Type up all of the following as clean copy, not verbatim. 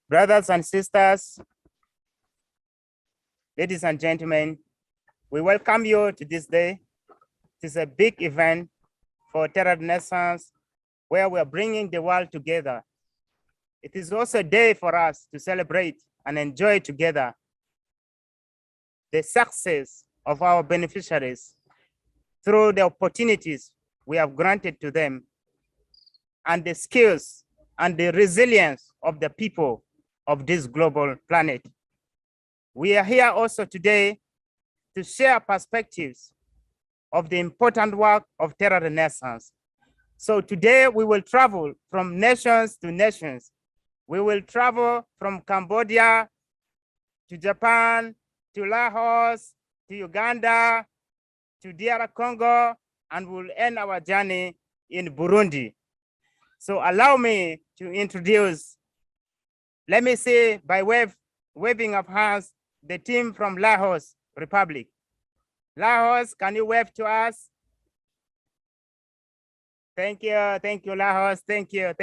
Brothers and sisters, ladies and gentlemen, we welcome you to this day. It is a big event for Terra Renaissance, where we are bringing the world together. It is also a day for us to celebrate and enjoy together the success of our beneficiaries through the opportunities we have granted to them and the skills and the resilience of the people of this global planet. We are here also today to share perspectives of the important work of Terra Renaissance. So today we will travel from nations to nations. We will travel from Cambodia to Japan, to Laos, to Uganda, to DR Congo, and we'll end our journey in Burundi. So allow me to introduce, let me say by waving of hands, the team from Laos Republic. Laos, can you wave to us? Thank you, Laos, thank you.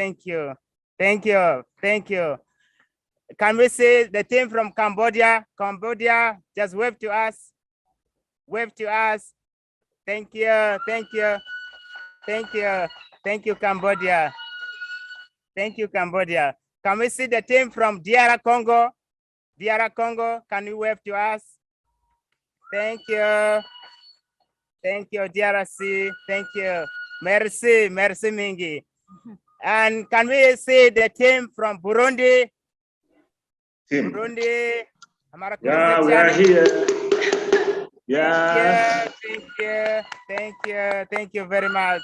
Can we see the team from Cambodia? Cambodia, just wave to us. Wave to us. Thank you, Cambodia. Thank you, Cambodia. Can we see the team from DR Congo? DR Congo, can you wave to us? Thank you, DRC, thank you. Merci Mingi. And can we see the team from Burundi? Burundi. Yeah, we are here. Yeah. Thank you very much.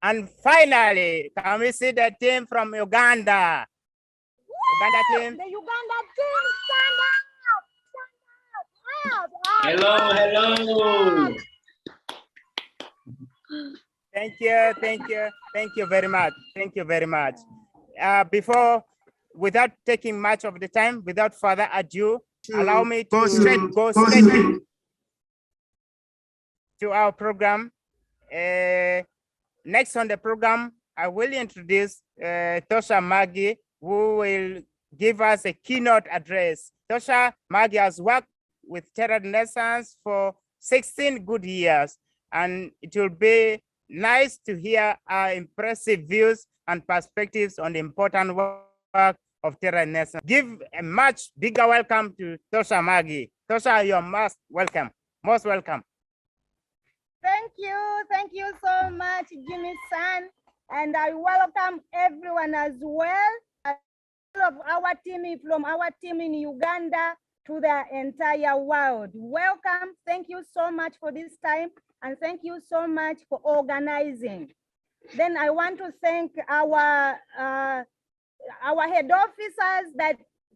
And finally, can we see the team from Uganda? Uganda team. The Uganda team, stand up. Hello. Thank you very much. Without taking much of the time, without further ado, allow me to go straight to our program. Next on the program, I will introduce Tosha Magi, who will give us a keynote address. Tosha Magi has worked with Terra Renaissance for 16 good years, and it will be nice to hear our impressive views and perspectives on the important work of Terra Renaissance. Give a much bigger welcome to Tosha Magi. Tosha, you're most welcome. Thank you so much, Jimmy-san. And I welcome everyone as well. All of our team in Uganda to the entire world. Welcome. Thank you so much for this time. And thank you so much for organizing. Then I want to thank our head officers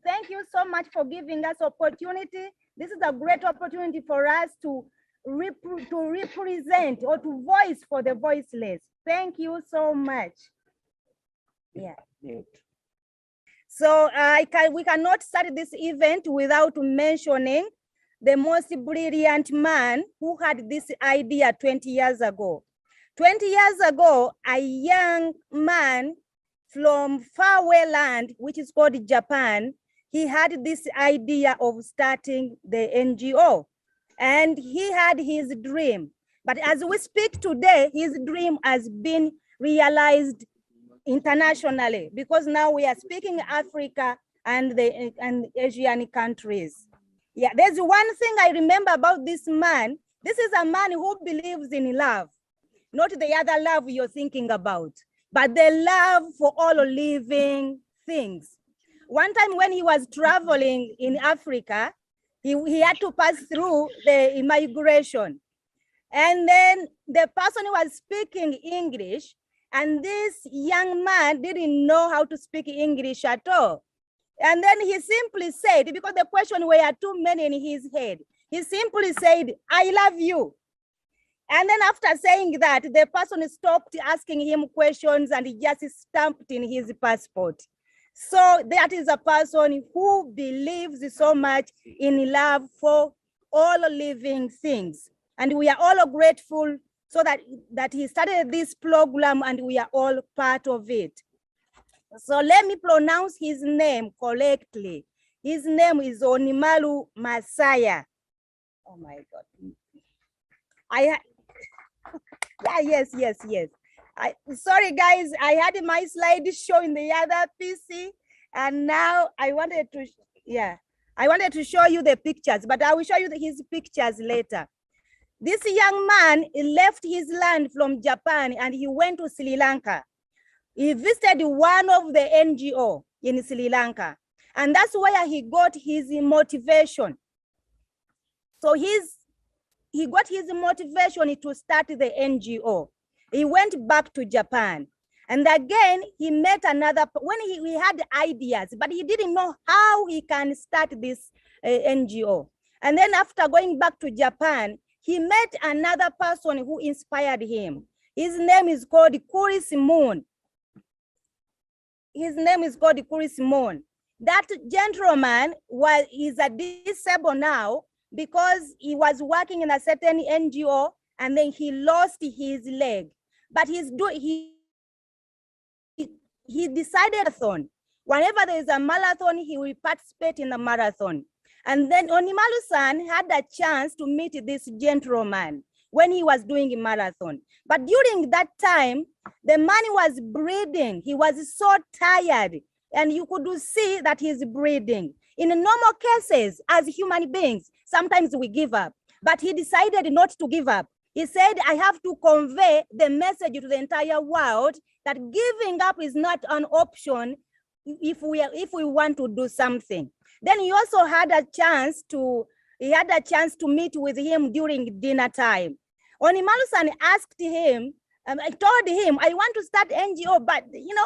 thank you so much for giving us opportunity. This is a great opportunity for us to represent or to voice for the voiceless. Thank you so much. Yeah. So we cannot start this event without mentioning the most brilliant man who had this idea 20 years ago. 20 years ago, a young man from faraway land, which is called Japan, he had this idea of starting the NGO. And he had his dream. But as we speak today, his dream has been realized internationally, because now we are speaking Africa and Asian countries. Yeah, there's one thing I remember about this man. This is a man who believes in love, not the other love you're thinking about, but the love for all living things. One time when he was traveling in Africa, he had to pass through the immigration. And then the person was speaking English, and this young man didn't know how to speak English at all. And then he simply said, because the question were too many in his head, he simply said, "I love you." And then after saying that, the person stopped asking him questions and he just stamped in his passport. So that is a person who believes so much in love for all living things. And we are all grateful so that he started this program and we are all part of it. So let me pronounce his name correctly. His name is Onimalu Masaya. Oh my God. Yes. Sorry guys, I had my slide show in the other PC, and now I wanted to show you the pictures, but I will show you his pictures later. This young man left his land from Japan and he went to Sri Lanka. He visited one of the NGO in Sri Lanka, and that's where he got his motivation. So he got his motivation to start the NGO. He went back to Japan, and again he met another. When he had ideas, but he didn't know how he can start this NGO. And then after going back to Japan, he met another person who inspired him. His name is called Chris Moon. His name is called Chris Moon. That gentleman is a disabled now because he was working in a certain NGO and then he lost his leg. But he decided marathon. Whenever there is a marathon, he will participate in the marathon. And then Onimalu-san had a chance to meet this gentleman when he was doing a marathon. But during that time, the man was breathing. He was so tired, and you could see that he's breathing. In normal cases, as human beings, sometimes we give up, but he decided not to give up. He said, I have to convey the message to the entire world that giving up is not an option if we want to do something. Then he also had a chance to meet with him during dinner time. Onimalu-san asked him, I told him, I want to start NGO, but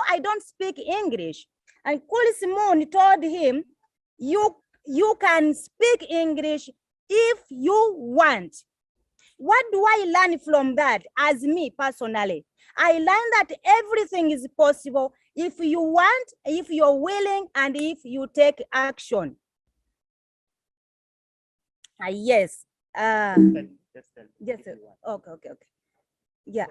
I don't speak English. And Chris Moon told him, you can speak English if you want. What do I learn from that as me personally? I learned that everything is possible if you want, if you're willing, and if you take action. Yes. Yes. Okay. Yeah.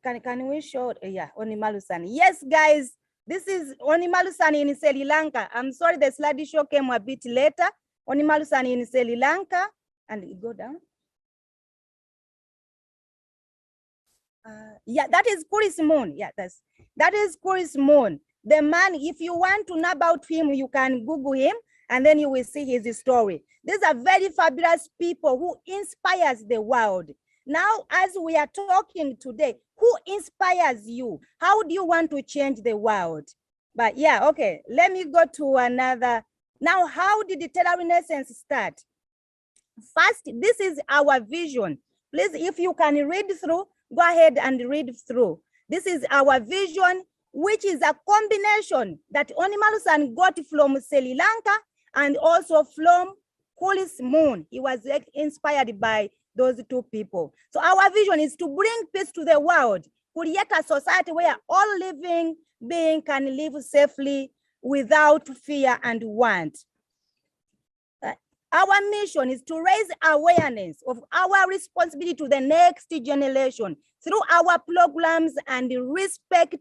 Can we show? Yeah, Onimalu-san. Yes, guys. This is Onimalu-san in Sri Lanka. I'm sorry, the slideshow came a bit later. Onimalu-san in Sri Lanka, and go down. Yeah, that is Chris Moon. Yeah, that is Chris Moon. The man, if you want to know about him, you can Google him and then you will see his story. These are very fabulous people who inspires the world. Now, as we are talking today, who inspires you? How do you want to change the world? But yeah, okay, let me go to another. Now, how did the Terra Renaissance start? First, this is our vision. Please, if you can read through, go ahead and read through. This is our vision, which is a combination that Onimalu-san got from Sri Lanka and also from Chris Moon. He was inspired by those two people. So our vision is to bring peace to the world, create a society where all living beings can live safely without fear and want. Our mission is to raise awareness of our responsibility to the next generation through our programs and respect.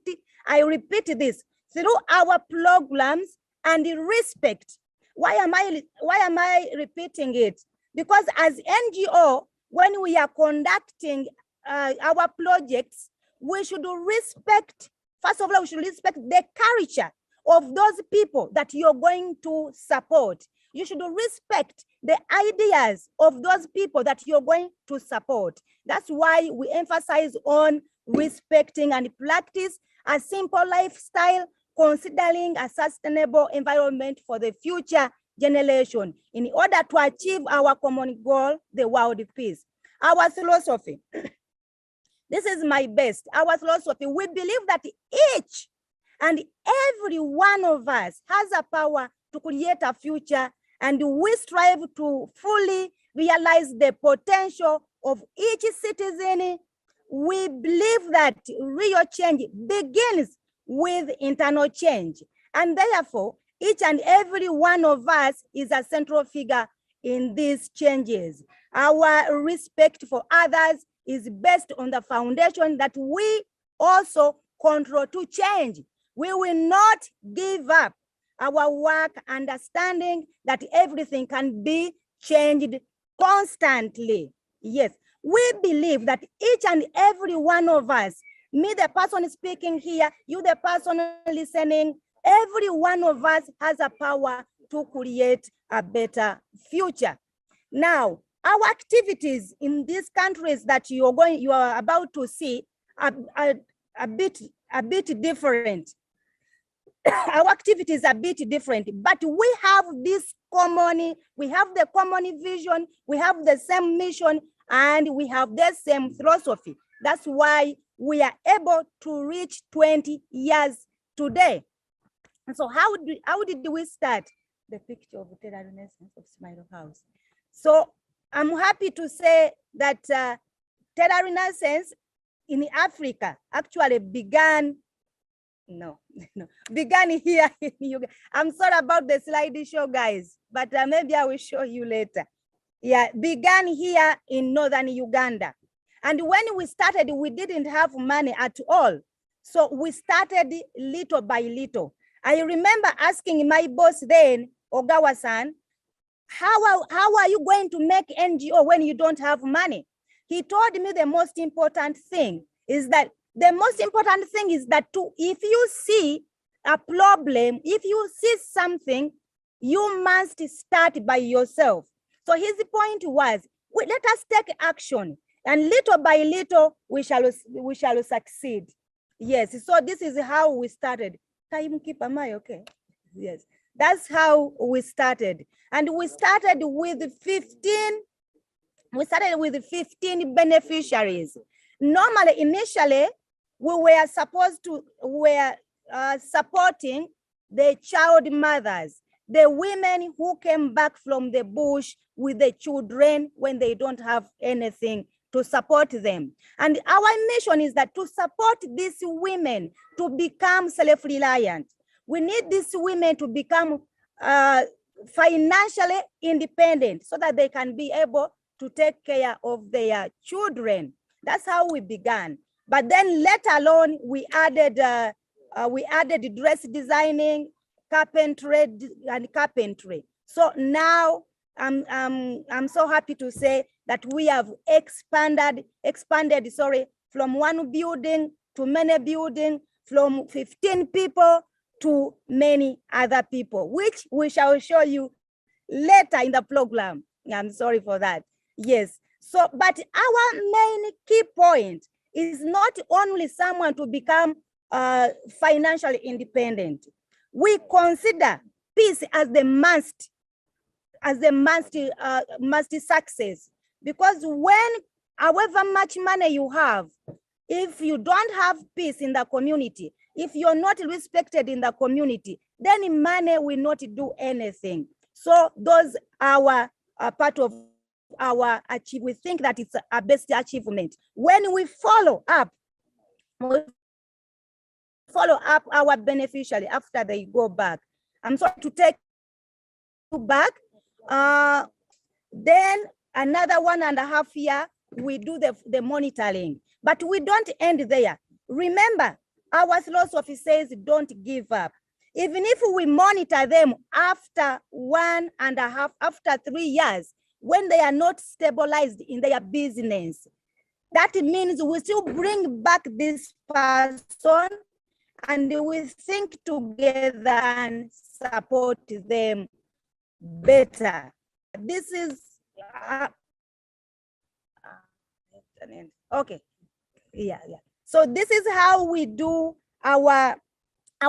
I repeat this, through our programs and respect. Why am I repeating it? Because as NGO, when we are conducting our projects, we should respect, first of all, we should respect the culture of those people that you're going to support. You should respect the ideas of those people that you're going to support. That's why we emphasize on respecting and practice a simple lifestyle, considering a sustainable environment for the future generation in order to achieve our common goal, the world peace. Our philosophy, this is my best. Our philosophy, we believe that each and every one of us has a power to create a future, and we strive to fully realize the potential of each citizen. We believe that real change begins with internal change, and therefore each and every one of us is a central figure in these changes. Our respect for others is based on the foundation that we also control to change. We will not give up our work, understanding that everything can be changed constantly. Yes, we believe that each and every one of us, me the person speaking here, you the person listening, every one of us has a power to create a better future. Now, our activities in these countries that you are about to see are a bit different. Our activities are a bit different, but we have this common, we have the common vision, we have the same mission, and we have the same philosophy. That's why we are able to reach 20 years today. And so how did we start? The picture of the Renaissance of Smile House. So I'm happy to say that Terra Renaissance in Africa actually began here in Uganda. I'm sorry about the slideshow, guys, but maybe I will show you later. Yeah, began here in northern Uganda. And when we started, we didn't have money at all. So we started little by little. I remember asking my boss then, Ogawa-san, how are you going to make NGO when you don't have money? He told me the most important thing is that if you see a problem, if you see something, you must start by yourself. So his point was, let us take action, and little by little we shall succeed. Yes, so this is how we started. Timekeeper, am I okay? Yes, that's how we started. And we started with 15 beneficiaries. Normally, initially, we were supporting the child mothers, the women who came back from the bush with the children when they don't have anything to support them. And our mission is that to support these women to become self-reliant. We need these women to become financially independent so that they can be able to take care of their children. That's how we began. But then later on, we added dress designing, carpentry. So now I'm so happy to say that we have expanded from one building to many buildings, from 15 people to many other people, which we shall show you later in the program. I'm sorry for that. Yes. So, but our main key point is not only someone to become financially independent. We consider peace as the must success, because when, however much money you have, if you don't have peace in the community, if you're not respected in the community, then money will not do anything. So those are part of our achievement. We think that it's a best achievement. When we follow up our beneficiary after they go back. I'm sorry to take you back. Then another 1.5 years, we do the monitoring, but we don't end there. Remember, our philosophy says don't give up. Even if we monitor them after 3 years, when they are not stabilized in their business, that means we still bring back this person and we think together and support them better. This is, okay, yeah. So this is how we do our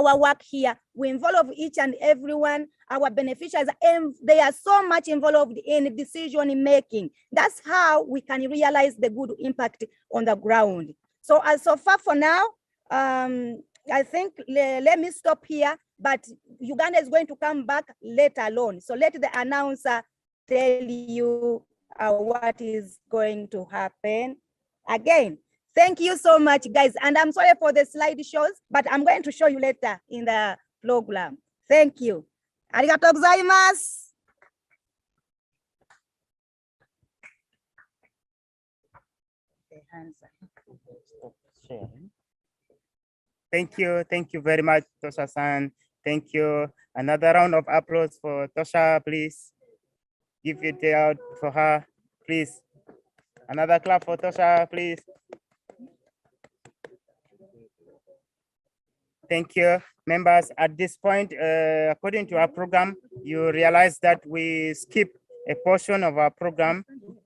work here. We involve each and everyone, our beneficiaries, and they are so much involved in decision making. That's how we can realize the good impact on the ground. So so far for now, I think let me stop here, but Uganda is going to come back later on. So let the announcer tell you what is going to happen. Again, thank you so much, guys. And I'm sorry for the slideshows, but I'm going to show you later in the program. Thank you. Arigatou gozaimasu. The hands are sharing. Thank you very much, Tosha-san. Thank you. Another round of applause for Tosha, please. Give it out for her, please. Another clap for Tosha, please. Thank you, members. At this point, according to our program, you realize that we skip a portion of our program.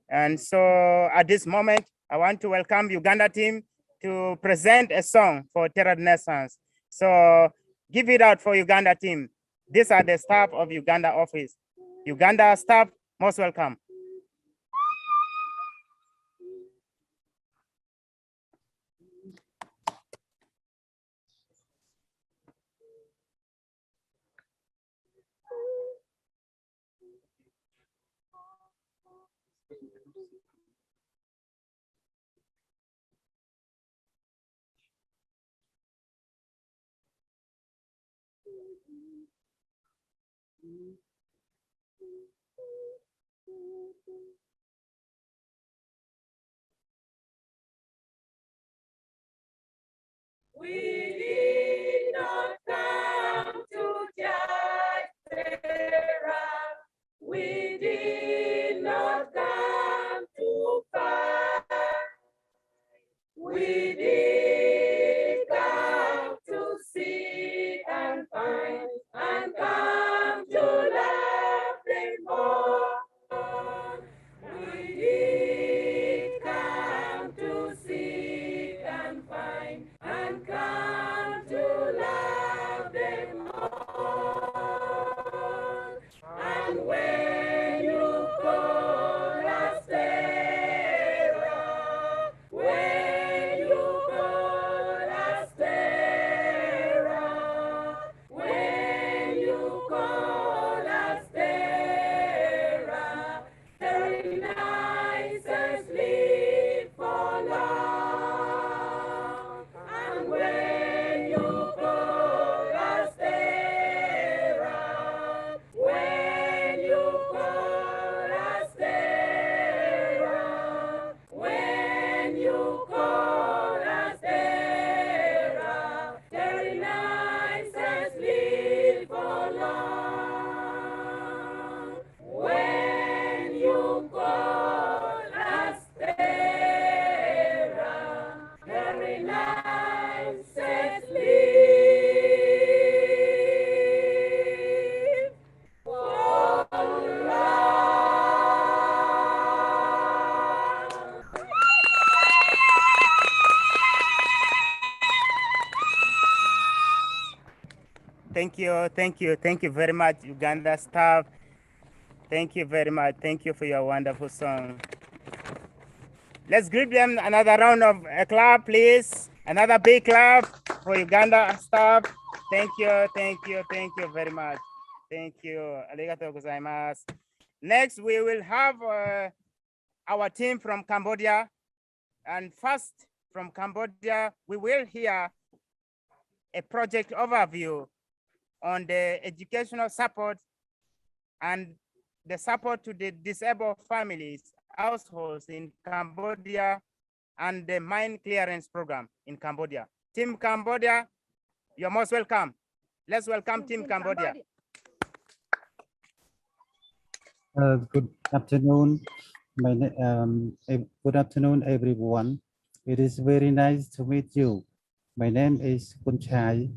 And so at this moment, I want to welcome Uganda team to present a song for Terra Renaissance. So give it out for Uganda team. These are the staff of Uganda office. Uganda staff, most welcome. We did not come to judge Sarah. We did not come to fight. We did come to seek and find and come to love them more. We did come to seek and find and come to love them all. And when you call us Sarah, when you call us Sarah, when you call us Sarah, very nice and sleep for long. And when you call us Sarah, when you call us Sarah, when you call us Sarah, very nice and sleep for long. When you call us Sarah, very nice and sleep for long. Thank you very much, Uganda staff. Thank you very much. Thank you for your wonderful song. Let's give them another round of clap, please. Another big clap for Uganda staff. Thank you very much. Thank you. Arigatou gozaimasu. Next, we will have our team from Cambodia. And first, from Cambodia, we will hear a project overview on the educational support and the support to the disabled families, households in Cambodia, and the mine clearance program in Cambodia. Team Cambodia, you're most welcome. Let's welcome Team Cambodia. Good afternoon. Good afternoon, everyone. It is very nice to meet you. My name is Kun Chai,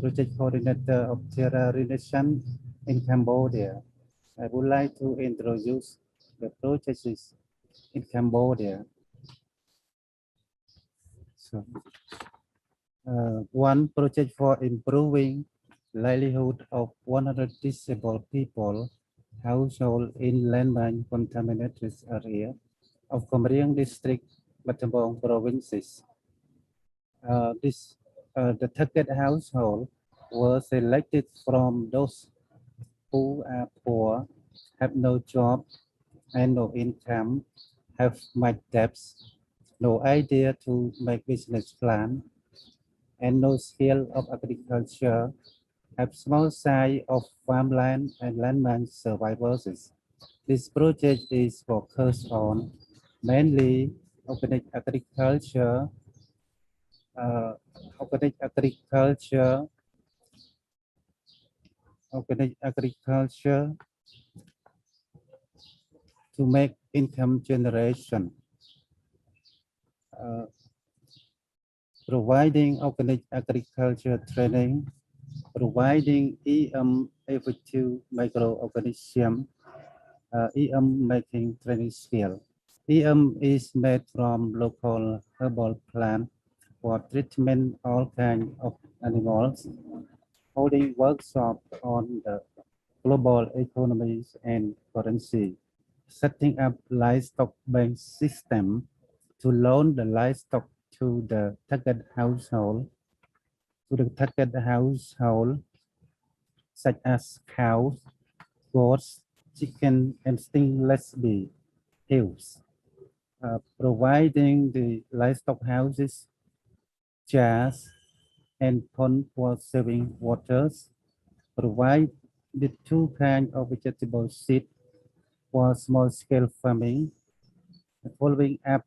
project coordinator of Terra Renaissance in Cambodia. I would like to introduce the projects in Cambodia. So, one project for improving livelihood of 100 disabled people household in landmine contaminated area of Komriang district, Battambang provinces. The target household was selected from those who are poor, have no job and no income, have much debts, no idea to make business plan, and no skill of agriculture, have small size of farmland and landman survivors. This project is focused on mainly organic agriculture, organic agriculture, to make income generation. Providing organic agriculture training, providing effective microorganism, making training skill. Is made from local herbal plant for treatment all kinds of animals, holding workshop on the global economies and currency, setting up livestock bank system to loan the livestock to the target household, such as cows, goats, chicken, and stingless bee hills. Providing the livestock houses, jars, and pond for saving waters. Provide the two kinds of vegetable seed for small-scale farming, following up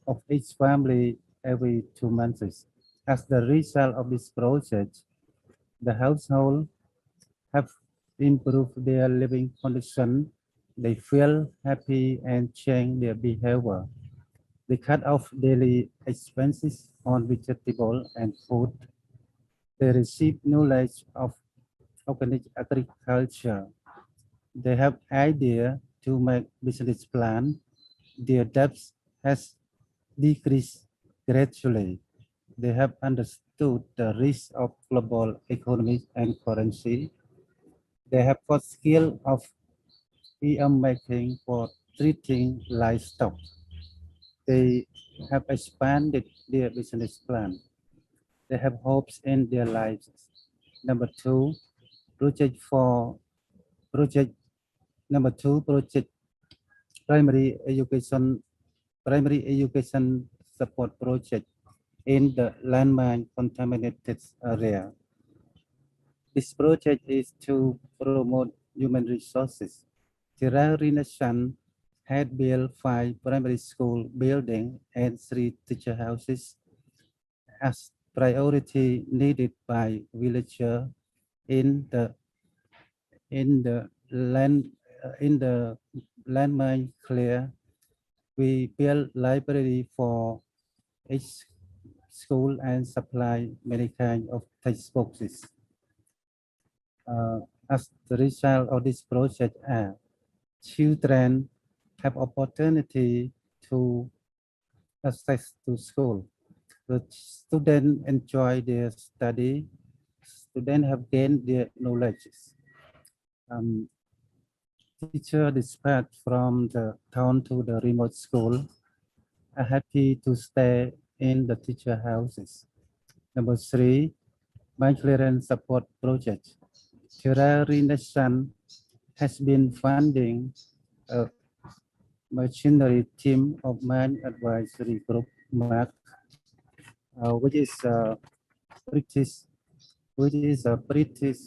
of each family every 2 months. As the result of this project, the household have improved their living condition. They feel happy and change their behavior. They cut off daily expenses on vegetable and food. They receive knowledge of organic agriculture. They have idea to make business plan. Their debt has decreased gradually. They have understood the risk of global economy and currency. They have got skill of making for treating livestock. They have expanded their business plan. They have hopes in their lives. Number two, project primary education support project in the landmine contaminated area. This project is to promote human resources. Terra Renaissance had built 5 primary school buildings and 3 teacher houses as priority needed by villagers in the landmine clear. We built library for each school and supply many kinds of textbooks. As the result of this project, children have opportunity to access to school. The students enjoy their study. Students have gained their knowledge. Teachers dispatched from the town to the remote school are happy to stay in the teacher houses. Number 3, migrant support project. Terra Renaissance has been funding a machinery team of man advisory group, MAC, which is a British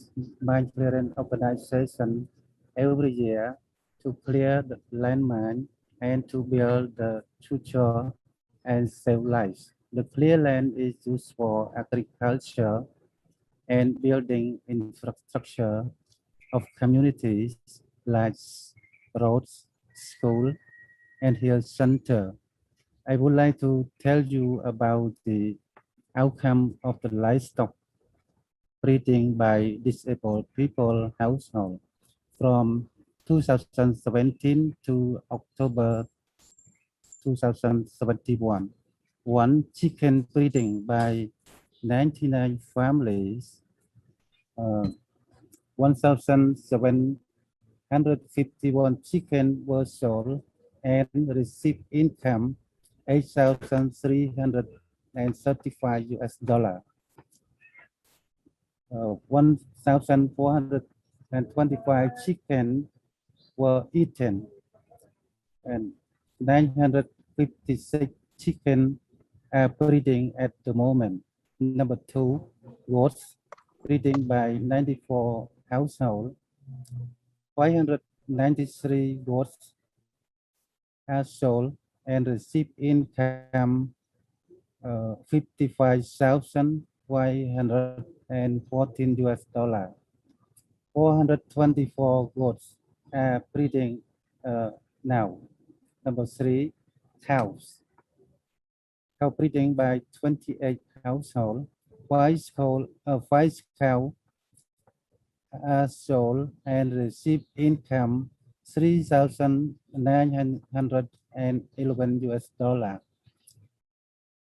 migrant organization every year to clear the landmine and to build the future and save lives. The clear land is used for agriculture and building infrastructure of communities like roads, school, and health center. I would like to tell you about the outcome of the livestock breeding by disabled people household from 2017 to October 2071. One chicken breeding by 99 families, 1,751 chicken were sold and received income $8,335 US. 1,425 chicken were eaten and 956 chicken are breeding at the moment. Number 2, goats breeding by 94 households. 593 goats are sold and receive income $55,114 US. 424 goats are breeding now. Number 3, cows. Cow breeding by 28 households. 5 cows are sold and receive income $3,911 US.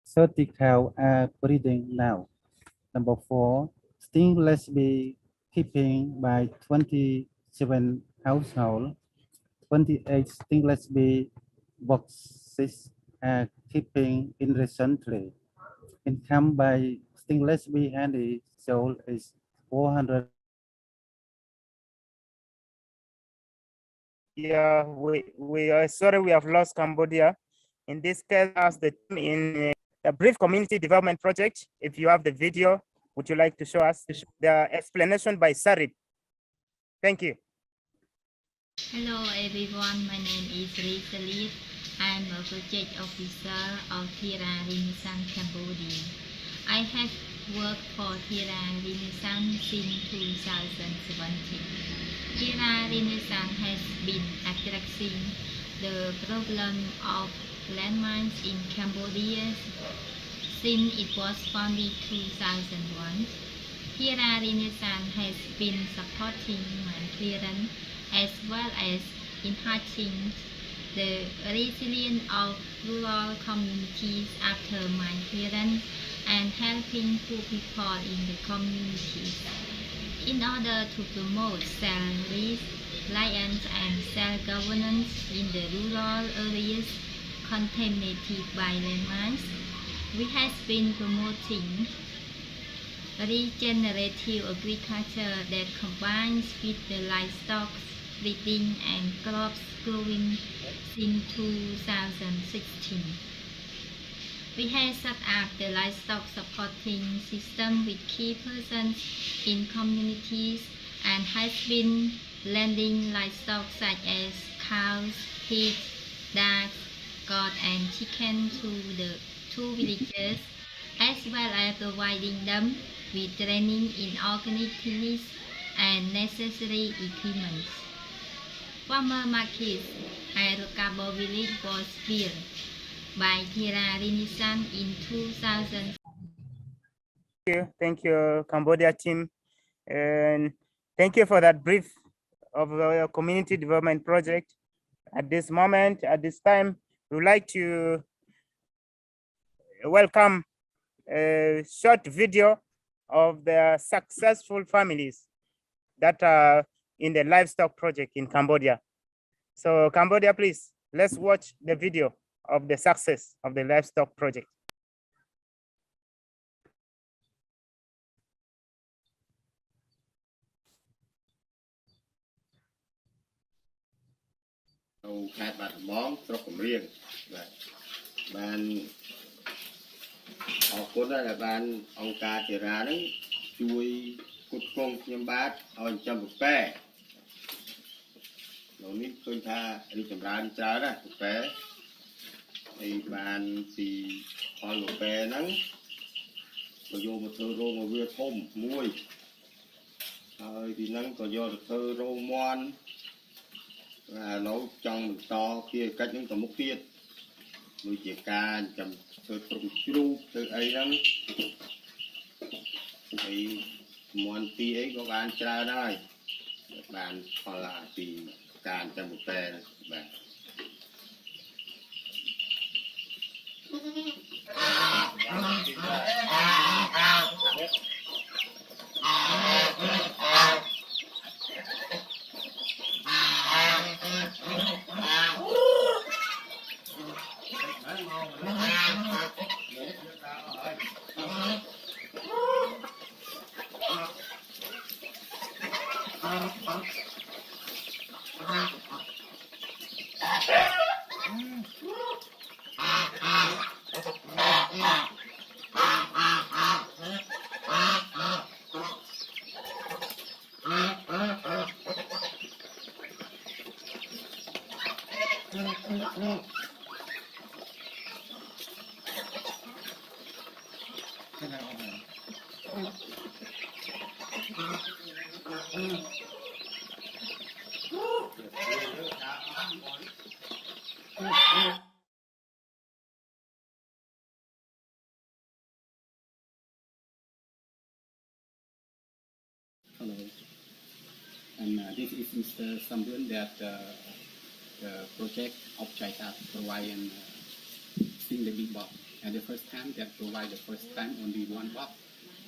30 cows are breeding now. Number 4, stingless bee keeping by 27 households. 28 stingless bee boxes are keeping in recently. Income by stingless bee handy sold is 400. Yeah, we are sorry we have lost Cambodia. In this case, as the team in a brief community development project, if you have the video, would you like to show us the explanation by Sarit? Thank you. Hello everyone, my name is Rita Lee. I'm a project officer of Tera Renaissance Cambodia. I have worked for Tera Renaissance since 2017. Tera Renaissance has been addressing the problem of landmines in Cambodia since it was founded in 2001. Tera Renaissance has been supporting mine clearance as well as enhancing the resilience of rural communities after mine clearance and helping poor people in the communities. In order to promote self-reliance and self-governance in the rural areas contaminated by landmines, we have been promoting regenerative agriculture that combines with the livestock breeding and crops growing since 2016. We have set up the livestock supporting system with key persons in communities and has been lending livestock such as cows, pigs, ducks, goats and chickens to the two villages, as well as providing them with training in organic techniques and necessary equipment. Farmer markets at Rokabo village was built by Tera Renaissance in 2000. Thank you, Cambodia team, and thank you for that brief of your community development project. At this moment, at this time, we would like to welcome a short video of the successful families that are in the livestock project in Cambodia. So Cambodia, please, let's watch the video of the success of the livestock project. nấu trong to kia cách những tấm mốc kia nuôi chè ca chầm thơ trùng chu từ ấy lắm thì món tí ấy có bán tra đây bán còn lại thì càn chầm một tè này bạn Hello, and this is Mr. Sambuan that the project of China provide and sing the big box. And the first time that provide the first time only one box,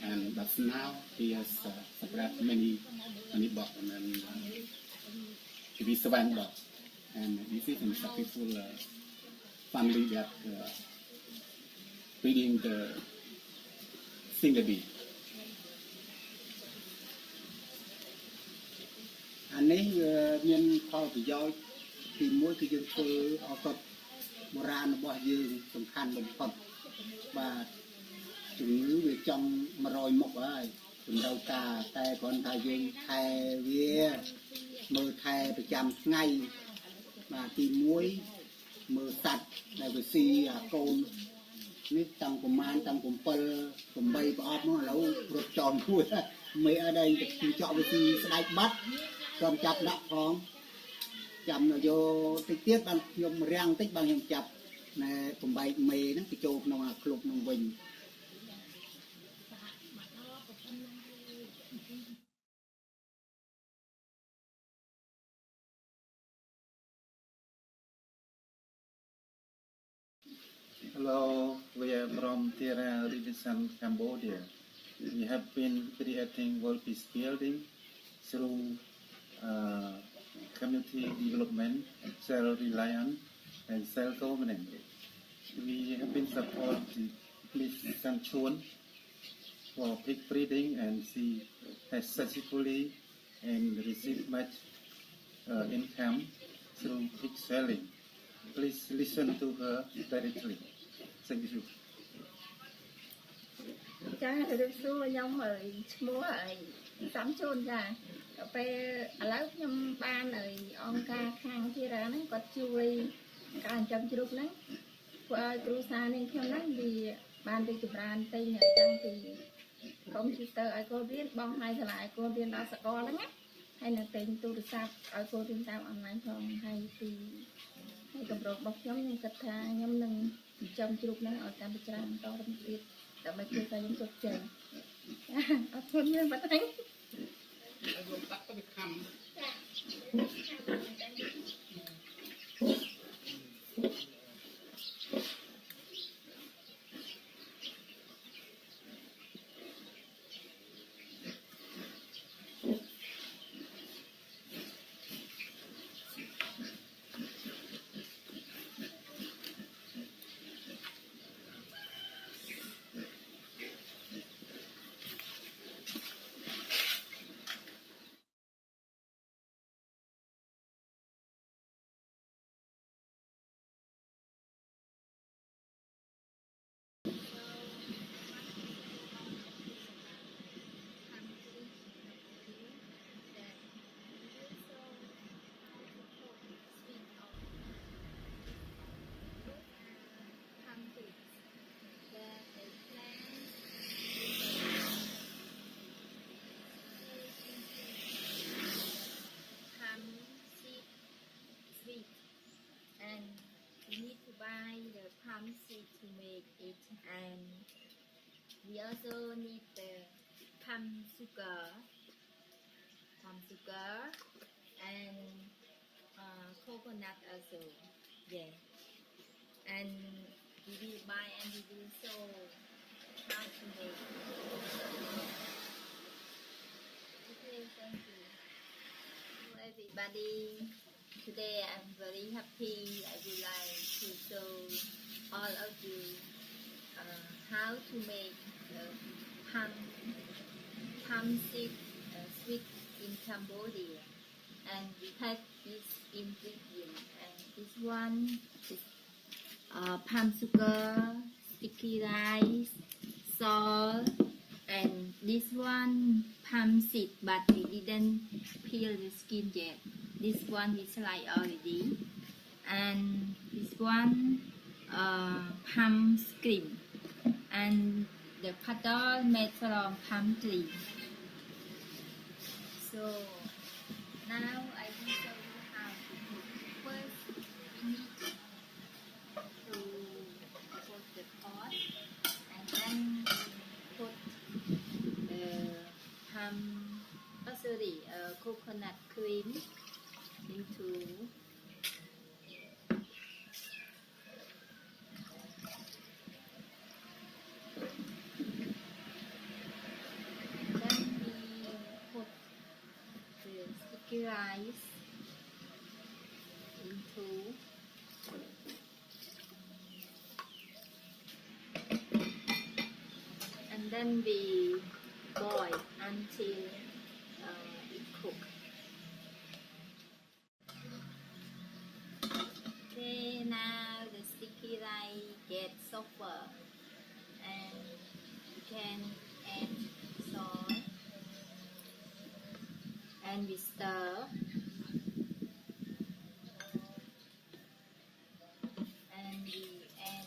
and but now he has spread many box and then to be 7 box. And this is a successful family that reading the sing the big. អានេះវាមានផលប្រយោជន៍ទីមួយគឺយើងធ្វើឱសថបុរាណរបស់យើងសំខាន់បំផុតបាទជំងឺវាចំ100មុខហើយជំរៅការតែគ្រាន់តែយើងថែវាមើលថែប្រចាំថ្ងៃបាទទី1មើលសัตว์ដែលវាស៊ីអាកូននេះតាំងប្រមាណតាំង7 8ប្រអប់មកឥឡូវរត់ចោលមួយមេអត់ដែរទៅចောက်វាស៊ីស្ដាច់បាត់ខ្ញុំចាប់ដាក់ផងចាំយកតិចទៀតបានខ្ញុំរាំងតិចបានខ្ញុំចាប់ណែបំបែកមេហ្នឹងទៅចូលក្នុងអាក្លុបហ្នឹងវិញ Hello, we are from Tierra Renaissance, Cambodia. We have been creating world peace building through community development, self-reliance, and self-governance. We have been supporting Miss Sanchon for pig breeding, and she has successfully and received much income through pig selling. Please listen to her directly. Thank you. ចាទៅសួរខ្ញុំហើយឈ្មោះហើយសំជួនចាដល់ពេលឥឡូវខ្ញុំបានហើយអង្គការខាងធីរ៉ាហ្នឹងគាត់ជួយការចិញ្ចឹមជ្រូកហ្នឹងធ្វើឲ្យគ្រួសារនាងខ្ញុំហ្នឹងវាបានរីកចម្រើនទៅអញ្ចឹងពីកុំព្យូទ័រឲ្យកូនរៀនបងឲ្យឆ្លាយកូនរៀនដល់សាកលហ្នឹងណាហើយនៅទិញទូរស័ព្ទឲ្យកូនរៀនតាមអនឡាញផងហើយពីហើយកម្រងរបស់ខ្ញុំគិតថាខ្ញុំនឹងចិញ្ចឹមជ្រូកហ្នឹងឲ្យកាន់តែច្រើនបន្តទៅទៀតដើម្បីជួយឲ្យខ្ញុំជោគជ័យអរគុណមានបាត់ហើយ And we need to buy the palm seed to make it, and we also need the palm sugar, and coconut also, yeah. And we will buy and we will show how to make. Okay, thank you. Hello everybody. Today I'm very happy. I would like to show all of you how to make palm seed sweet in Cambodia. And we have this ingredient. And this one is palm sugar, sticky rice, salt, and this one palm seed, but we didn't peel the skin yet. This one we slice already, and this one palm cream, and the paddle made from palm tree. So now I will show you how to cook. First, we need to put the pot and then put the coconut cream into then we put the sticky rice into and then we boil until it cooks. Okay, now the sticky rice gets softer and you can add salt and we stir and we add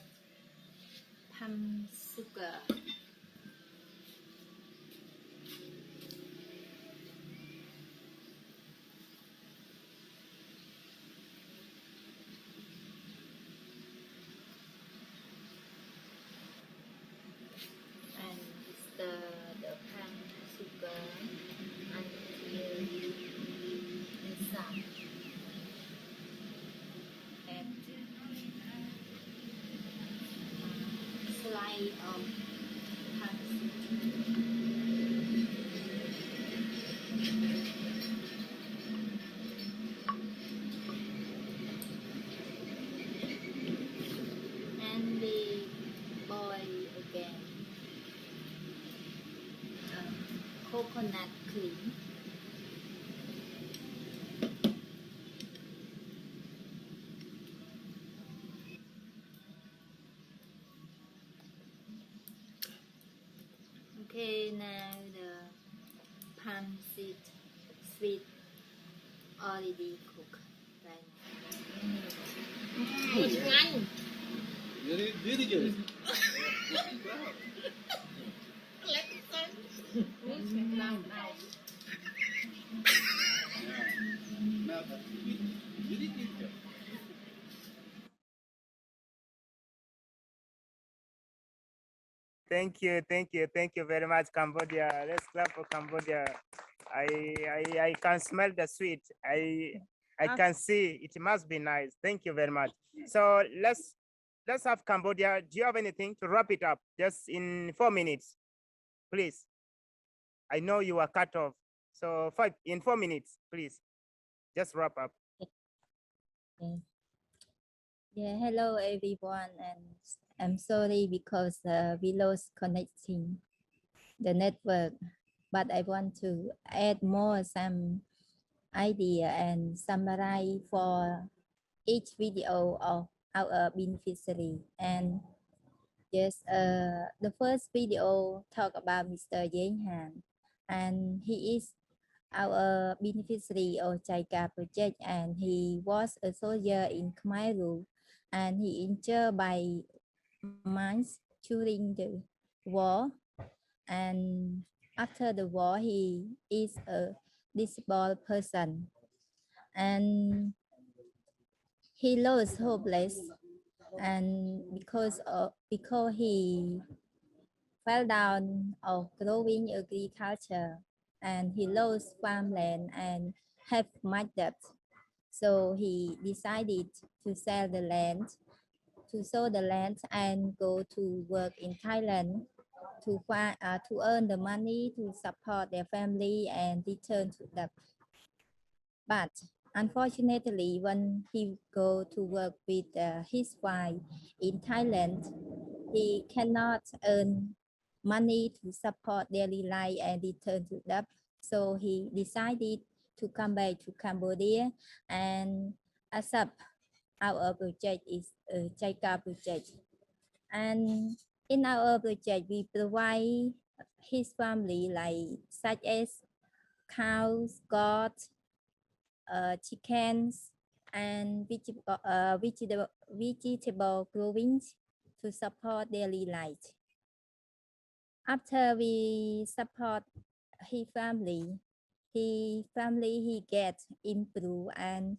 palm sugar. And stir the palm sugar until it's soft. Add slice of palm and we boil again. Coconut cream. Okay, now the palm seed sweet already cooked right now. Really good. Thank you very much, Cambodia. Let's clap for Cambodia. I can smell the sweet. I can see it must be nice. Thank you very much. So let's have Cambodia. Do you have anything to wrap it up? Just in 4 minutes, please. I know you are cut off. So in 4 minutes, please. Just wrap up. Yeah, hello everyone, and I'm sorry because we lost connecting the network, but I want to add more some idea and summarize for each video of our beneficiary. And yes, the first video talk about Mr. Yang Han, and he is our beneficiary of JICA project, and he was a soldier in Khmer Rouge, and he injured by mines during the war, and after the war he is a disabled person, and he lost hopeless, and because he fell down of growing agriculture, and he lost farmland and have much debt. So he decided to sell the land, to sow the land and go to work in Thailand to earn the money to support their family and return to debt. But unfortunately, when he go to work with his wife in Thailand, he cannot earn money to support daily life and return to debt. So he decided to come back to Cambodia and accept our project is a JICA project. And in our project, we provide his family like such as cows, goats, chickens, and vegetable growing to support daily life. After we support his family, his family he get improve and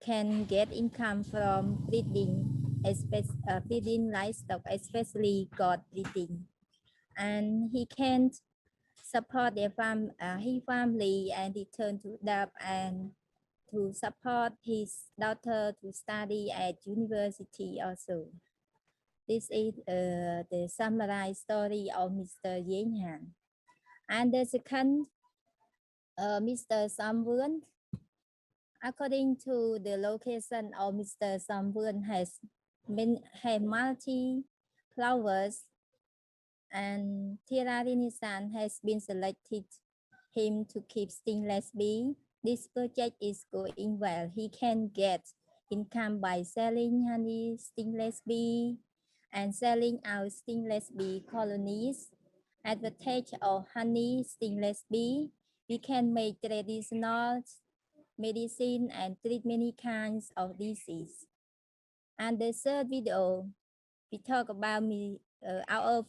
can get income from breeding, breeding livestock, especially goat breeding, and he can support their his family and return to Dab and to support his daughter to study at university also. This is the summarized story of Mr. Yen Han. And the second, Mr. Samvun, according to the location of Mr. Samvun has multi flowers, and Tirarinisan has been selected him to keep stingless bee. This project is going well. He can get income by selling honey stingless bee and selling out stingless bee colonies. Advantage of honey stingless bee, we can make traditional medicine and treat many kinds of disease. And the third video, we talk about our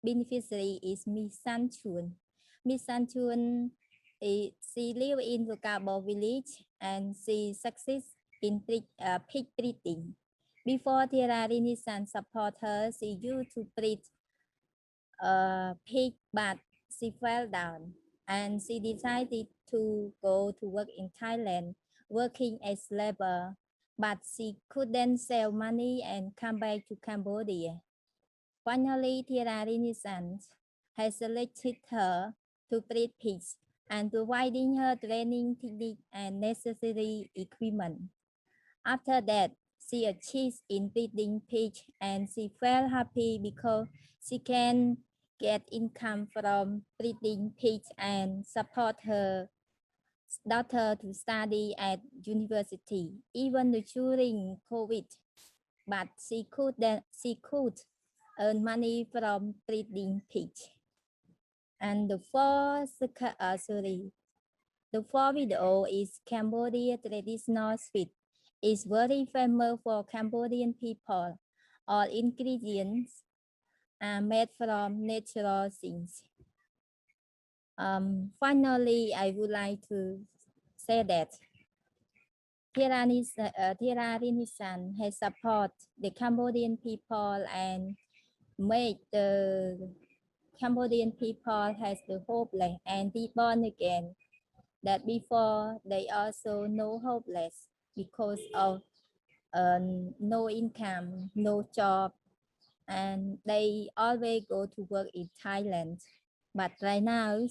beneficiary is Miss Sanchun. Miss Sanchun, she live in Vukabo village and she succeeds in pig breeding. Before Tirarinisan support her, she used to breed pig, but she fell down and she decided to go to work in Thailand, working as labor, but she couldn't sell money and come back to Cambodia. Finally, Tirarinisan has selected her to breed pigs and providing her training technique and necessary equipment. After that, she achieved in breeding pigs and she felt happy because she can get income from breeding pigs and support her daughter to study at university, even during COVID. But she could earn money from breeding pigs. And the fourth video is Cambodia traditional sweet. It's very famous for Cambodian people. All ingredients are made from natural things. Finally, I would like to say that Tirarinisan has support the Cambodian people and made the Cambodian people has the hopeless and reborn again. That before they also no hopeless because of no income, no job, and they always go to work in Thailand. But right now,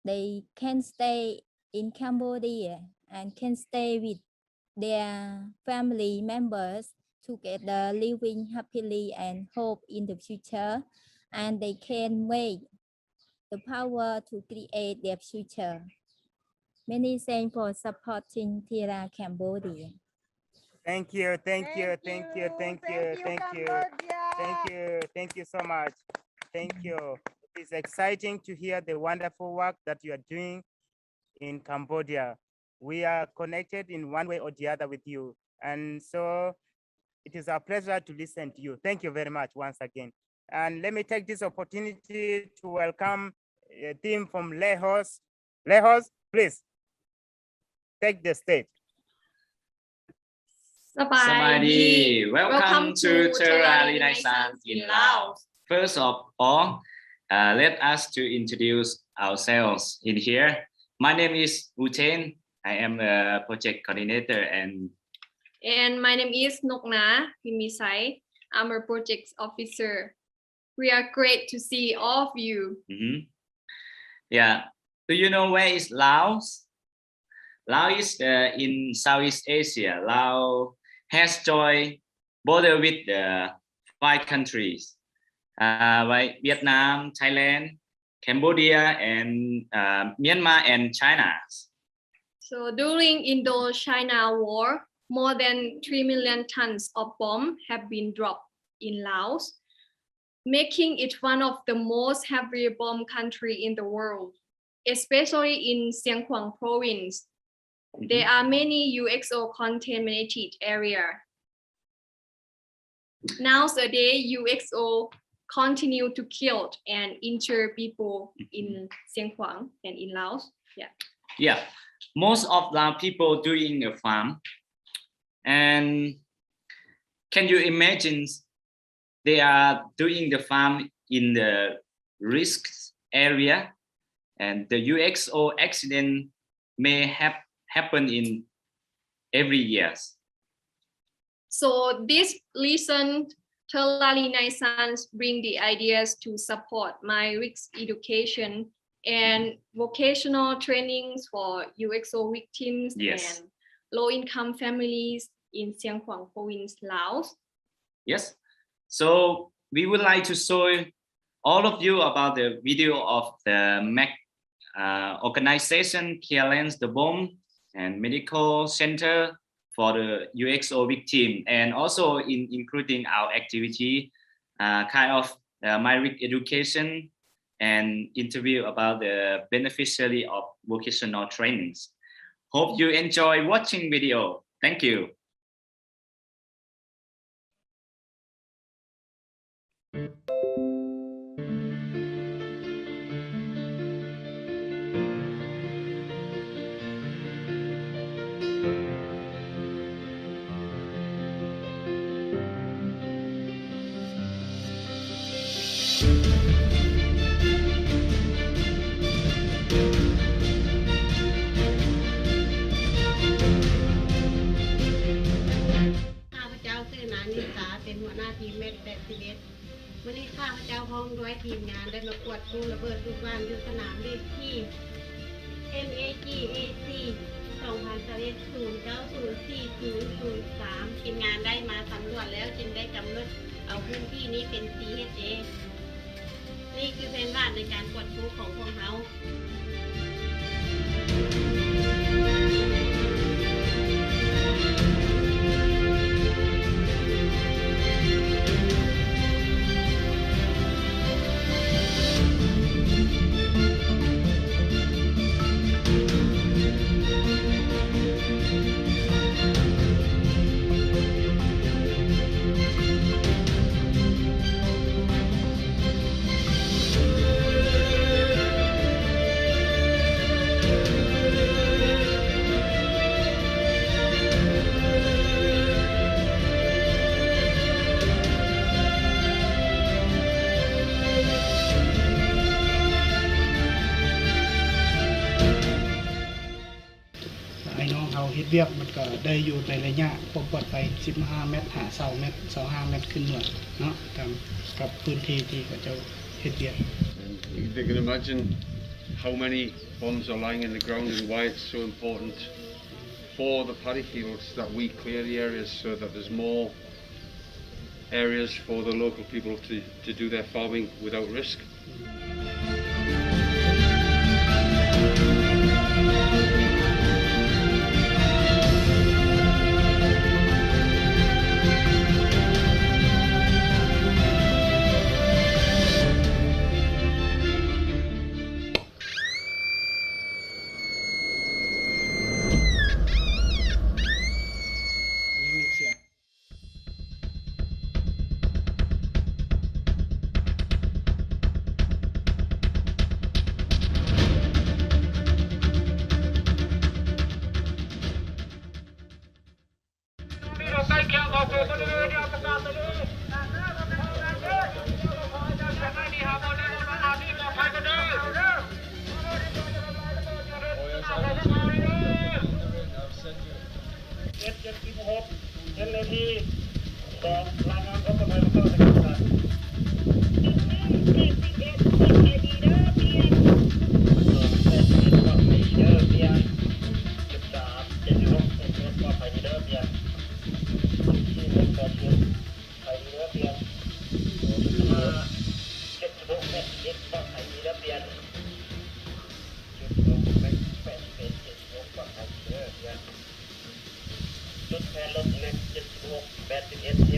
they can stay in Cambodia and can stay with their family members together, living happily and hope in the future, and they can make the power to create their future. Many thanks for supporting Tira Cambodia. Thank you, thank you, thank you, thank you, thank you, thank you, thank you so much. Thank you. It is exciting to hear the wonderful work that you are doing in Cambodia. We are connected in one way or the other with you. And so it is our pleasure to listen to you. Thank you very much once again. And let me take this opportunity to welcome a team from Lehos. Lehos, please take the stage. Sabadi, welcome to Tirarinisan in Laos. First of all, let us to introduce ourselves in here. My name is Uten. I am a project coordinator and my name is Nokna Himisai. I'm a project officer. We are great to see all of you. Yeah. Do you know where is Laos? Laos is in Southeast Asia. Laos has joined border with the 5 countries, like Vietnam, Thailand, Cambodia, and Myanmar and China. So during Indo-China War, more than 3 million tons of bombs have been dropped in Laos, making it one of the most heavy bomb country in the world, especially in Siang province. There are many UXO contaminated areas. Nowadays, UXO continue to kill and injure people in Siang and in Laos. Yeah. Yeah, most of the people doing a farm, and can you imagine they are doing the farm in the risk area, and the UXO accident may have happen in every year. So this reason, Terlali Naisans bring the ideas to support my risk education and vocational trainings for UXO victims Yes. and low-income families in Siang Khwaeng province, Laos. Yes. So we would like to show all of you about the video of the MAC organization, Care the Bomb and Medical Center for the UXO victim, and also including our activity, kind of my risk education and interview about the beneficiary of vocational trainings. Hope you enjoy watching video. Thank you.วันนี้ข้าพเจ้าพร้อมด้วยทีมงานได้มากวดกู้ระเบิดลูกบ้านอยู่สนามเด็กที่ MAGAC 2021-0904-003 ทีมงานได้มาสำรวจแล้วจึงได้กำหนดเอาพื้นที่นี้เป็น CHA นี่คือแผนงานในการกวดกู้ของพวกเขา เฮ็ดเวียกมันก็ได้อยู่ในระยะความปลอดภัย15 เมตรหา20 เมตร25 เมตรขึ้นหน่วยเนาะตามกับพื้นที่ที่เขาจะเฮ็ดเวียก You can imagine how many bombs are lying in the ground and why it's so important for the paddy fields that we clear the areas so that there's more areas for the local people to do their farming without risk.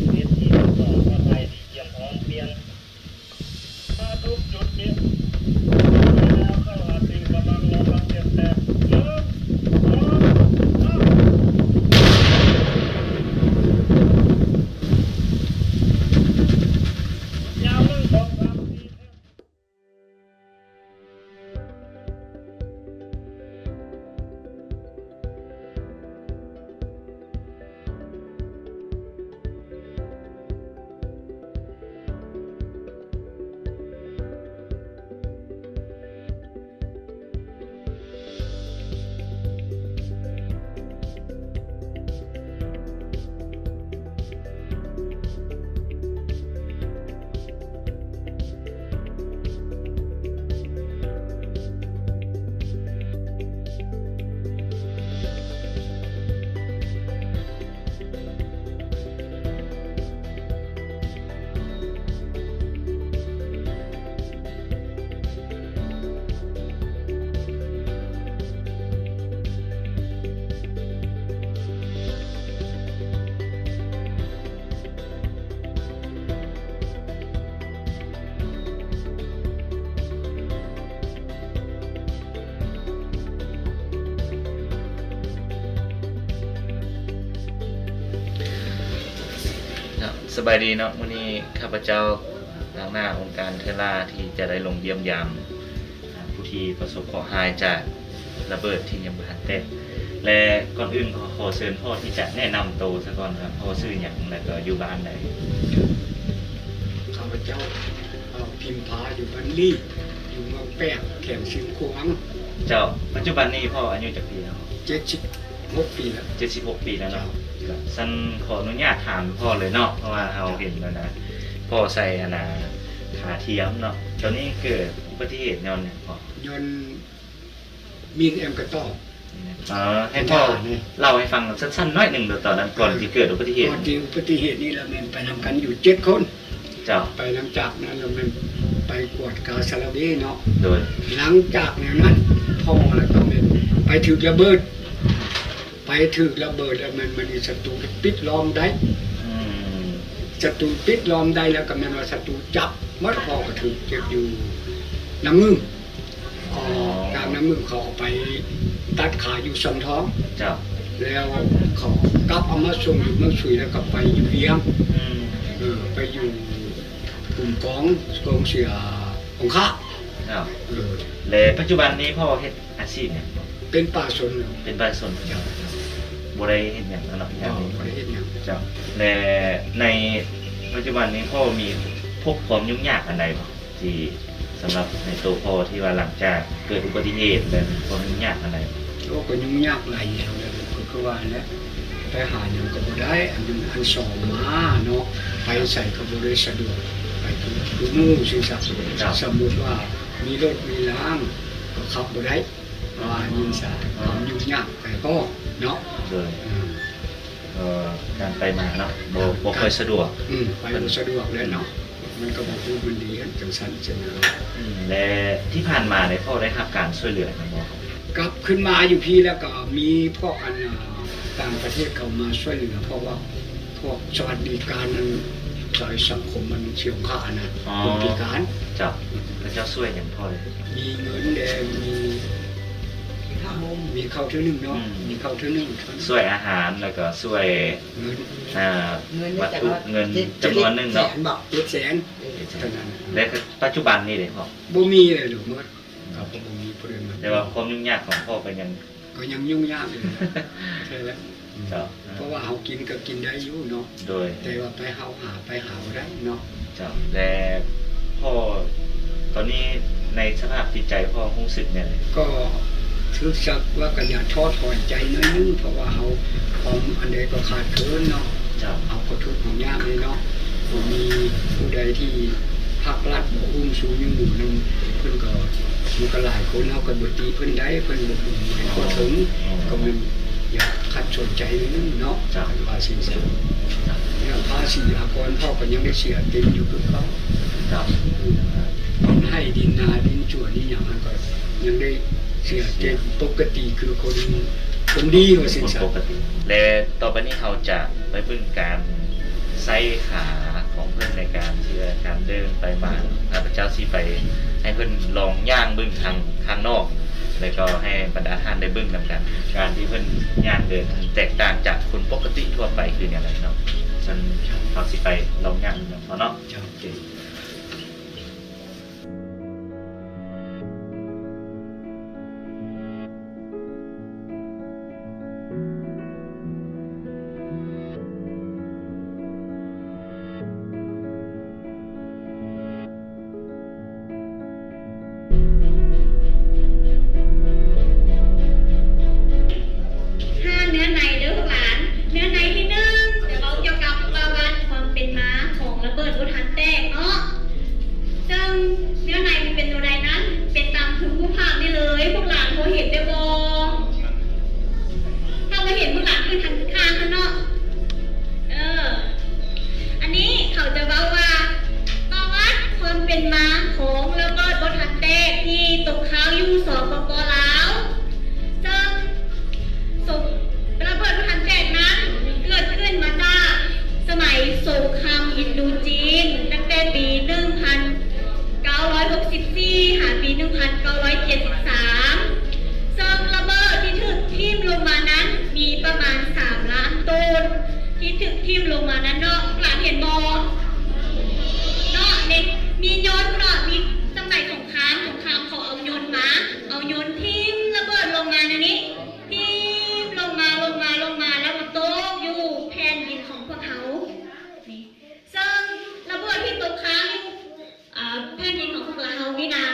Just สบายดีเนาะวันนี้ข้าพเจ้าทางหน้าองค์การเทราที่จะได้ลงเยี่ยมยามผู้ที่ประสบเคราะห์ร้ายจากระเบิดที่ยังบ่ทันแตกและก่อนอื่นขอเชิญพ่อที่จะแนะนำตัวซะก่อนครับพ่อชื่อหยังแล้วก็อยู่บ้านใด ข้าพเจ้าพิมพาอยู่บ้านลี่อยู่เมืองแปะแข่งสิงขวาง เจ้าปัจจุบันนี้พ่ออายุจักปีแล้ว 76 ปีแล้ว 76 ปีแล้วเนาะสั้นขออนุญาตถามพ่อเลยเนาะเพราะว่าเราเห็นแล้วนะพ่อใส่ขาเทียมเนาะตอนนี้เกิดอุบัติเหตุย้อนหยังพ่อย นต์มีนแอมกระต้อ ให้พ่อเล่าให้ฟังสั้นๆน้อยหนึ่งตอนนั้นก่อนที่เกิดอุบัติเหตุ ก่อนที่อุบัติเหตุนี้เราแม่นไปนำกันอยู่7 คนเจ้าไปหลังจากนั้นเราแม่นไปกวดกาซาลาเวเนาะ โดย หลังจากนั้นพ่อแล้วก็แม่นไปถึกระเบิดแล้วมันมีศัตรูปิดล้อมได้ศัตรูปิดล้อมได้แล้วก็แม่นว่าศัตรูจับมัดพ่อก็ถูกเก็บอยู่น้ำมึงตามน้ำมึงเขาเอาไปตัดขาอยู่สำท้องแล้วเขากลับเอามาส่งอยู่เมืองสุยแล้วก็ไปอยู่เวียงไปอยู่กลุ่มกองเสียของข้าและปัจจุบันนี้พ่อเฮ็ดอาชีพเนี่ยเป็นป่าสนบ่ได้เฮ็ดหยังแล้วเนาะอย่างนี้บ่ได้เฮ็ดหยังเจ้าและในปัจจุบันนี้พ่อมีพบความยุ่งยากอันใดบ่ที่สำหรับในตัวพ่อที่ว่าหลังจากเกิดอุบัติเหตุและความยุ่งยากอันใดก็ยุ่งยากหลายอย่างเลยคือว่าแล้วไปหาหยังก็บ่ได้อันสองมาเนาะไปใส่ก็บ่ได้สะดวกไปคือหมู่ซื่อสัตย์สมมุติว่ามีรถมีล้างก็ขับบ่ได้ว่ายิงซะความยุ่งยากแต่ก็เนาะการไปมาเนาะบ่ค่อยสะดวกไปบ่สะดวกเลยเนาะมันก็บ่ฮู้มันดีกันจังซั่นจังนั้นและที่ผ่านมาได้พ่อได้รับการช่วยเหลือกันบ่กลับขึ้นมาอยู่พี่แล้วก็มีพวกต่างประเทศเข้ามาช่วยเหลือเพราะว่าพวกสวัสดิการนั้นสายสังคมมันเฉียบขาดนะคนพิการเจ้าแล้วเจ้าช่วยอย่างพ่อเลยมีเงินแดงมีข้าวเท่านึงเนาะมีข้าวเท่านึงช่วยอาหารแล้วก็ช่วยวัตถุเงินจำนวนนึงเนาะ700,000และปัจจุบันนี้เด้พ่อบ่มีเลยหรือมั้งครับบ่มีประเด็นแต่ว่าความยุ่งยากของพ่อก็ยังยุ่งยากอยู่ใช่แล้วเพราะว่าเฮากินก็กินได้อยู่เนาะโดยแต่ว่าไปหาบ่ได้เนาะจ้ะและพ่อตอนนี้ในสภาพจิตใจพ่อรู้สึกเนี่ยก็รู้สึกว่าก็อย่าท้อถอยใจน้อยนึงเพราะว่าเฮาของอันใดก็ขาดเคินเนาะเอาก็ทุกข์ของยากเลยเนาะบ่มีผู้ใดที่ภาครัฐบ่อุ้มชูอยู่หมู่นึงเพิ่นก็มันก็หลายคนเฮาก็บ่ตีเพิ่นได้เพิ่นบ่ถึงก็มันอย่าคัดสนใจนึงเนาะว่าสิ่งเสียอย่างภาษีอากรพ่อก็ยังได้เสียเต็มอยู่คือเขาให้ดินนาดินจั่วนี่อย่างนั้นก็ยังได้เสียเต็มปกติคือคนดีว่าสิ่งปกติและต่อไปนี้เขาจะไปเบิ่งการใส่ขาของเพิ่นในการที่การเดินไปมาข้าพเจ้าสิไปให้เพิ่นลองย่างเบิ่งทางนอกแล้วก็ให้บรรดาท่านได้เบิ่งนำกันการที่เพิ่นย่างเดินแตกต่างจากคนปกติทั่วไปคืออย่างไรเนาะฉันเขาสิไปลองย่างเนาะโอเค ที่ถึกทิ่มลงมานั้นเนาะกลั่น เห็นบอเนาะเนี่ยมียนต์เนาะมีสมัยสงครามเขาเอายนต์มาเอายนต์ทิ่มระเบิดลงมาในนี้ทิ่มลงมาแล้วมาตกอยู่แผ่นดินของพวกเขานี่ซึ่งระเบิดที่ตกค้างอยู่แผ่นดินของพวกเรานี่นะ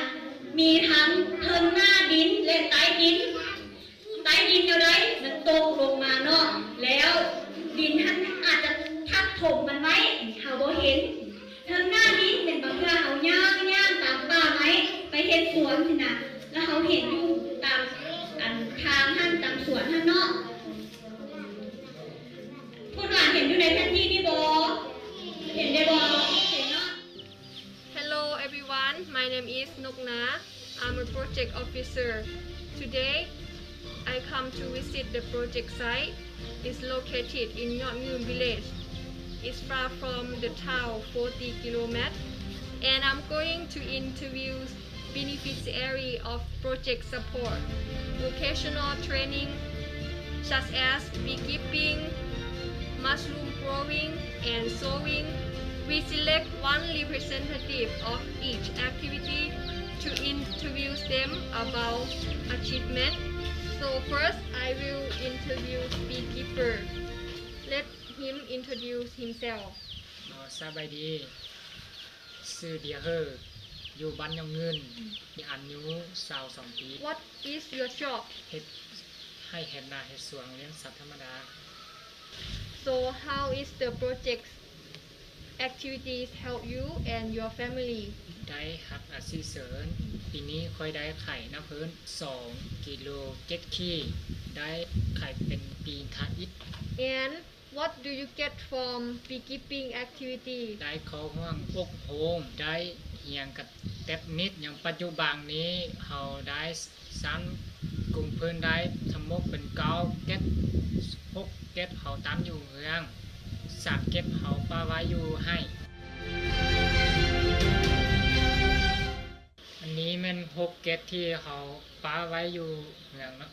มีทั้งเทิงหน้าดินและใต้ดินอยู่ได้มันตกลงมาเนาะแล้วดินท่านอาจจะทับถมมันไว้เขาบ่เห็นเทิงหน้าดินเป็นบางเพื่อเขาย่างตามป่าไม้ไปเห็นสวนสินะแล้วเขาเห็นอยู่ตามทางท่านตามสวนท่านเนาะคุณหลานเห็นอยู่ในแผนที่นี่บ่เห็นได้บ่เห็นเนาะ Hello everyone, my name is Nokna. I'm a project officer. Today, I come to visit the project site. It's located in Yotnyun village. It's far from the town 40 kilometers. And I'm going to interview beneficiaries of project support, vocational training such as beekeeping, mushroom growing and sowing. We select one representative of each activity to interview them about achievement. So first, I will interview beekeeper. Let him introduce himself. สบายดีชื่อเดียเฮออยู่บ้านยองเงินมีอายุ22 ปี What is your job? เฮ็ดให้เฮ็ดนาเฮ็ดสวนเลี้ยงสัตว์ธรรมดา So how is the project activities help you and your family? ได้หักอาชีพเสริมปีนี้ค่อยได้ไข่น้ำเพิ่น2 กิโล7 ขีดได้ไข่เป็นปีทาอิฐ And what do you get from beekeeping activity? ได้เข้าห้องอบโฮมได้เฮียงกับแตบนิดอย่างปัจจุบันนี้เราได้ซ้ำกลุ่มเพิ่นได้ทำมกเป็นเก้าเก็ด6 เก็ดเขาตามอยู่เมือง3 เก็ดเขาป้าไว้อยู่ให้อันนี้มัน6 เก็ดที่เขาป้าไว้อยู่เมืองเนาะ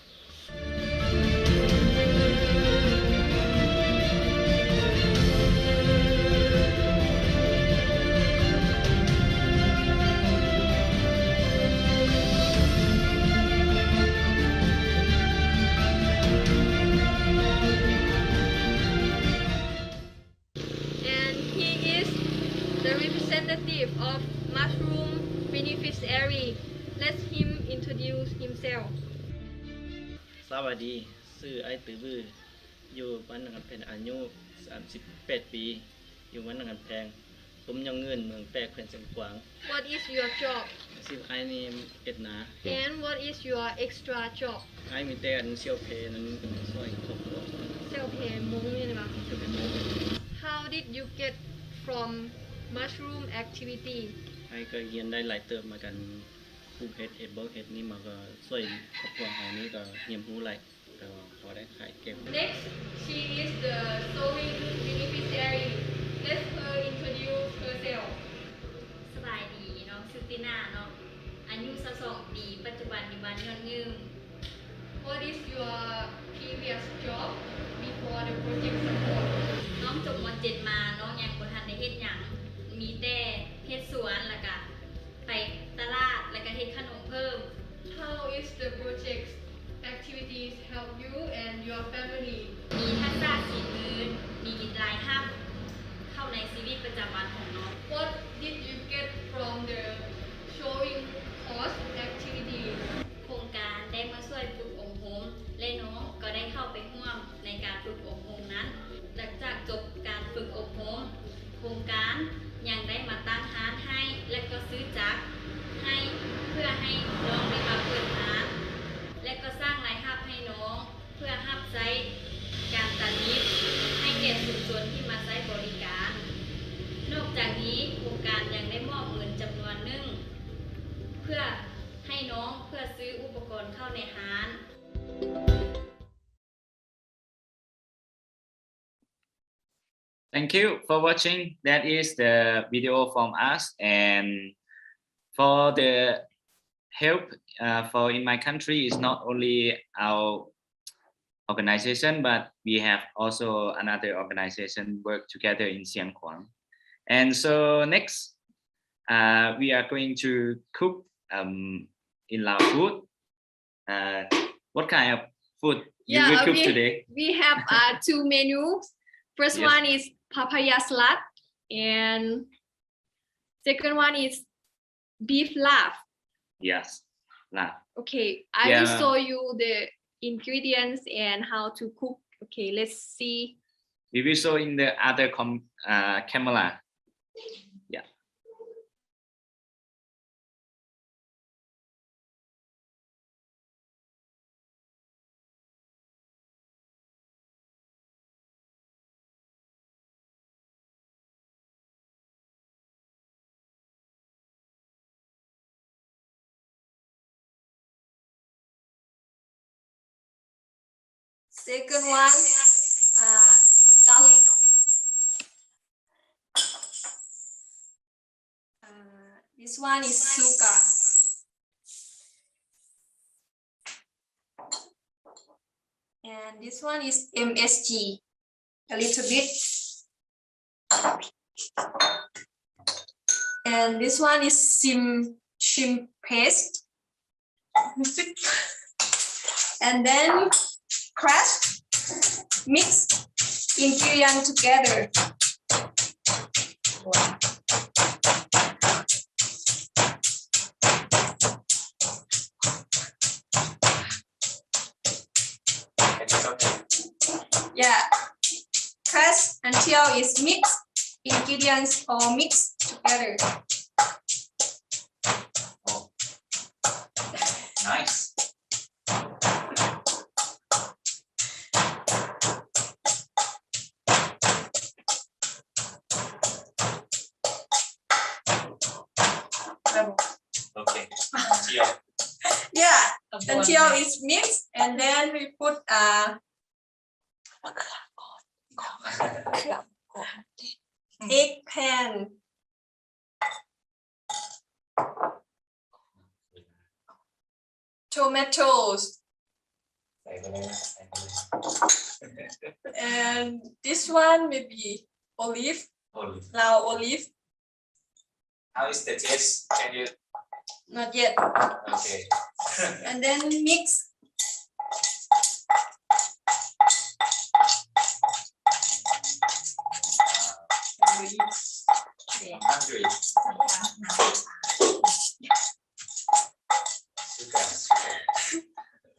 Representative of mushroom beneficiary. Let him introduce himself. สวัสดีชื่อไอตือบืออยู่บ้านหนองกำแพงอายุ38 ปีอยู่บ้านหนองกำแพงผมยังเงินเมืองแปกแขวงเชียงกวาง What is your job? ชื่อไอนี่เอ็ดนา And what is your extra job? ไอมีแต่อันเซียวเพนั้นช่วยครอบครัว Self-pay มุ้งนี่นะครับ จะเป็นโมง How did you get from mushroom activity? ไอก็เรียนได้หลายเติมมากันปลูกเห็ดเบิร์กเห็ดนี่มาก็ช่วยครอบครัวเรานี่ก็เรียนรู้หลายก็พอได้ขายเก็บ Next, she is the sewing beneficiary. Let her introduce herself. สบายดีน้องชื่อติน่าเนาะอายุ22 ปีปัจจุบันอยู่บ้านยอดยืม What is your previous job before the project support? น้องจบม.7 มาน้องยังบ่ทันได้เฮ็ดหยังมีแต่เฮ็ดสวนแล้วก็ไปตลาดแล้วก็เฮ็ดขนมเพิ่ม How is the project activities help you and your family? มีทักษะฝีมือมีหลายหับเข้าในชีวิตประจำวันของน้อง What did you get from the showing course activities? โครงการได้มาช่วยฝึกอบรมและน้องก็ได้เข้าไปร่วมในการฝึกอบรมนั้นหลังจากจบการฝึกอบรมโครงการยังได้มาตั้งร้านให้และก็ซื้อจักรให้เพื่อให้น้องได้มาเปิดร้านและก็สร้างรายรับให้น้องเพื่อรับใช้การตัดเย็บให้แก่ชุมชนที่มาใช้บริการนอกจากนี้โครงการยังได้มอบเงินจำนวนหนึ่งเพื่อให้น้องเพื่อซื้ออุปกรณ์เข้าในร้าน Thank you for watching. That is the video from us, and for the help for in my country is not only our organization, but we have also another organization work together in Xianghuang. And so next, we are going to cook in Lao food. What kind of food you will cook today? We have 2 menus. First one is papaya salad, and second one is beef lap. Yes, lap. Okay, I will show you the ingredients and how to cook. Okay, let's see. We will show in the other camera. Yeah. Second one, garlic. This one is sugar. And this one is MSG, a little bit. And this one is shrimp paste. And then crush, mix ingredients together. Yeah, crush until it's mixed. Ingredients all mixed together. Oh. Nice. Okay. Yeah, until it's mixed, and then we put eggplant, tomatoes, and this one maybe olive. Lao olive. How is the taste? Can you? Not yet. Okay. And then mix. Hungry.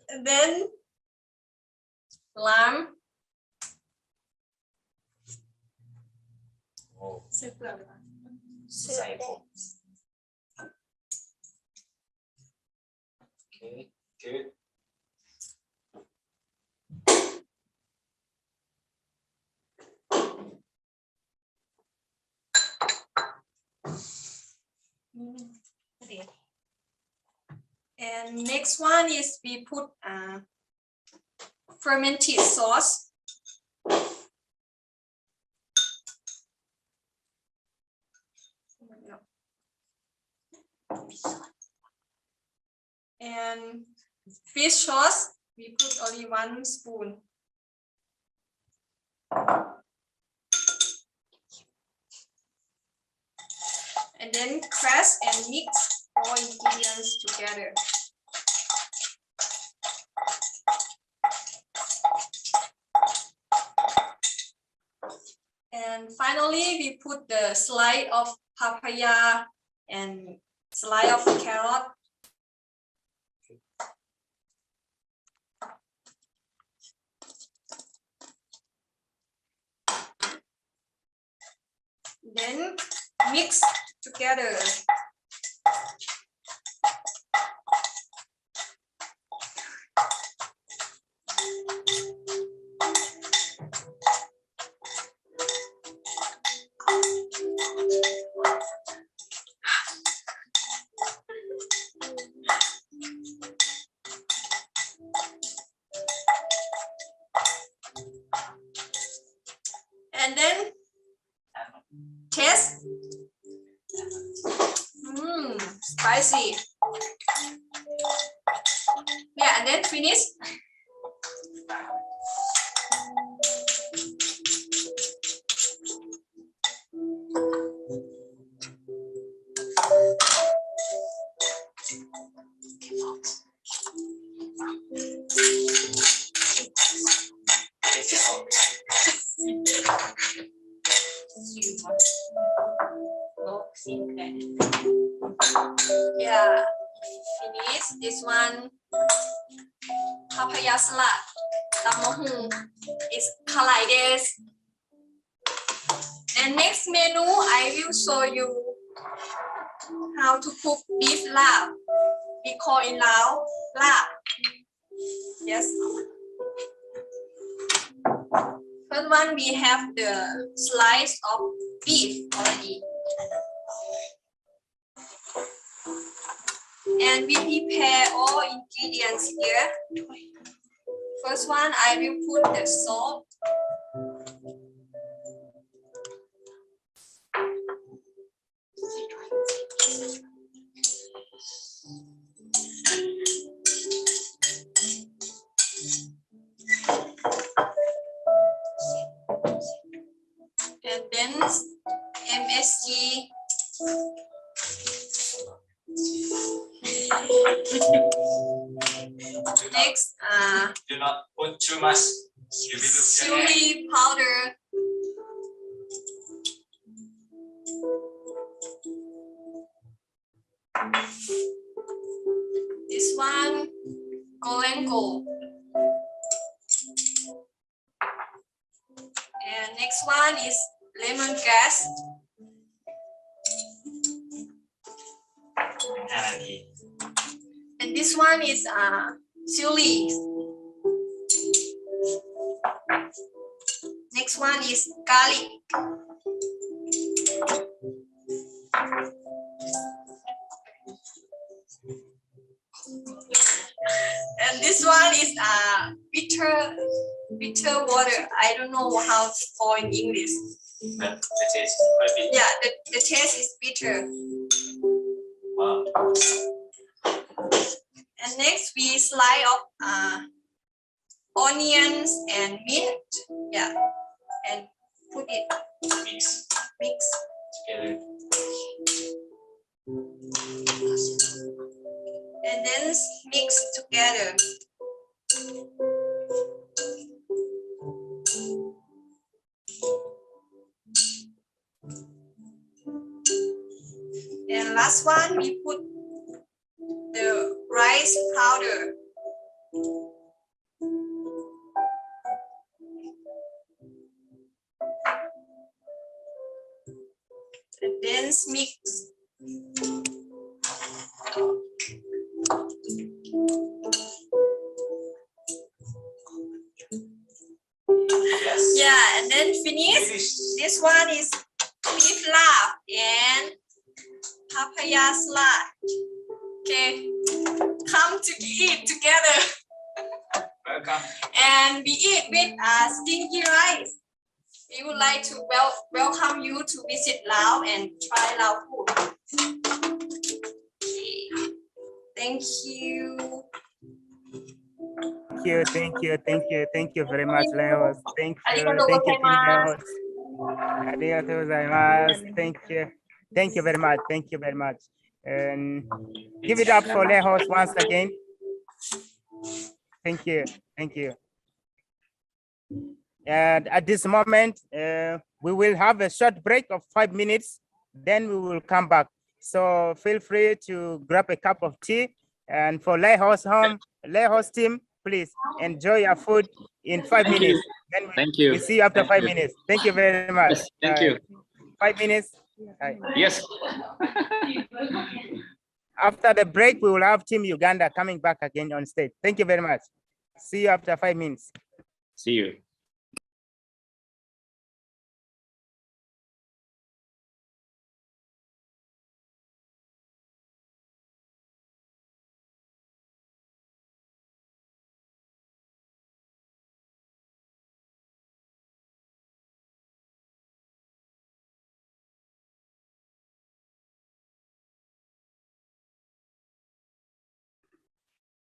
And then lamb. Oh. Okay, good. And next one is we put fermented sauce. And fish sauce, we put only 1 spoon. And then crush and mix all ingredients together. And finally, we put the slice of papaya and slice of carrot. Then mix together. And then taste. Spicy. Yeah, and then finish. Yeah, finish. This one, papaya salad. Tamahung is kalaides. And next menu, I will show you how to cook beef lab. We call in Lao lab. Yes. First one, we have the slice of beef already. And we prepare all ingredients here. First one, I will put the salt. And then MSG. Next, do not put too much. chili powder. This one, golengo. And next one is lemongrass. And this one is chili. Next one is garlic. And this one is bitter water. I don't know how to call in English. The taste is quite big. Yeah, the taste is bitter. Wow. And next we slice up onions and mint. Yeah, and put it Mix together. And then mix together. And last one, we put the rice powder. And then mix. Yes. Yeah, and then finish. This one is beef lab and papaya salad. Okay, come to eat together. Welcome. And we eat with stinky rice. We would like to welcome you to visit Laos and try Lao food. Okay. Thank you. Thank you very much, Leos. Thank you, Team Leos. Arigatou gozaimasu. Thank you very much. And give it up for Leos once again. Thank you. And at this moment, we will have a short break of 5 minutes, then we will come back. So feel free to grab a cup of tea. And for Leos team, please enjoy your food in 5 minutes. Then Thank you. We see you after 5 minutes. Thank you very much. Yes, thank you. 5 minutes. Yes. After the break, we will have Team Uganda coming back again on stage. Thank you very much. See you after 5 minutes. See you.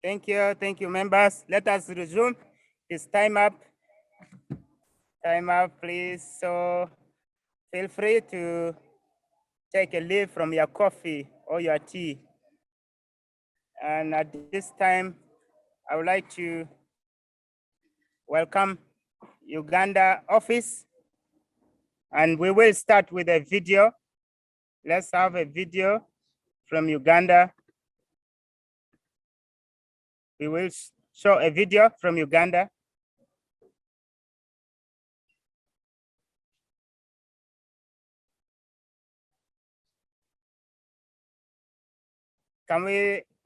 Thank you, members. Let us resume. It's time up. Time up, please. So feel free to take a leaf from your coffee or your tea. And at this time, I would like to welcome Uganda office. And we will start with a video. Let's have a video from Uganda. we will show a video from Uganda.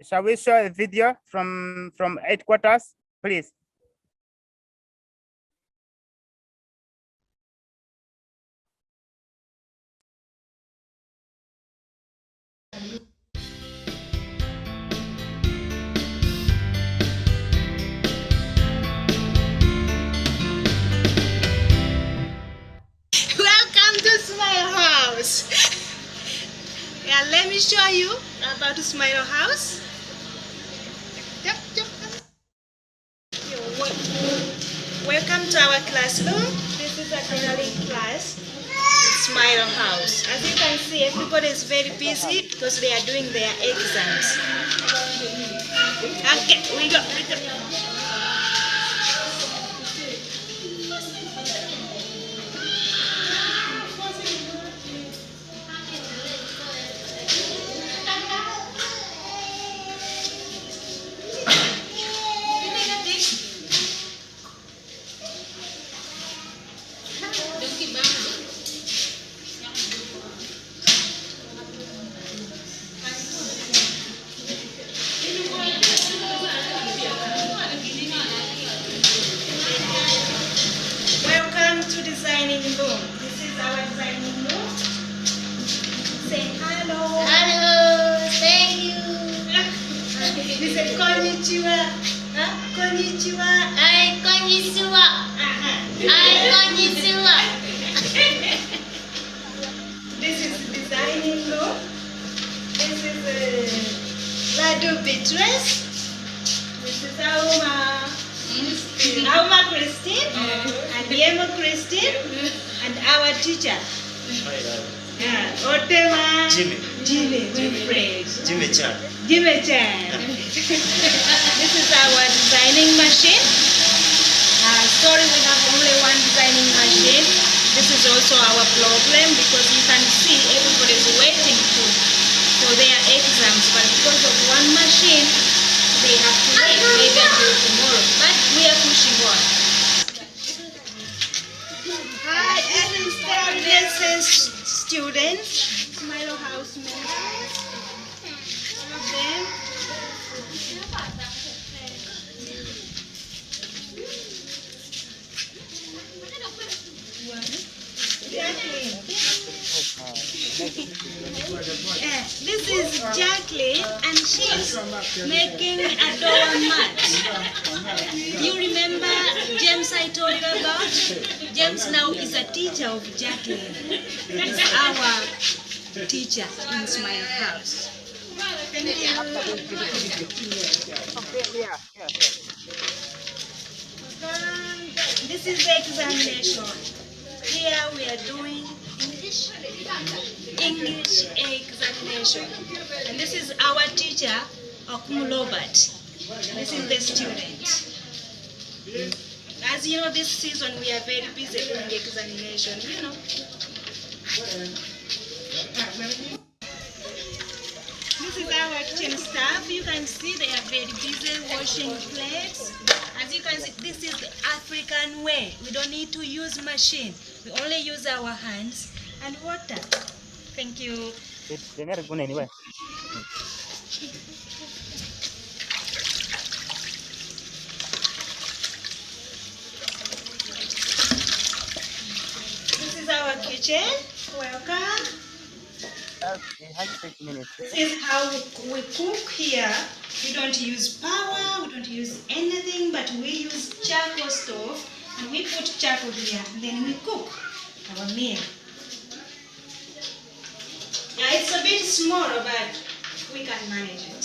Shall we show a video from headquarters, please? Welcome to Smile House. Yeah, let me show you about Smile House. Welcome to our classroom. This is a journaling class. Smile House. As you can see, everybody is very busy because they are doing their exams. Okay, we go. Welcome to designing room. This is our designing room. Say hello. Hello, thank you. This is konnichiwa. Konnichiwa. Hi, konnichiwa. Hi, konnichiwa. This is designing room. This is Ladu Beatrice. This is Auma Christine and Yemo Christine and our teacher. Otema Jimmy Wilfred. Jimmy Chan. Jimmy Chan. This is our designing machine. Sorry, we have only one designing machine. This is also our problem because you can see everybody is waiting for their exams, but because of one machine, they have to wait maybe until tomorrow. But we are pushing on. Hi, assistant lessons students, Smile House members, all of them. This is Jacqueline and she's making a doormat. You remember James I told you about? James now is a teacher of Jacqueline. He's our teacher in Smile House. Thank you. This is the examination. Here we are doing English examination. And this is our teacher, Akum Robert. This is the student. As you know, this season we are very busy doing examination, you know. This is our kitchen staff. You can see they are very busy washing plates. As you can see, this is the African way. We don't need to use machine. We only use our hands and water. Thank you. Anyway. This is our kitchen. Welcome. This is how we cook here. We don't use power, we don't use anything, but we use charcoal stove and we put charcoal here and then we cook our meal. Yeah, it's a bit smaller, but we can manage it.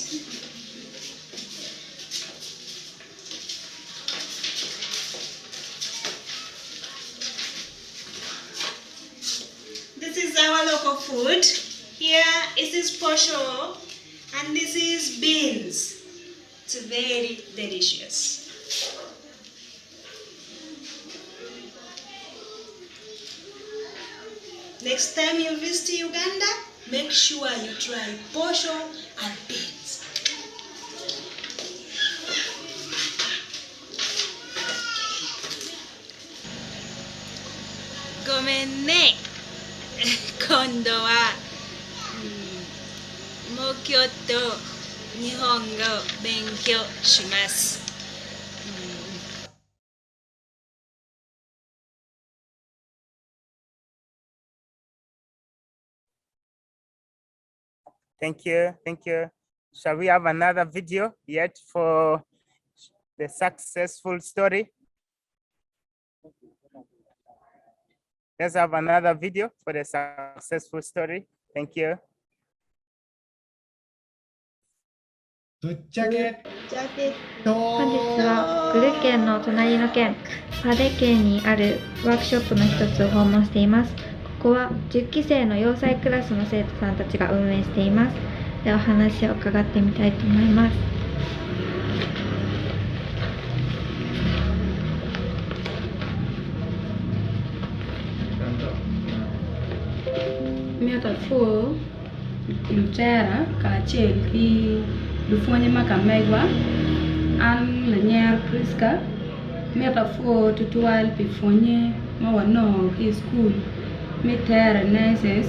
This is our local food. Here, this is posho and this is beans. It's very delicious. Next time you visit Uganda, make sure you try posho and beans. ごめんね。今度は、もうちょっと日本語勉強します。Thank you. Thank you. Shall we have another video yet for the successful story? Let's have another video for the successful story. Thank you. Good jacket. 本日はグル県の隣の県パデ県にあるワークショップの一つを訪問しています。ここは10期生の洋裁クラスの生徒さんたちが運営しています。では話を伺ってみたいと思います。Meta fo Lutera Kachel ki Lufonya Makamegwa An Lanyar Priska Meta fo Tutual Pifonye Mawano ki school Metera Neses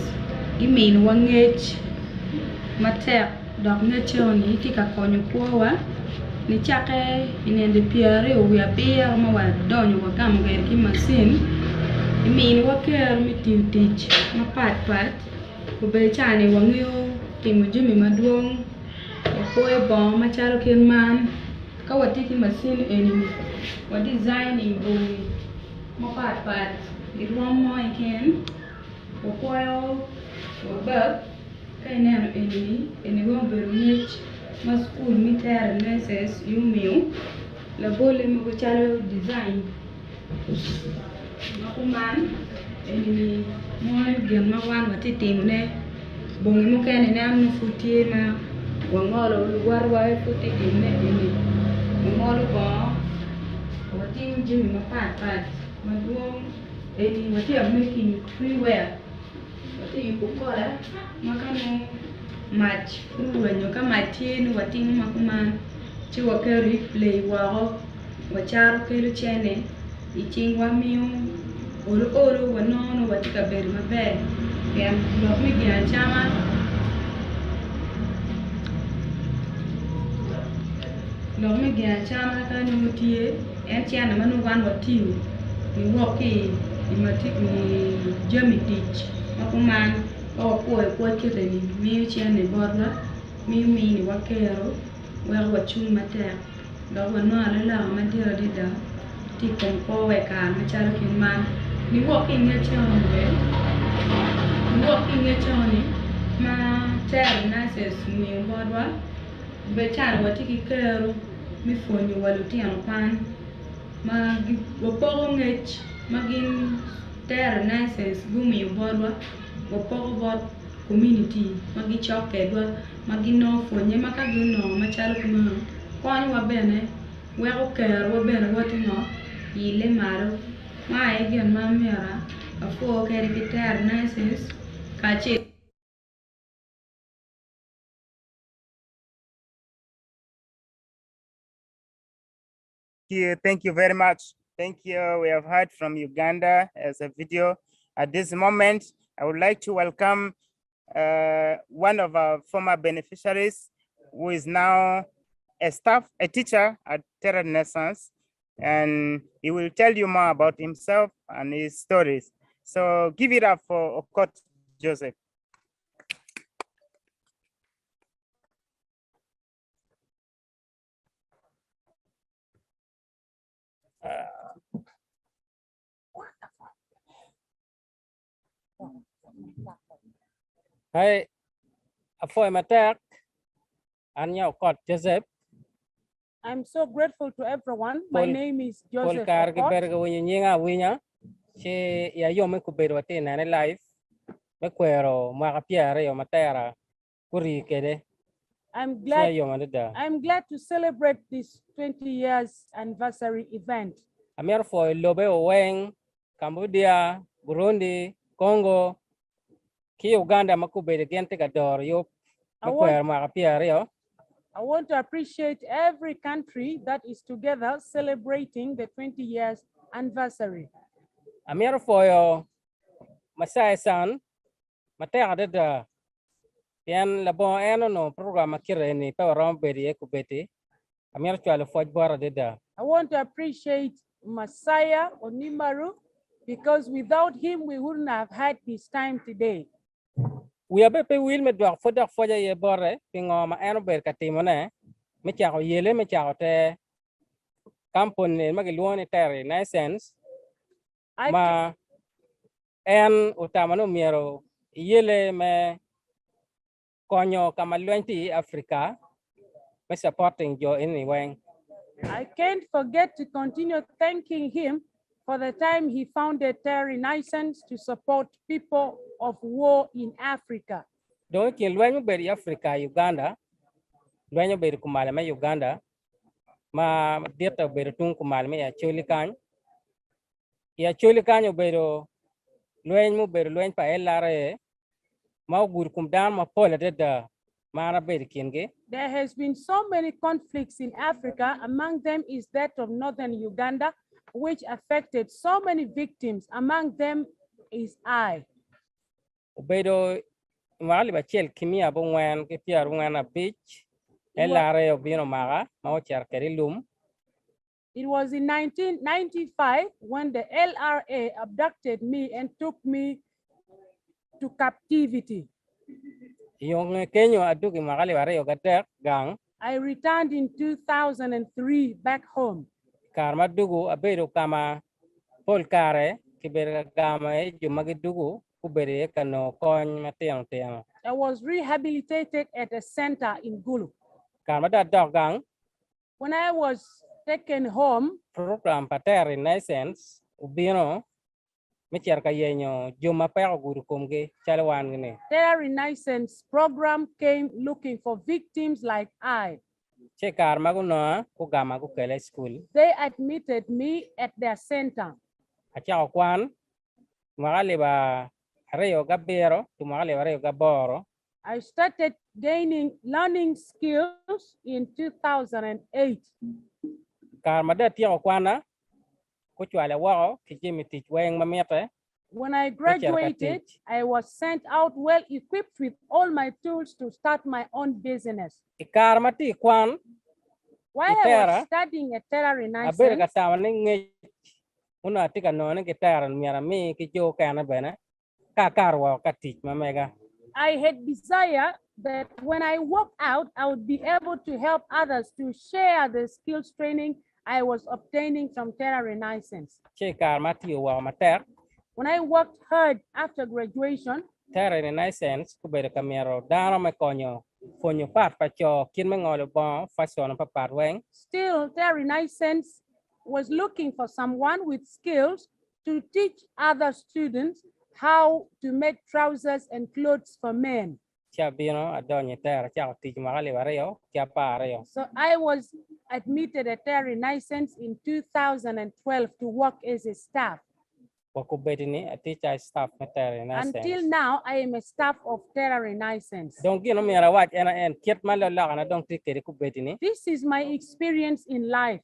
Gimin Wangech Matek Dok Nechoni Tika Konyo Kuwa Ni chake inende piare o ya piare mawa donyo wakam gair ki masin imin waker mi tiutich ma pat ko be chane wangyo timo jumi maduong ko e bon ma charo ken man ka wati ki masin enemy wa designing o ma pat it one more again ko yo ko ba kainano enemy ene go berunich ma school military nurses you la bole mo ko chalo design makuman enemy mo gen ma wan wati timne bongi mo kene ne am futi ma wangolo war wa futi timne enemy ngolo ba wati jimi ma pat ma duong enemy wati am making freeware wati you ko kora makano match wenyo kama tieni wating makuman chiwa ke replay wao wacharo kelo chene ichingwa miu oro wanono watika beri maber kem lok mi gina chama ka nutie en chana manu wan watiu ni woki ni matik ni jami dich makuman ko kete ni mi chene borda mi ni wakero wa wachung matek do wano ala ma dira dida ti kon ko we kan ma charo kin man ni walking ne chone ma ter na ses mi borda be chan wati ki kero mi fonyo waluti an pan ma gi wopo ngech magin ter na ses gumi borda bot community magi choke dwa magi no fonye makagi no machalo kuma kwani wabene weko kero wabene watino ile maro ma egen mamera afo kere kitar nices kachi. Thank you very much. Thank you. We have heard from Uganda as a video. At this moment, I would like to welcome one of our former beneficiaries who is now a teacher at Terra Renaissance, and he will tell you more about himself and his stories. So give it up for Okot Joseph. Hey, for my attack, and your God Joseph. I'm so grateful to everyone. My name is Joseph. I'm glad to celebrate this 20 years anniversary event. I'm here for Lobe, Cambodia, Burundi, Congo, Uganda, Makube, Gentegador, I want to appreciate every country that is together celebrating the 20 years anniversary. I'm here for Masai san Matea deda Pian labo eno no program akire ni pa rom beri ku beti Amir chwalo foj bora deda I want to appreciate Messiah Onimaru because without him, we wouldn't have had this time today. We are be will me dwa fodak foja ye bore pingo ma eno ber katimone me chao yele me chao te kampon ne magiluone terry nice ma en utamano miero yele me konyo kamaluenti Africa me supporting jo anyway. I can't forget to continue thanking him for the time he founded Terry Renaissance to support people of war in Africa. Don't kill when you bury Africa, Uganda, when you bury Kumalame, Uganda, ma data bury Tung Kumalame, a Chulikan. Ya Chulikan, you bury Luen Muber, Luen Pa LRA, Maugur Kumdan, ma Pola de Mana Bury Kinge. There has been so many conflicts in Africa. Among them is that of northern Uganda, which affected so many victims. Among them is I. Obedo Mali Bachel Kimia Bungwan, Kipia Rungana Beach, LRA of Bino Mara, Mauchar Kerilum. It was in 1995 when the LRA abducted me and took me to captivity. Yung Kenya Aduki Magali Vareo Gatek Gang. I returned in 2003 back home. Karma Dugu Abedo Kama Polkare, Kibera Gama, Jumagidugu, Kubere Kano, Kon Matiang Tiang. I was rehabilitated at a center in Gulu. Karma that dog gang. When I was taken home, program Pater in essence, Ubino. Their Renaissance program came looking for victims like I. They admitted me at their center. I started learning skills in 2008. When I graduated, I was sent out well equipped with all my tools to start my own business. While I was studying at Terra Renaissance, I had desire that when I walk out, I would be able to help others to share the skills training I was obtaining from Terra Renaissance. When I worked hard after graduation, Terra Renaissance still Terra Renaissance was looking for someone with skills to teach other students how to make trousers and clothes for men. So I was admitted at Terra Renaissance in 2012 to work as a staff. Until now, I am a staff of Terra Renaissance. This is my experience in life.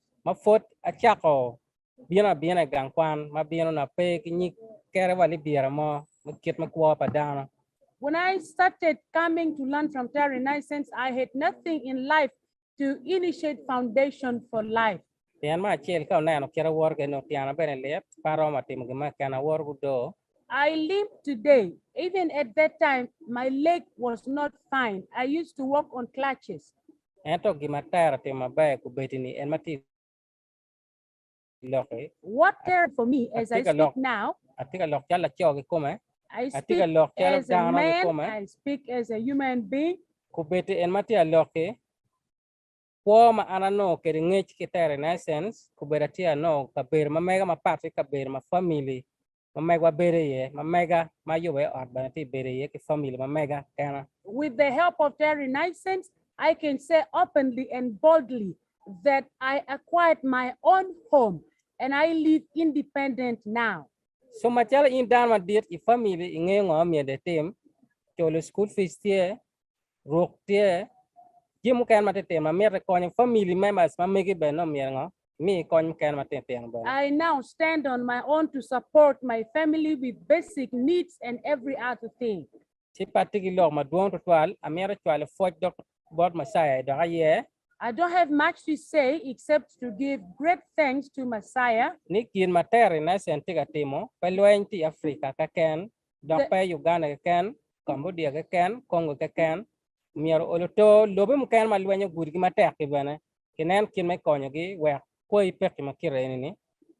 When I started coming to learn from Terra Renaissance, I had nothing in life to initiate foundation for life. I live today. Even at that time, my leg was not fine. I used to walk on crutches. What cared for me as I speak now, I speak as a man, I speak as a human being. Ma anano keringich kita Renaissance kuberatia no kabir mamega mapati kabir ma family mamega bereye mamega mayuwe orbanati bereye ki family mamega kana. With the help of the Renaissance, I can say openly and boldly that I acquired my own home and I live independent now. So machala in Dharma did if family ingengo mi de team cholo school fees tie rock tie family members make it no I now stand on my own to support my family with basic needs and every other thing. I don't have much to say except to give great thanks to Messiah. Cambodia Congo miaro oloto lobe mukan malwenyo guri gi matek bana kenen kin me konyo gi we koi pek makire ni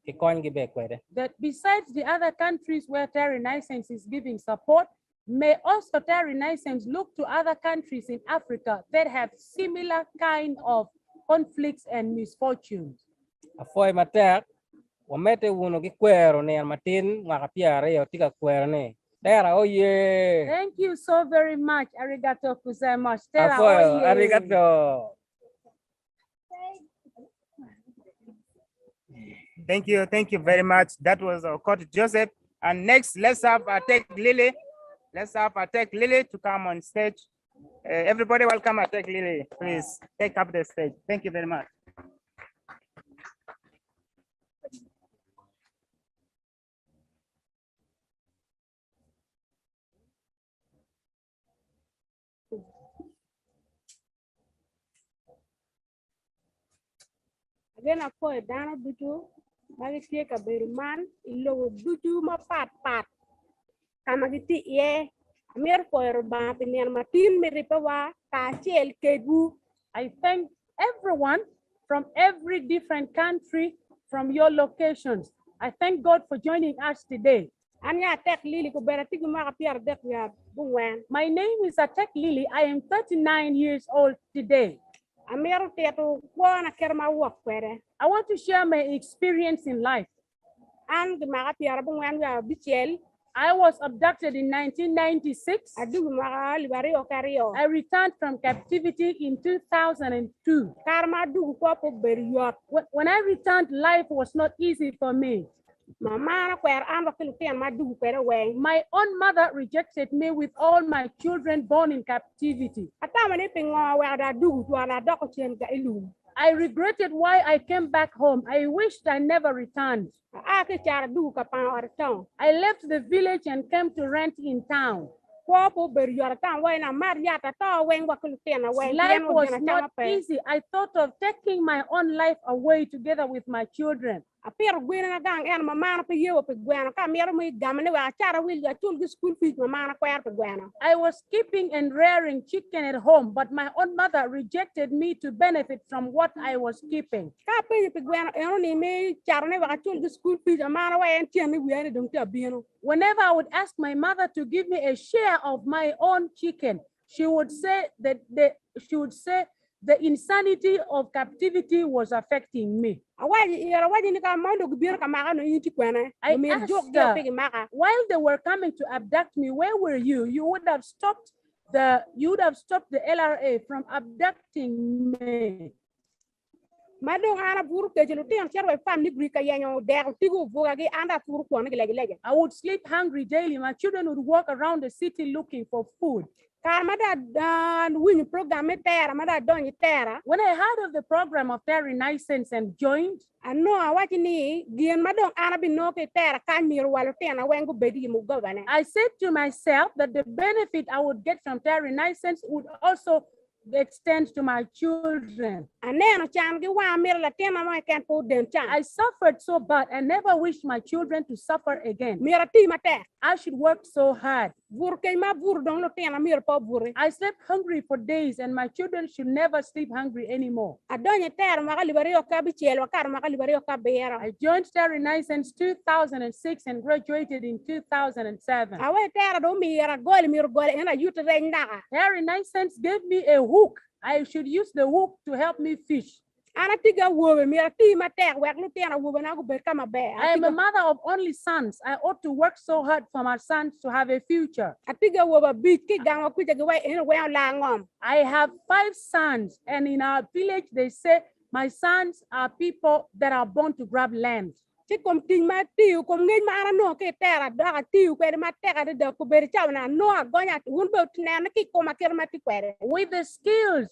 ki kon gi be kwede. That besides the other countries where Terry Renaissance is giving support, may also Terry Renaissance look to other countries in Africa that have similar kind of conflicts and misfortunes. Afoy matek wamete wuno gi kwero ne matin ngakapiare yo tika kwero ne. Tera, oh yeah. Thank you so very much. Arigato gozaimasu. Tera, oh yeah. Arigato. Thank you very much. That was our coach Joseph. And next, let's have our Tech Lily. Let's have our Tech Lily to come on stage. Everybody welcome our Tech Lily. Please take up the stage. Thank you very much. Again, I call it Dana Buju, Magiti Kabirman, Ilo Buju, my pat. Kamagiti, yeah, Amir for Bapinian Martin Meripawa, Kachiel Kebu. I thank everyone from every different country from your locations. I thank God for joining us today. My name is Atek Lily. I am 39 years old today. I want to share my experience in life. I was abducted in 1996. I returned from captivity in 2002. When I returned, life was not easy for me. My own mother rejected me with all my children born in captivity. I regretted why I came back home. I wished I never returned. I left the village and came to rent in town. Life was not easy. I thought of taking my own life away together with my children. I was keeping and rearing chicken at home, but my own mother rejected me to benefit from what I was keeping. Whenever I would ask my mother to give me a share of my own chicken, she would say that the insanity of captivity was affecting me. I asked her, while they were coming to abduct me, where were you? You would have stopped the LRA from abducting me. I would sleep hungry daily. My children would walk around the city looking for food. When I heard of the program of Terry Renaissance and joined, I said to myself that the benefit I would get from Terry Renaissance would also extend to my children. I suffered so bad. I never wished my children to suffer again. I should work so hard. I slept hungry for days, and my children should never sleep hungry anymore. I joined Terry Renaissance 2006 and graduated in 2007. Terry Renaissance gave me a hook. I should use the hook to help me fish. I am a mother of only sons. I ought to work so hard for my sons to have a future. I have 5 sons, and in our village they say my sons are people that are born to grab land. With the skills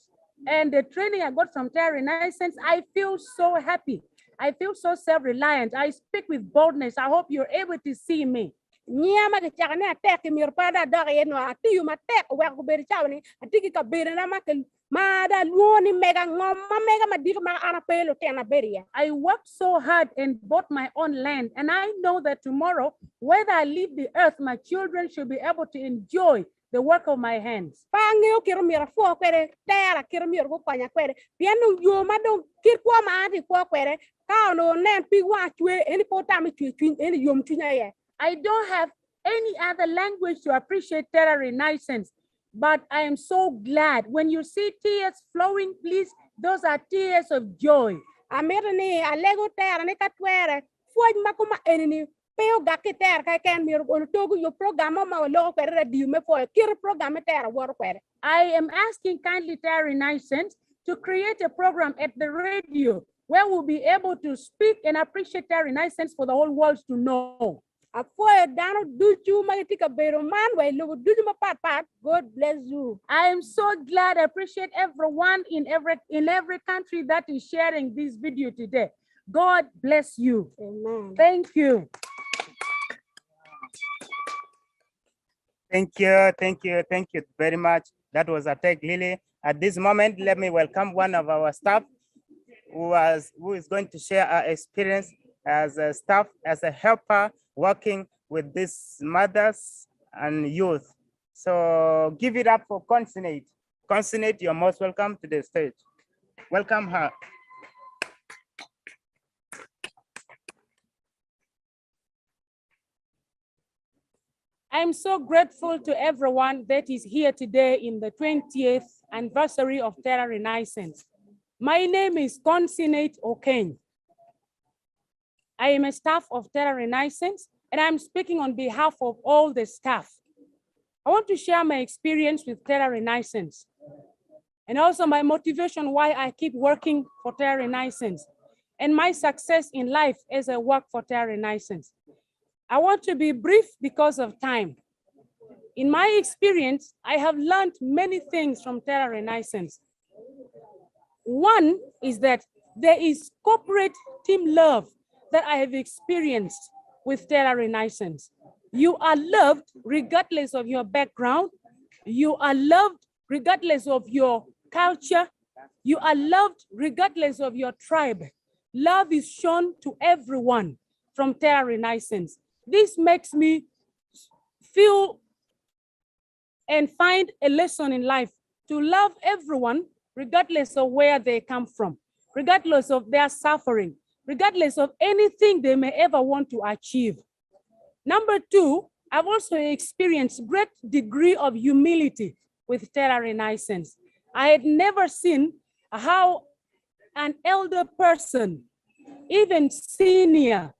and the training I got from Terry Renaissance, I feel so happy. I feel so self-reliant. I speak with boldness. I hope you're able to see me. Nyama ke chakane atek mir pada dog eno ati yu matek wa ko ber chawni ati ki ka ber na makel mada luoni mega ngom mega madik ma ana pelo tena beria. I worked so hard and bought my own land, and I know that tomorrow, whether I leave the earth, my children should be able to enjoy the work of my hands. Pangyo kiro mira fo kwere tera kiro mira ko panya kwere piano yo madon kir kwa ma ati kwa kwere ka no nen pi wa chwe any potami chwe any yom tunya ye. I don't have any other language to appreciate Terra Renaissance, but I am so glad. When you see tears flowing, please, those are tears of joy. Amerni alego Terra ne katwere fuaj makuma enini peo gake Terra kai ken mir on togo yo programa ma lo kwere radio me for kir programa Terra wor kwere. I am asking kindly Terra Renaissance to create a program at the radio where we'll be able to speak and appreciate Terra Renaissance for the whole world to know. God bless you. I am so glad. I appreciate everyone in every country that is sharing this video today. God bless you. Amen. Thank you. Thank you very much. That was Atek Lily. At this moment, let me welcome one of our staff who is going to share our experience as a staff, as a helper, working with these mothers and youth. So give it up for Consonate. Consonate, you're most welcome to the stage. Welcome her. I'm so grateful to everyone that is here today in the 20th anniversary of Terra Renaissance. My name is Consonate Okeny. I am a staff of Terra Renaissance, and I'm speaking on behalf of all the staff. I want to share my experience with Terra Renaissance and also my motivation why I keep working for Terra Renaissance and my success in life as I work for Terra Renaissance. I want to be brief because of time. In my experience, I have learned many things from Terra Renaissance. One is that there is corporate team love that I have experienced with Terra Renaissance. You are loved regardless of your background. You are loved regardless of your culture. You are loved regardless of your tribe. Love is shown to everyone from Terra Renaissance. This makes me feel and find a lesson in life to love everyone regardless of where they come from, regardless of their suffering, regardless of anything they may ever want to achieve. Number two, I've also experienced great degree of humility with Terra Renaissance. I had never seen how an elder person, even senior,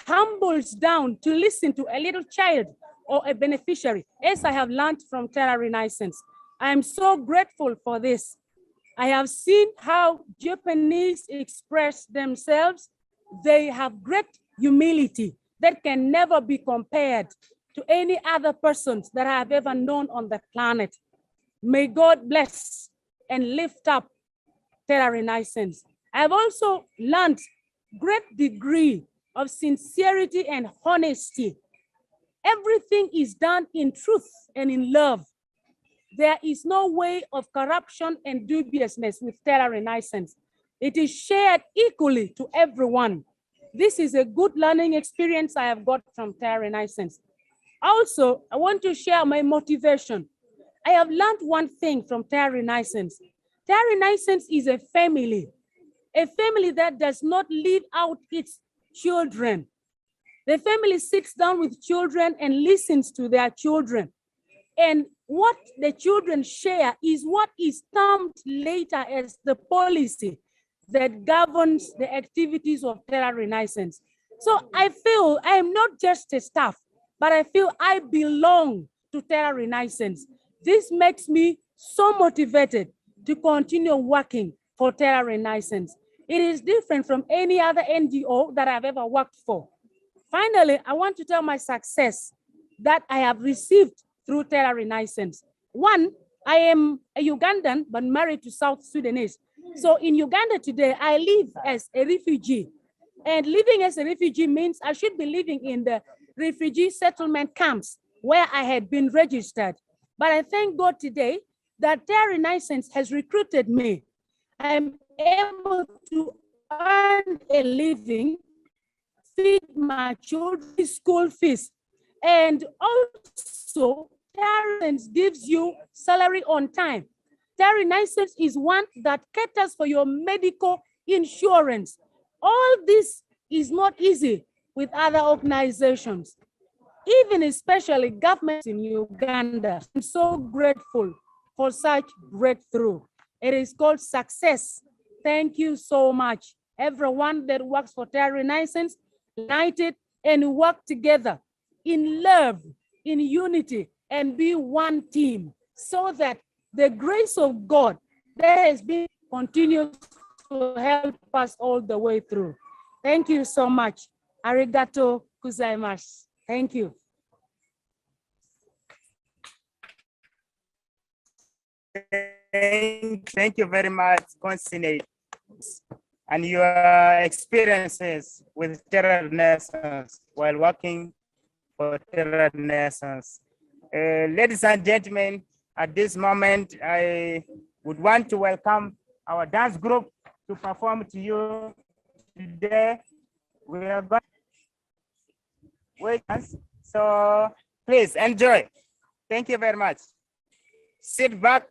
humbles down to listen to a little child or a beneficiary, as I have learned from Terra Renaissance. I am so grateful for this. I have seen how Japanese express themselves. They have great humility that can never be compared to any other persons that I have ever known on the planet. May God bless and lift up Terra Renaissance. I've also learned great degree of sincerity and honesty. Everything is done in truth and in love. There is no way of corruption and dubiousness with Terra Renaissance. It is shared equally to everyone. This is a good learning experience I have got from Terra Renaissance. Also, I want to share my motivation. I have learned one thing from Terra Renaissance. Terra Renaissance is a family that does not leave out its children. The family sits down with children and listens to their children. And what the children share is what is termed later as the policy that governs the activities of Terra Renaissance. So I feel I am not just a staff, but I feel I belong to Terra Renaissance. This makes me so motivated to continue working for Terra Renaissance. It is different from any other NGO that I've ever worked for. Finally, I want to tell my success that I have received through Terra Renaissance. One, I am a Ugandan, but married to South Sudanese. So in Uganda today, I live as a refugee. And living as a refugee means I should be living in the refugee settlement camps where I had been registered. But I thank God today that their Renaissance has recruited me. I'm able to earn a living, feed my children's school fees, and also Renaissance gives you salary on time. Renaissance is one that caters for your medical insurance. All this is not easy with other organizations, even especially governments in Uganda. I'm so grateful for such breakthrough. It is called success. Thank you so much. Everyone that works for Renaissance, united and work together in love, in unity, and be one team so that the grace of God that has been continues to help us all the way through. Thank you so much. Arigato gozaimasu. Thank you. Thank you very much, Constantine, and your experiences with Terra Renaissance while working for Terra Renaissance. Ladies and gentlemen, at this moment, I would want to welcome our dance group to perform to you today. We are going to wait, so please enjoy. Thank you very much. Sit back,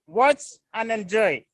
watch, and enjoy.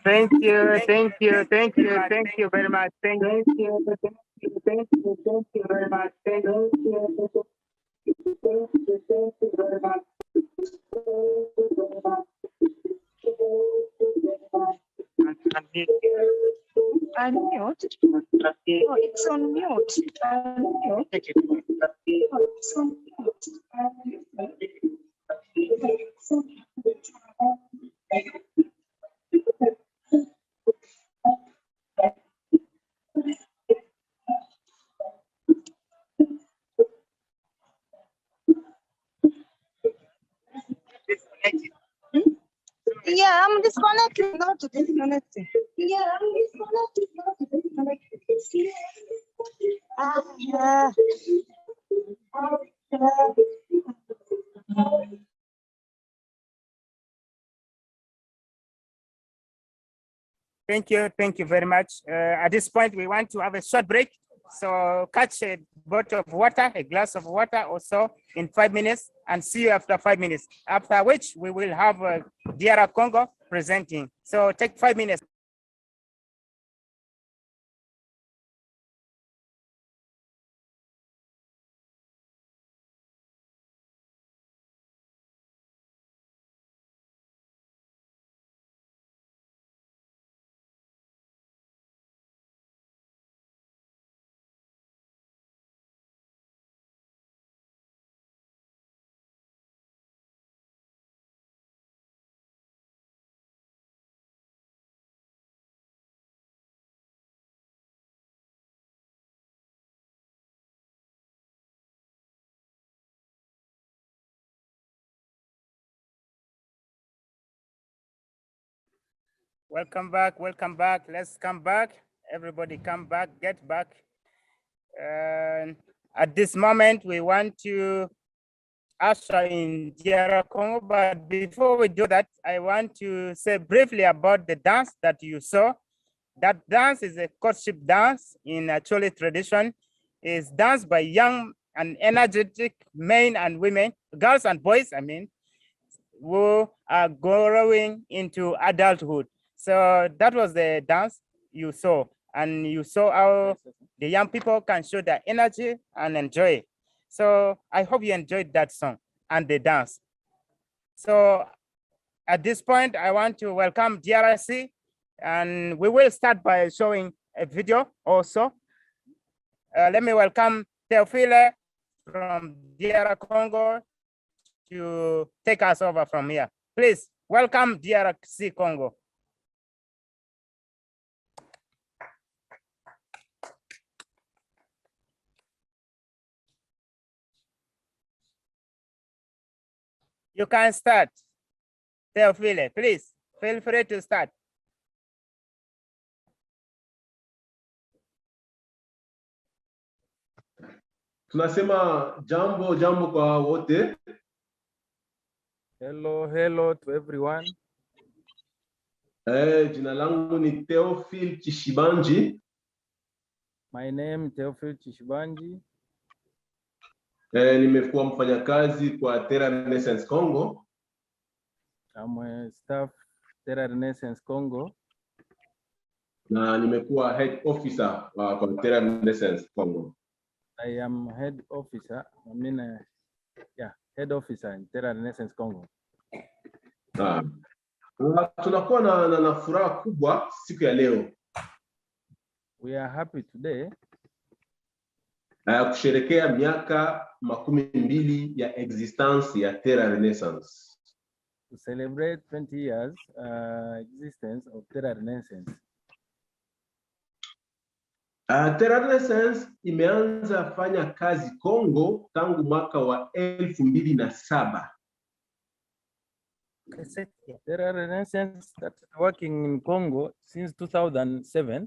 Thank you very much. Thank you very much. Unmute. Oh, it's on mute. Unmute. It's on Yeah, I'm disconnected, not disconnected. Yeah, I'm disconnected, not disconnected. Thank you very much. At this point, we want to have a short break. So catch a bottle of water, a glass of water or so in 5 minutes, and see you after 5 minutes. After which we will have DR Congo presenting. So take 5 minutes. Welcome back, welcome back. Let's come back. Everybody come back, get back. At this moment, we want to usher in DR Congo, but before we do that, I want to say briefly about the dance that you saw. That dance is a courtship dance in Acholi tradition. It's danced by young and energetic men and women, girls and boys, I mean, who are growing into adulthood. So that was the dance you saw, and you saw how the young people can show their energy and enjoy it. So I hope you enjoyed that song and the dance. So at this point, I want to welcome DRC, and we will start by showing a video also. Let me welcome Teofile from DR Congo to take us over from here. Please welcome DRC Congo. You can start. Teofile, please feel free to start. Tunasema jambo kwa wote. Hello to everyone. Jina langu ni Theophile Chishibanji. My name is Theophile Chishibanji. Nimekuwa mfanyakazi kwa Terra Renaissance Congo. I'm a staff Terra Renaissance Congo. Na nimekuwa head officer kwa Terra Renaissance Congo. I am head officer. Head officer in Terra Renaissance Congo. Tunakuwa na furaha kubwa siku ya leo. We are happy today. Kusherekea miaka 12 ya existence ya Terra Renaissance. to celebrate 20 years existence of Terra Renaissance. Terra Renaissance imeanza fanya kazi Congo tangu mwaka wa 2007. Terra Renaissance started working in Congo since 2007.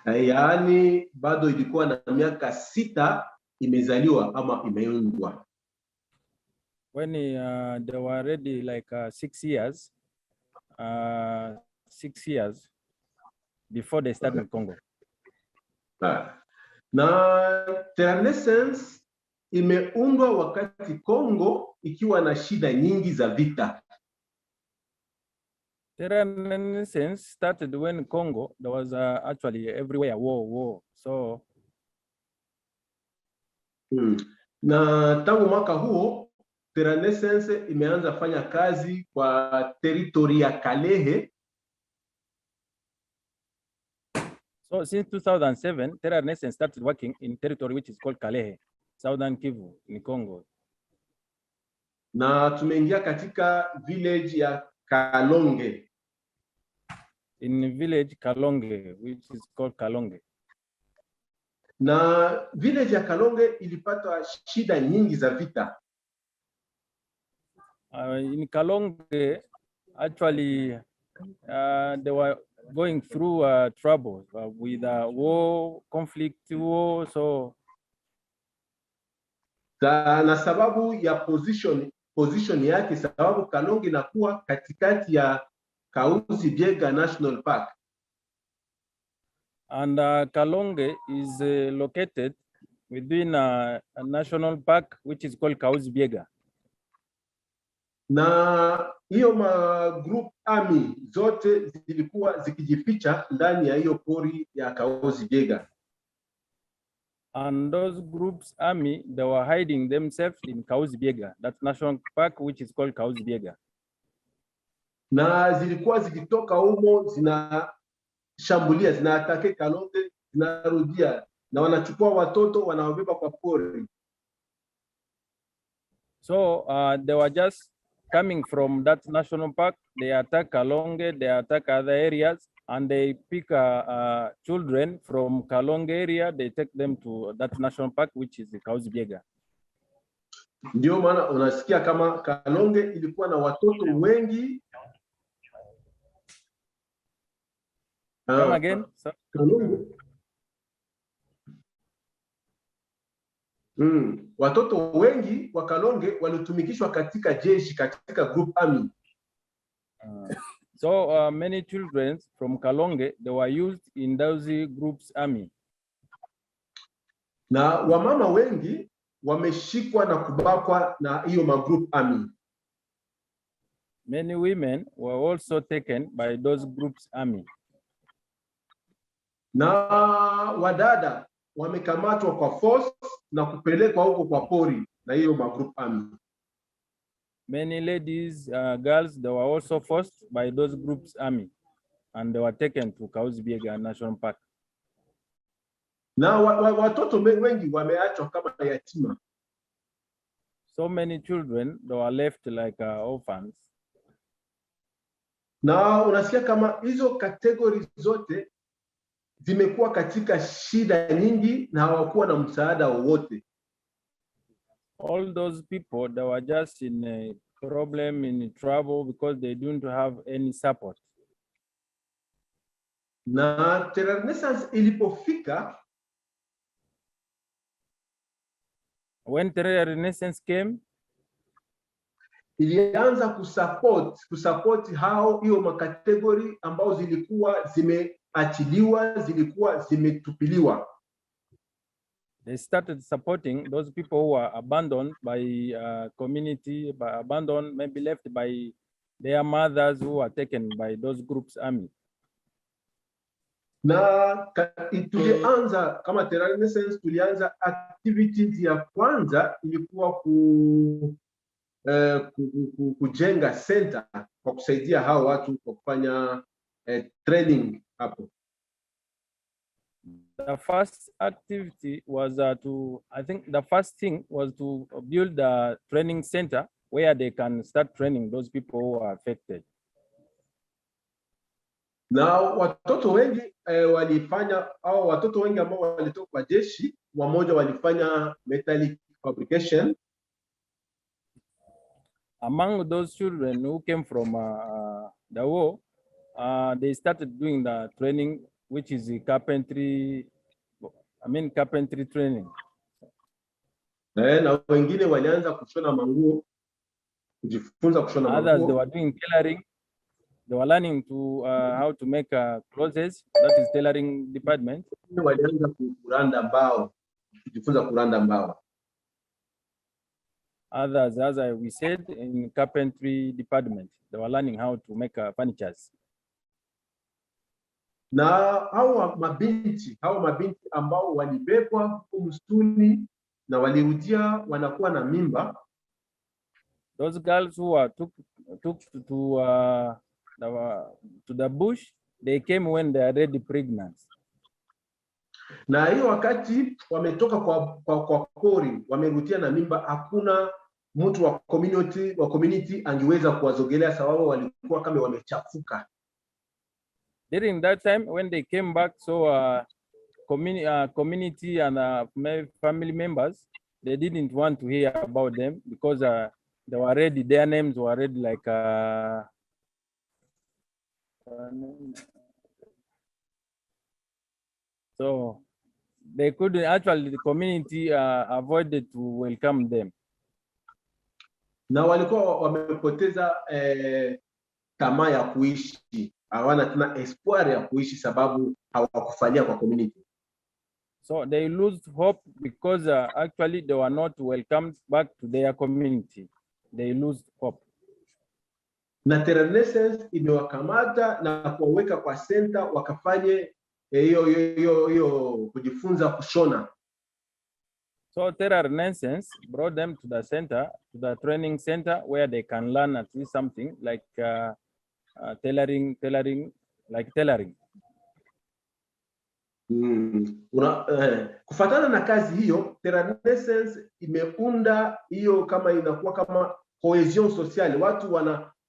Yaani bado ilikuwa na miaka 6 imezaliwa ama imeundwa. When they were already like 6 years, 6 years before they started in Congo. Na Terra Renaissance imeundwa wakati Congo ikiwa na shida nyingi za vita. Terra Renaissance started when Congo there was actually everywhere war. So na tangu mwaka huo Terra Renaissance imeanza fanya kazi kwa territory ya Kalehe. So since 2007, Terra Renaissance started working in territory which is called Kalehe, Southern Kivu in Congo. Na tumeingia katika village ya Kalonge. In village Kalonge, which is called Kalonge. Na village ya Kalonge ilipata shida nyingi za vita. In Kalonge, actually, they were going through trouble with war, conflict, war. So, na sababu ya position yake, sababu Kalonge inakuwa katikati ya Kahuzi-Biega National Park. And Kalonge is located within a national park which is called Kahuzi-Biega. Na hiyo group army zote zilikuwa zikijificha ndani ya hiyo pori ya Kahuzi-Biega. And those groups army, they were hiding themselves in Kahuzi-Biega, that national park which is called Kahuzi-Biega. Na zilikuwa zikitoka humo zinashambulia, zinaatake Kalonge, zinarudia na wanachukua watoto wanawabeba kwa pori. So they were just coming from that national park, they attack Kalonge, they attack other areas, and they pick children from Kalonge area, they take them to that national park, which is the Kahuzi-Biega. Ndio maana unasikia kama Kalonge ilikuwa na watoto wengi. Come again? Kalonge. Watoto wengi wa Kalonge walitumikishwa katika jeshi, katika group army. So many children from Kalonge, they were used in those groups army. Na wamama wengi wameshikwa na kubakwa na hiyo group army. Many women were also taken by those groups army. Na wadada wamekamatwa kwa force na kupelekwa huko kwa pori na hiyo group army. Many ladies, girls, they were also forced by those groups army, and they were taken to Kahuzi-Biega National Park. Na watoto wengi wameachwa kama yatima. So many children, they were left like orphans. Na unasikia kama hizo categories zote zimekuwa katika shida nyingi na hawakuwa na msaada wowote. All those people, they were just in a problem, in trouble, because they don't have any support. Na Terra Renaissance ilipofika, when Terra Renaissance came, ilianza kusupport hao hiyo makategori ambao zilikuwa zimeachiliwa, zilikuwa zimetupiliwa. They started supporting those people who were abandoned by community, abandoned, maybe left by their mothers who were taken by those groups army. Na tulianza kama Terra Renaissance, tulianza activities ya kwanza ilikuwa kujenga center kwa kusaidia hao watu kwa kufanya training hapo. The first activity was I think the first thing was to build a training center where they can start training those people who are affected. Na watoto wengi walifanya, au watoto wengi ambao walitoka kwa jeshi, wamoja walifanya metallic fabrication. Among those children who came from the war, they started doing the training, which is the carpentry, carpentry training. Na wengine walianza kushona manguo, kujifunza kushona manguo. Others, they were doing tailoring. They were learning to how to make clothes. That is tailoring department. Walianza kuranda mbao, kujifunza kuranda mbao. Others, as we said, in carpentry department, they were learning how to make furnitures. Na hao mabinti ambao walibebwa msituni na walirudia wanakuwa na mimba. Those girls who were took to the bush, they came when they are already pregnant. Na hiyo wakati wametoka kwa kori, wamerudia na mimba, hakuna mtu wa community angeweza kuwazogelea sababu walikuwa kama wamechafuka. During that time when they came back, so community and family members, they didn't want to hear about them because they were already, their names were already like so they couldn't, actually the community avoided to welcome them. Na walikuwa wamepoteza tamaa ya kuishi, hawana tena espoir ya kuishi sababu hawakufanyia kwa community. So they lose hope because actually they were not welcomed back to their community. They lose hope. Na Renaissance imewakamata na kuwaweka kwa center wakafanye hiyo kujifunza kushona. So Renaissance brought them to the center, to the training center, where they can learn at least something like tailoring. Kufatana na kazi hiyo, Renaissance imeunda hiyo kama inakuwa kama cohesion sociale. Watu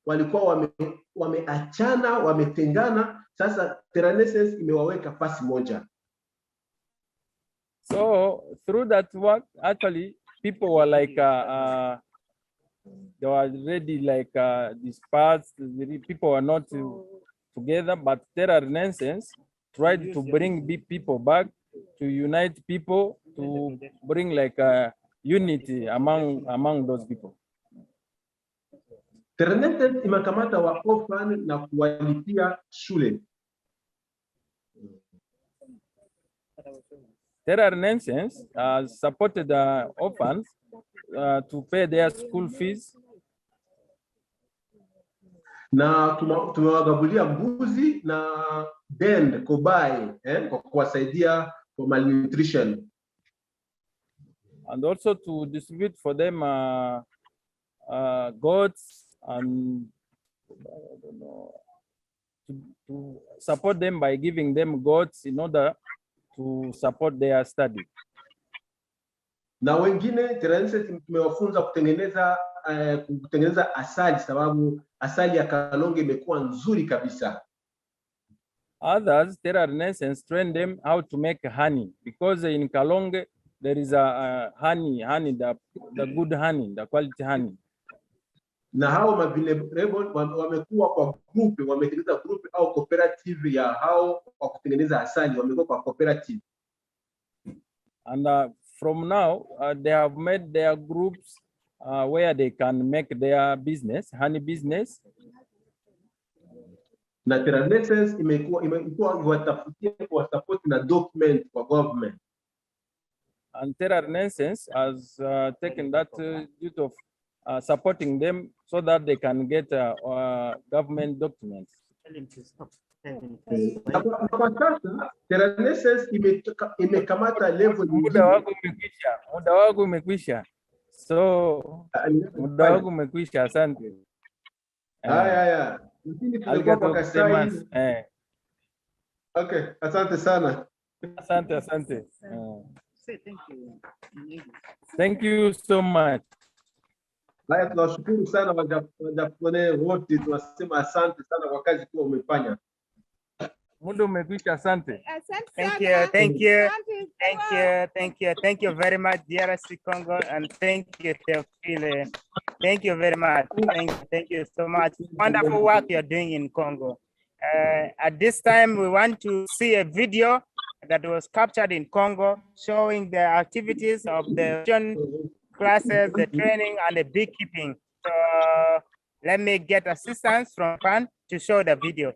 walikuwa wameachana, wametengana, sasa Renaissance imewaweka fasi moja. So through that work, actually, people were like they were already like dispersed. People were not together, but Renaissance tried to bring people back, to unite people, to bring like unity among those people. Renaissance imekamata wa orphan na kuwalipia shule. Renaissance supported the orphans to pay their school fees. Na tumewagabulia mbuzi na dend kobai kwa kuwasaidia for malnutrition. And also to distribute for them goats and to support them by giving them goats in order to support their study. Na wengine Renaissance tumewafunza kutengeneza asali sababu asali ya Kalonge imekuwa nzuri kabisa. Others, Renaissance trained them how to make honey, because in Kalonge there is a honey, the good honey, the quality honey. Na hao mavilebo wamekuwa kwa group, wametengeneza group au cooperative ya hao kwa kutengeneza asali, wamekuwa kwa cooperative. And from now, they have made their groups where they can make their business, honey business. Na Renaissance imekuwa watafutia kwa support na document kwa government. And Renaissance has taken that duty of supporting them so that they can get government documents. Kwa sasa Renaissance imekamata level. Muda wangu umekwisha. So muda wangu umekwisha, asante. Haya. Okay, asante sana. Asante. Thank you so much. Haya, tunawashukuru sana Wajapone wote, tunasema asante sana kwa kazi kwa umefanya. Muda umekwisha, asante. Thank you, thank you, thank you, thank you, thank you very much, DRC Congo, and thank you, Teofile. Thank you very much. Thank you so much. Wonderful work you're doing in Congo. At this time, we want to see a video that was captured in Congo, showing the activities of the classes, the training, and the beekeeping. So let me get assistance from Pan to show the video.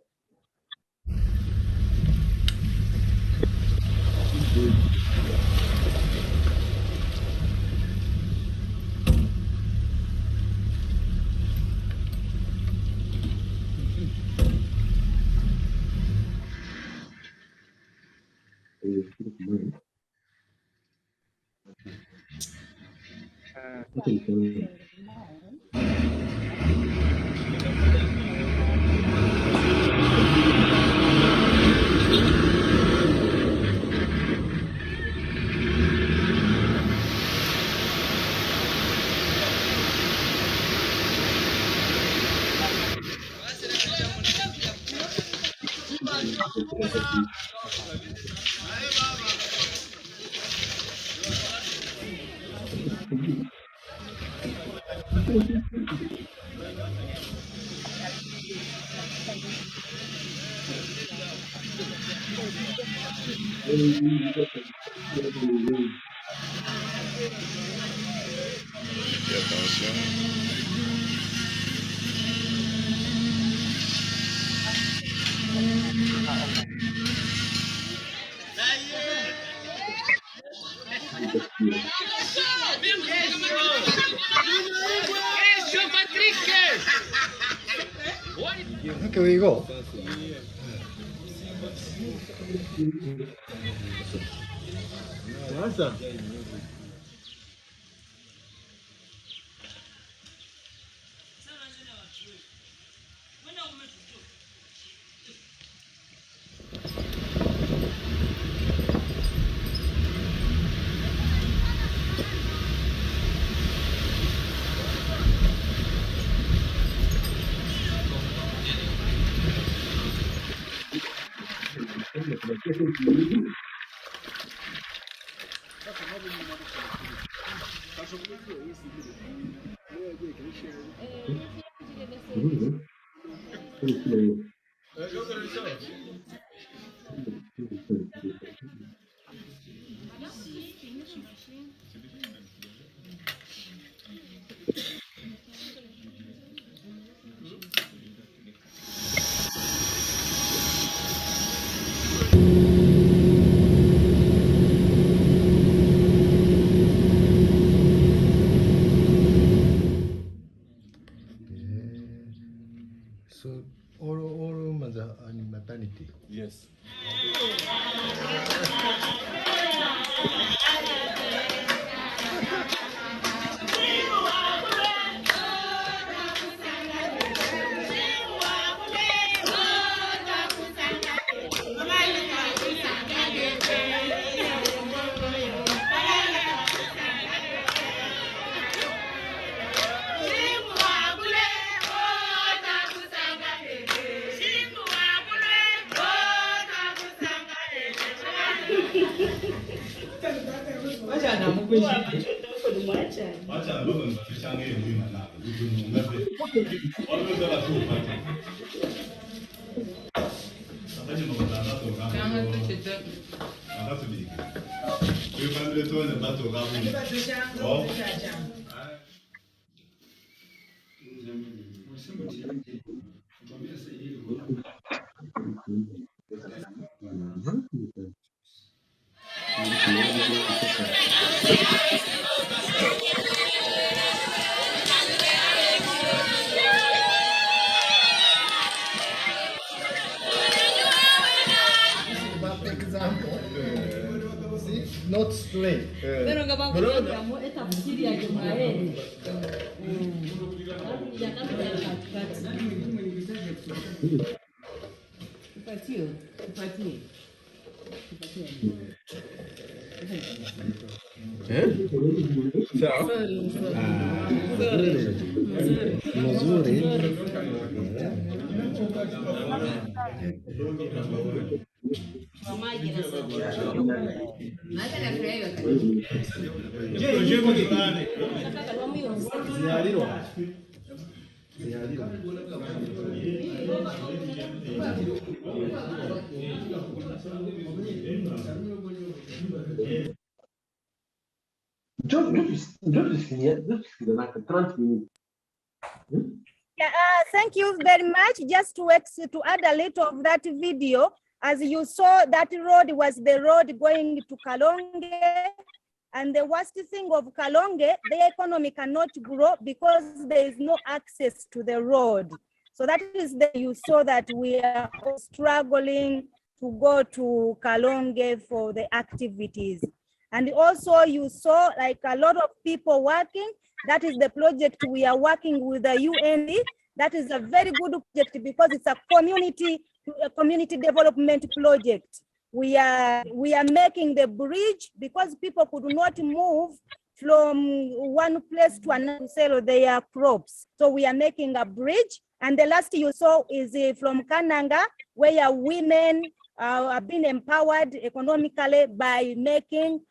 Can we go? Awesome. So all mother and maternity. Yes. Not straight. Pero nggak apa-apa, kamu tafsir ya kemarin. Ya kan So, Thank you very much. Just to add a little of that video, as you saw, that road was the road going to Kalonge. And the worst thing of Kalonge, the economy cannot grow because there is no access to the road. So that is you saw that we are struggling to go to Kalonge for the activities. And also you saw like a lot of people working. That is the project we are working with the UN. That is a very good project because it's a community development project. We are making the bridge because people could not move from one place to another to sell their crops. So we are making a bridge. And the last you saw is from Kananga, where women have been empowered economically by making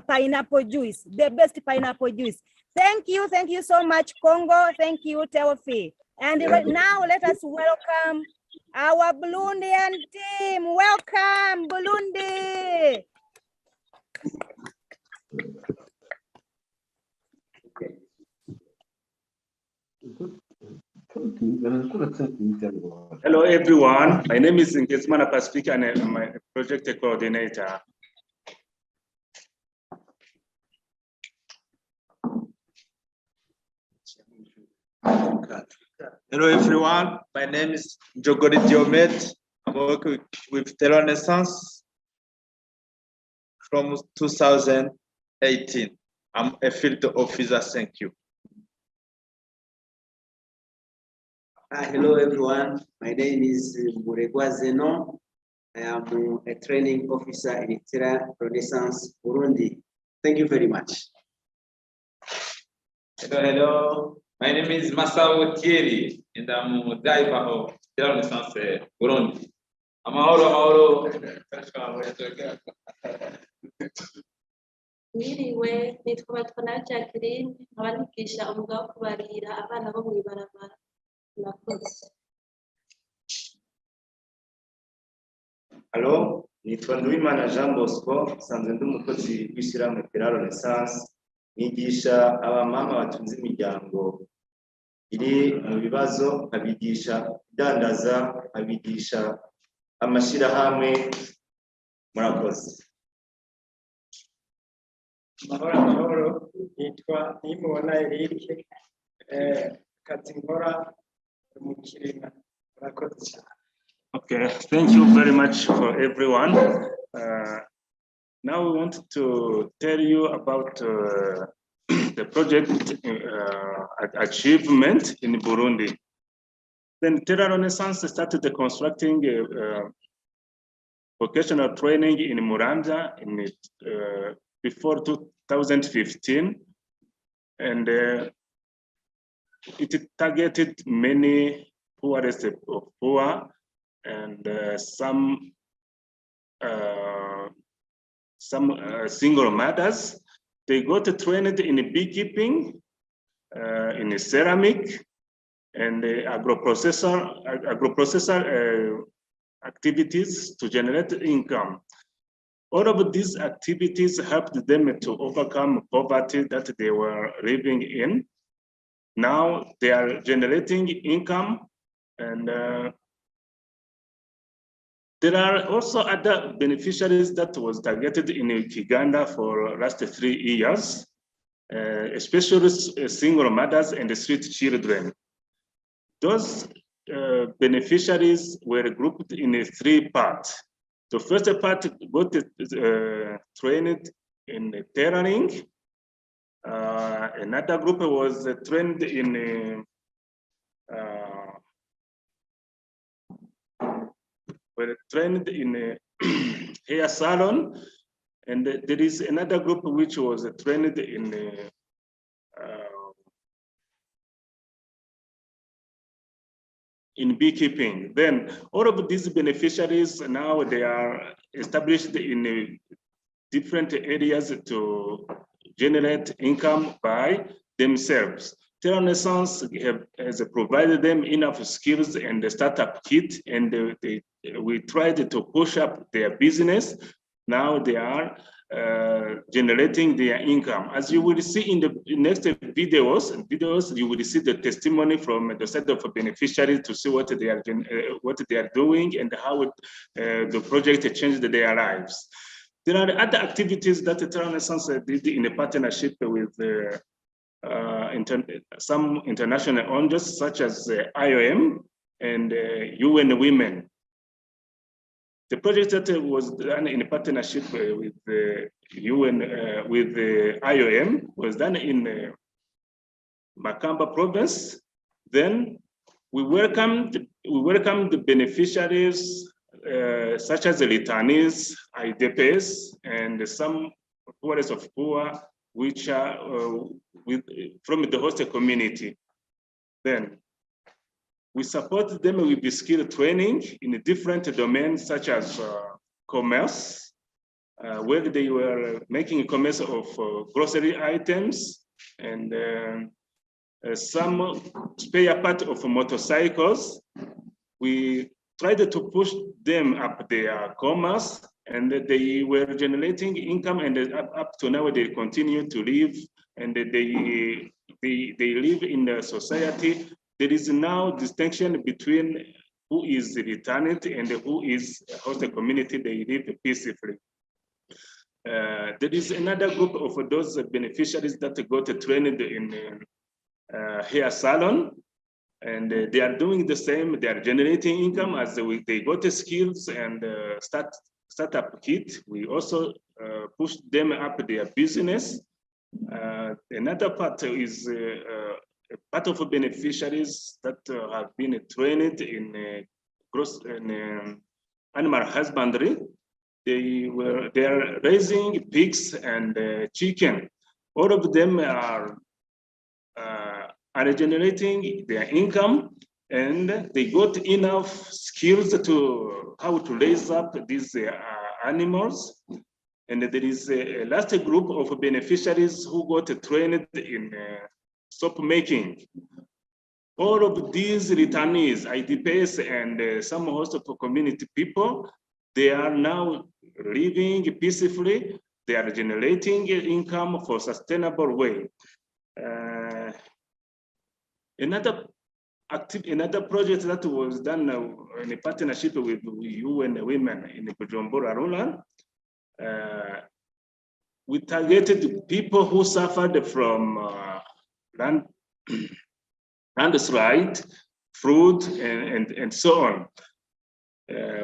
pineapple juice, the best pineapple juice. Thank you so much, Congo. Thank you, Teofi. And right now, let us welcome our Burundian team. Welcome, Burundi. Hello, everyone. My name is Ngesmana Pacific, and I'm a project coordinator. Hello, everyone. My name is Jogori Diomet. I'm working with the Renaissance from 2018. I'm a field officer. Thank you. Hello, everyone. My name is Muregwa Zeno. I am a training officer in Tera Renaissance, Burundi. Thank you very much. Hello. My name is Masao Thierry, and I'm a diver of Tera Renaissance, Burundi. Niriwe nitwa Batwana Jacqueline, abanikisha umwuga wo kubarira abana bo mw'ibarabara. Hello, nitwa Nduwimana Jean Bosco, nsanzwe ndi umukozi w'ishyirahamwe Tera Renaissance, nigisha abamama batunze imiryango iri mu bibazo, abigisha dandaza, abigisha amashyirahamwe. Murakoze. Mahoro, nitwa Nimubona Eric, kazi nkora mu Kirima. Murakoze cyane. Okay, thank you very much for everyone. Now we want to tell you about the project achievement in Burundi. Then Tera Renaissance started constructing vocational training in Muramvya before 2015, and it targeted many poorest of poor and some single mothers. They got trained in beekeeping, in ceramic, and agro-processor activities to generate income. All of these activities helped them to overcome poverty that they were living in. Now they are generating income, and there are also other beneficiaries that was targeted in Uganda for the last 3 years, especially single mothers and street children. Those beneficiaries were grouped in 3 parts. The first part got trained in tailoring. Another group was trained in hair salon, and there is another group which was trained in in beekeeping. Then all of these beneficiaries now they are established in different areas to generate income by themselves. Terra Renaissance has provided them enough skills and the startup kit, and we tried to push up their business. Now they are generating their income. As you will see in the next videos, you will see the testimony from the set of beneficiaries to see what they are doing and how the project changed their lives. There are other activities that Terra Renaissance did in a partnership with some international ONGs such as IOM and UN Women. The project that was done in partnership with the UN, with the IOM, was done in Makamba province. Then we welcomed the beneficiaries such as the returnees, IDPs, and some poorest of poor, which are from the host community. Then we support them with the skill training in different domains such as commerce, where they were making commerce of grocery items and some spare part of motorcycles. We tried to push them up their commerce, and they were generating income, and up to now they continue to live, and they live in the society. There is now distinction between who is returned and who is host community. They live peacefully. There is another group of those beneficiaries that got trained in hair salon, and they are doing the same. They are generating income as they got the skills and startup kit. We also push them up their business. Another part is part of beneficiaries that have been trained in animal husbandry. They are raising pigs and chicken. All of them are generating their income, and they got enough skills to how to raise up these animals. And there is a last group of beneficiaries who got trained in soap making. All of these returnees, IDPs, and some host of community people, they are now living peacefully. They are generating income for sustainable way. Another project that was done in a partnership with UN Women in Bujumbura Rural, we targeted people who suffered from landslide, flood, and so on.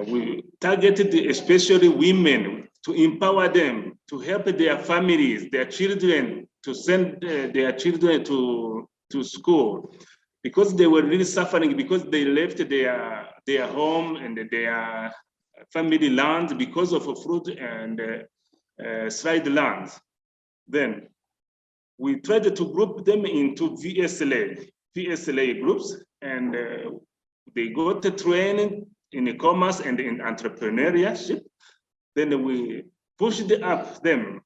We targeted especially women to empower them, to help their families, their children, to send their children to school, because they were really suffering, because they left their home and their family land because of flood and slide lands. Then we tried to group them into VSLA groups, and they got training in commerce and in entrepreneurship. Then we pushed up them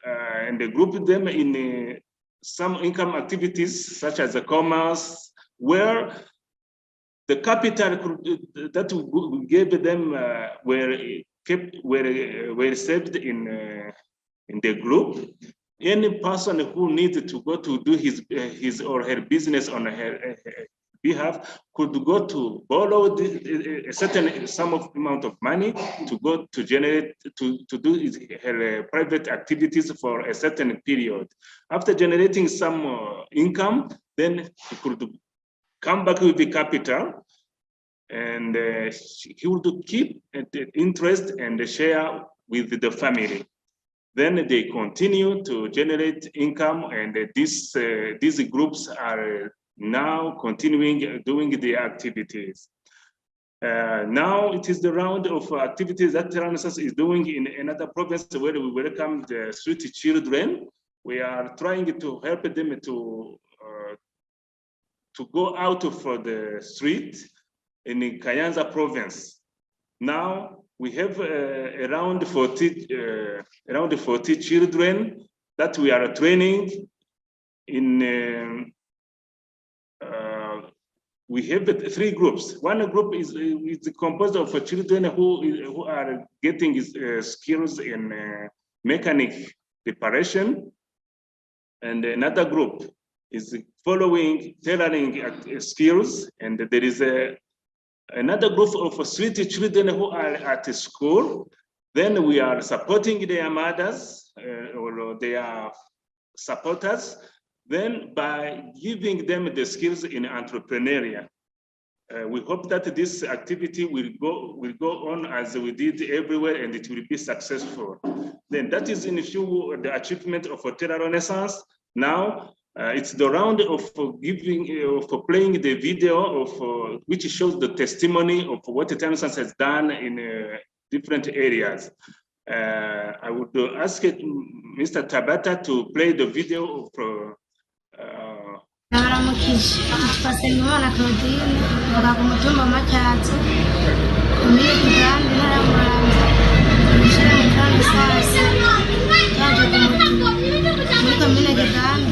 and grouped them in some income activities such as the commerce, where the capital that we gave them were saved in the group. Any person who needed to go to do his or her business on her behalf could go to borrow a certain amount of money to go to generate to do her private activities for a certain period. After generating some income, then he could come back with the capital, and he would keep the interest and share with the family. Then they continue to generate income, and these groups are now continuing doing their activities. Now it is the round of activities that Terra Renaissance is doing in another province where we welcome the street children. We are trying to help them to go out for the street in Kayanza province. Now we have around 40 children that we are training in. We have 3 groups. One group is composed of children who are getting skills in mechanic reparation, and another group is following tailoring skills, and there is another group of sweet children who are at school. Then we are supporting their mothers or their supporters, then by giving them the skills in entrepreneurial. We hope that this activity will go on as we did everywhere, and it will be successful. Then that is in few the achievement of Terra Renaissance. Now it's the round of playing the video of which shows the testimony of what Terra Renaissance has done in different areas. I would ask Mr. Tabata to play the video of Pasenimana Claudine, Bagamutumba Machazo, Community Grand, Naramuranza, Michelle Grand Stars, Yaja Community Grand,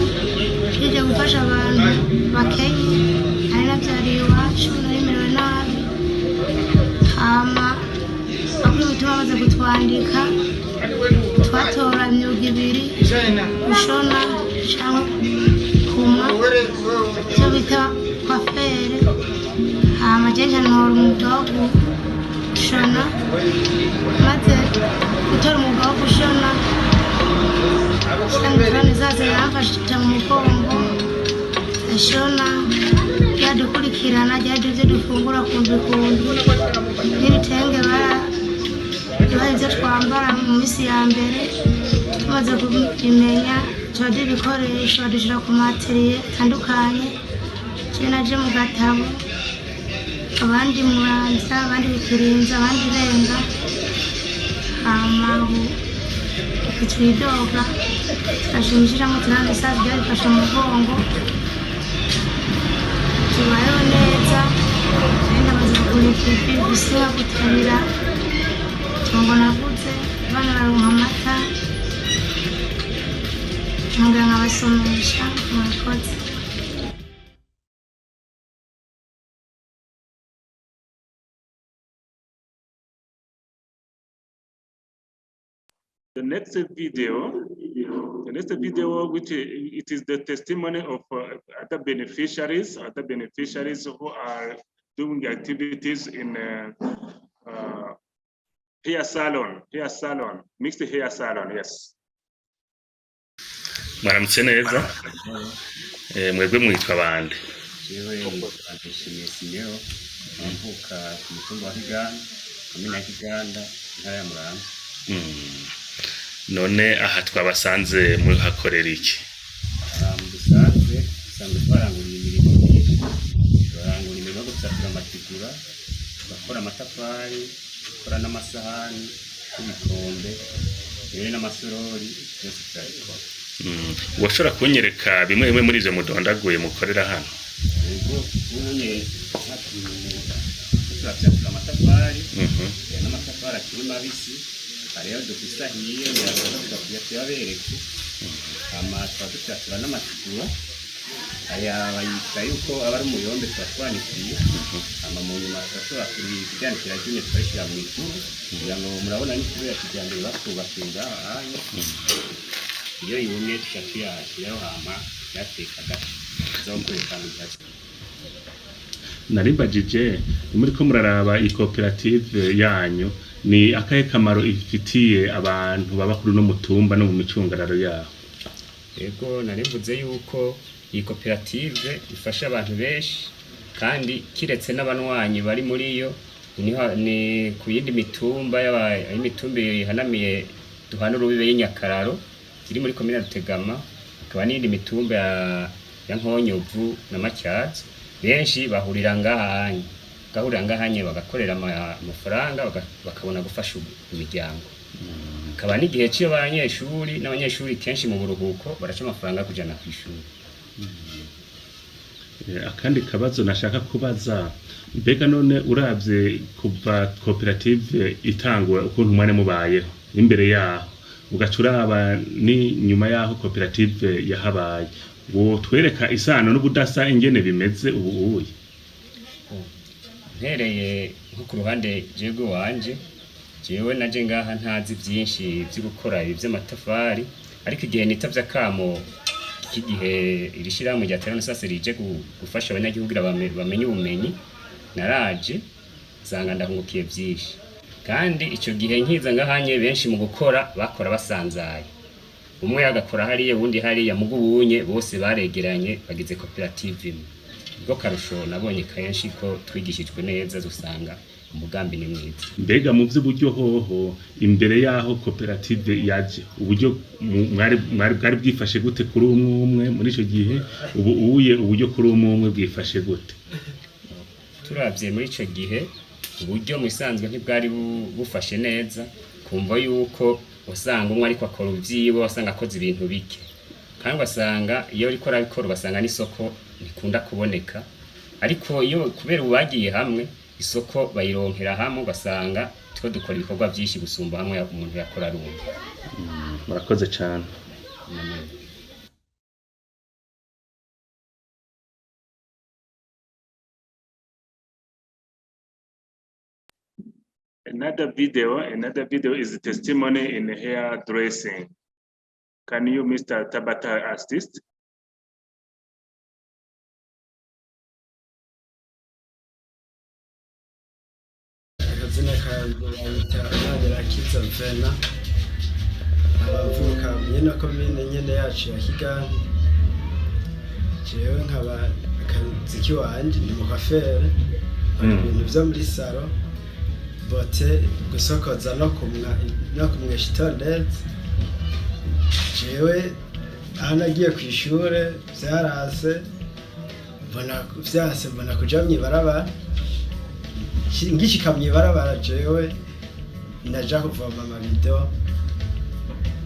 Ija Gufasha abantu bakenye, ari nabyariye iwacu naremerewe nabi, hama bamwe bituma baza kutwandika, twatora imyuga ibiri, gushona cyangwa icyo bita kwafere, amajyanye ntora umwuga wo gushona, maze gutora umwuga wo gushona, cyangwa zaza yamfasha mu mugongo, ashona, byadukurikirana, byaduze dufungura kumbi n'ibitenge bari ibyo twambara mu minsi ya mbere, tumaze kubimenya, tubaduha ibikoresho badushyira ku materiye atandukanye, kimwe naje mu gatabo, abandi muranza, abandi bikirinza, abandi renga, amabu twidoga, turashimishiramo turane isazi byarifashe mu mugongo, tubayeho neza, tugenda baza kugura ifufi, gusiba, gutabira, tungo navutse, abana baronka amata, nkongera nkabasomesha, murakoze. The next video, which it is the testimony of other beneficiaries who are doing activities in hair salon, mixed hair salon, yes. Mwaramutse neza, mwebwe mwitwa bande? Jewe ndishimiye Simeo, mvuka ku mutumba wa Kiganda, komine Kiganda, intara ya Muramvya. None aha twabasanze muhakorera iki? Dusanzwe twarangura imirimo myinshi, turangura imirimo yo gusasira amategura, bakora amatafari, bakora n'amasahani, ibikombe, yewe n'amasorori, byose turabikora. Washobora kunyereka bimwe muri ivyo mudondaguye mukorera hano? Yego, unye turafite amatafari, n'amatafari akiri mabisi, hariyo dufisahiye, tuyabereke, twadushakira n'amategura, aya bayita yuko aba ari umuyombe twatwanikiye, mu nyuma turashobora kubyanikira june tukabishyira mu ituru, kugira ngo murabona n'ituru ya kijyambere batwubakiye ngaha hanya, iyo yumye tuyashyiraho hama yatekaga zokurekana ibyatsi. Naribajije muriko muraraba ikoperative yanyu, ni akahe kamaro ifitiye abantu baba kuri no mutumba no mu micungararo yaho? Yego, narivuze yuko iyi koperative ifasha abantu benshi, kandi kiretse n'abanwanyi bari muri yo, ni ku yindi mitumba y'imitumba ihanamiye duhana urubibe y'Inyakararo iri muri komine Rutegama, akaba n'indi mitumba ya Nkonyuvu na Matyazo, benshi bahurira ngahanye bagakorera amafaranga, bakabona gufasha imiryango. Akaba n'igihe cyo n'abanyeshuri kenshi mu buruhuko baraca amafaranga kujana ku ishuri. akandi kabazo nashaka kubaza mbega none uravye kuva koperative itangura ukuntu mwane mubayeho imbere yaho ugacuraba ni nyuma yaho koperative yahabaye wo twereka isano n'ubudasa ingene bimeze ubu ntereye nko ku ruhande jego wanje jewe naje ngaha ntazi byinshi byo gukora ibi by'amatafari ariko igihe nitavye akamo igihe irishira mu rya sase rije gufasha abanyagihugu bamenye ubumenyi naraje zanga ndahungukiye byinshi kandi ico gihe nkiza ngahanye benshi mu gukora bakora basanzaye umwe yagakora hariye ubundi hariya mugu bunye bose baregeranye bagize koperative imwe bwo karusho nabonye kenshi ko twigishijwe neza dusanga umugambi ni mwiza mbega mu by'uburyo hoho imbere yaho koperative yaje uburyo mwari bwifashe gute kuri umwe muri ico gihe ubu uye uburyo kuri umwe bwifashe gute turavye muri ico gihe uburyo musanzwe ntibwari bufashe neza kumva yuko usanga umwe ariko akora uvyiwe wasanga akoze ibintu bike kandi wasanga iyo ariko arabikora basanga n'isoko nikunda kuboneka ariko iyo kubera ubagiye hamwe isoko bayironkera hamwe basanga tiko dukora ibikorwa byinshi gusumba hamwe umuntu yakora rumwe murakoze cyane Another video is a testimony in hairdressing. Can you, Mr. Tabata, assist? Akazina kayita Nagerakiza Vena abavuka nyene komine nyene yacu ya Kigali jewe nkaba akaziki wanje ni mu kafere ibintu vyo muri salo bote gusokoza no kumwesha toilet jewe aho nagiye ku ishure vyarase mbona kuja mw'ibarabara ngishika mw'ibarabara jewe naja kuvoma amabido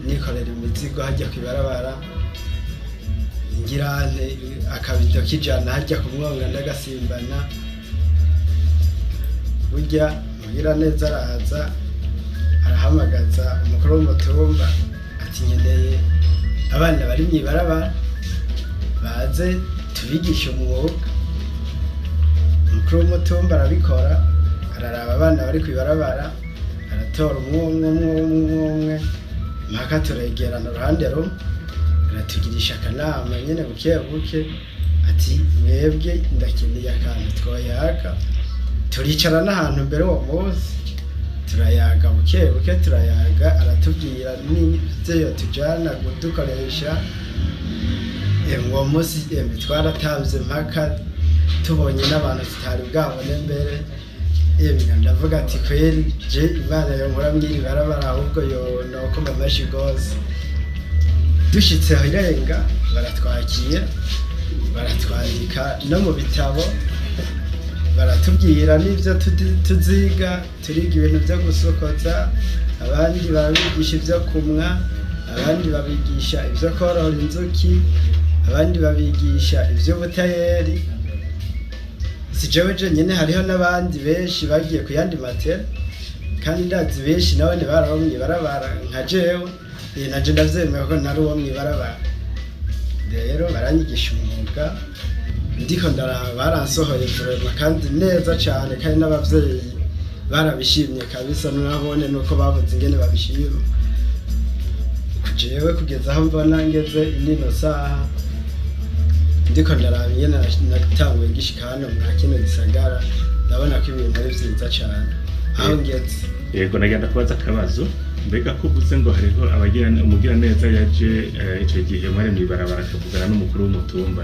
nikorera imizigo hajya kw'ibarabara ngira akabido kijana hajya kumwonga ndagasimbana burya mugira neza araza arahamagaza umukuru w'umutumba ati nkeneye abana bari mw'ibarabara baze tubigisha umwuga umukuru w'umutumba arabikora araraba abana bari kw'ibarabara aratora umwe mpaka turegerana uruhande rumwe aratugirisha akanama nyene buke buke ati mwebwe ndakeneye akantu twoyaga turicara n'ahantu mbere uwo munsi turayaga buke buke turayaga aratubwira n'ivyo tujana gudukoresha uwo munsi twaratamvye mpaka tubonye n'abantu tutari bwabone mbere ndavuga ati kweri je Imana yonkora mw'iri barabara ahubwo nokoma amashi gose dushitse irenga baratwakira baratwandika no mu bitabo baratubwira n'ivyo tuziga turiga ibintu vyo gusokoza abandi babigisha ivyo kumwa abandi babigisha ivyo korora inzuki abandi babigisha ivy'ubutayeri si jewe nyene hariho n'abandi benshi bagiye ku yandi matera kandi ndazi benshi nabone baraho mw'ibarabara nka jewe naje ndavyemera ko nari uwo mw'ibarabara rero baranyigisha umwuga ndiko ndaraba baransohoye kurema kandi neza cyane kandi n'abavyeyi barabishimye kabisa nabone nuko bavuze ingene babishima jewe kugeza aho mbona ngeze inino saha ndiko ndaraba ingene natanguye gishika hano mwa kino gisagara ndabona ko ibintu ari vyiza cyane aho ngeze yego nagenda kubaza akabazo mbega ko uvuze ngo hariho umugira neza yaje ico gihe mwari mw'ibarabara akavugana n'umukuru w'umutumba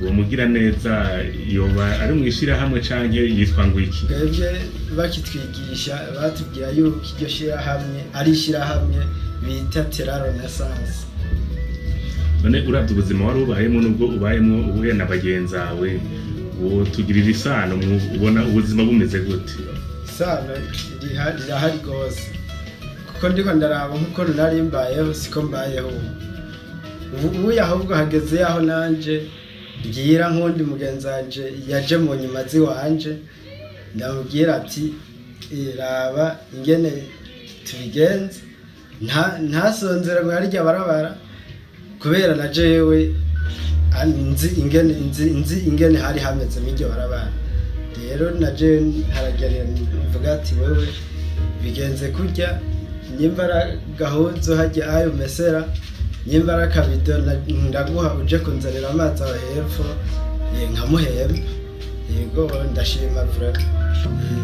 uwo mugira neza yoba ari mwishira hamwe canke yitwa ngo iki twebwe bakitwigisha batubwira yuko iryo shira hamwe ari shira hamwe bita Renaissance. none uravye ubuzima wari ubayemo nubwo ubayemo ubuye na bagenzawe uwo tugirira isano ubona ubuzima bumeze gute isano irahari gose kuko ndiko ndaraba nkuko nari mbayeho siko mbayeho ubu ahubwo hageze yaho nanje mbwira nk'undi mugenzi wanje yaje mu nyuma ziwanje ndamubwira ati raba ingene tubigenza ntasonzera ngo harya barabara kubera na jewe nzi ingene hari hameze m'iryo barabara rero na jewe haragerera mvuga ati wewe bigenze kurya nyimbara gahuzo hajya ayo mesera nyimbara kabido ndaguha uje kunzanira amazi aho hepfo nkamuhema yego ndashima vraiment.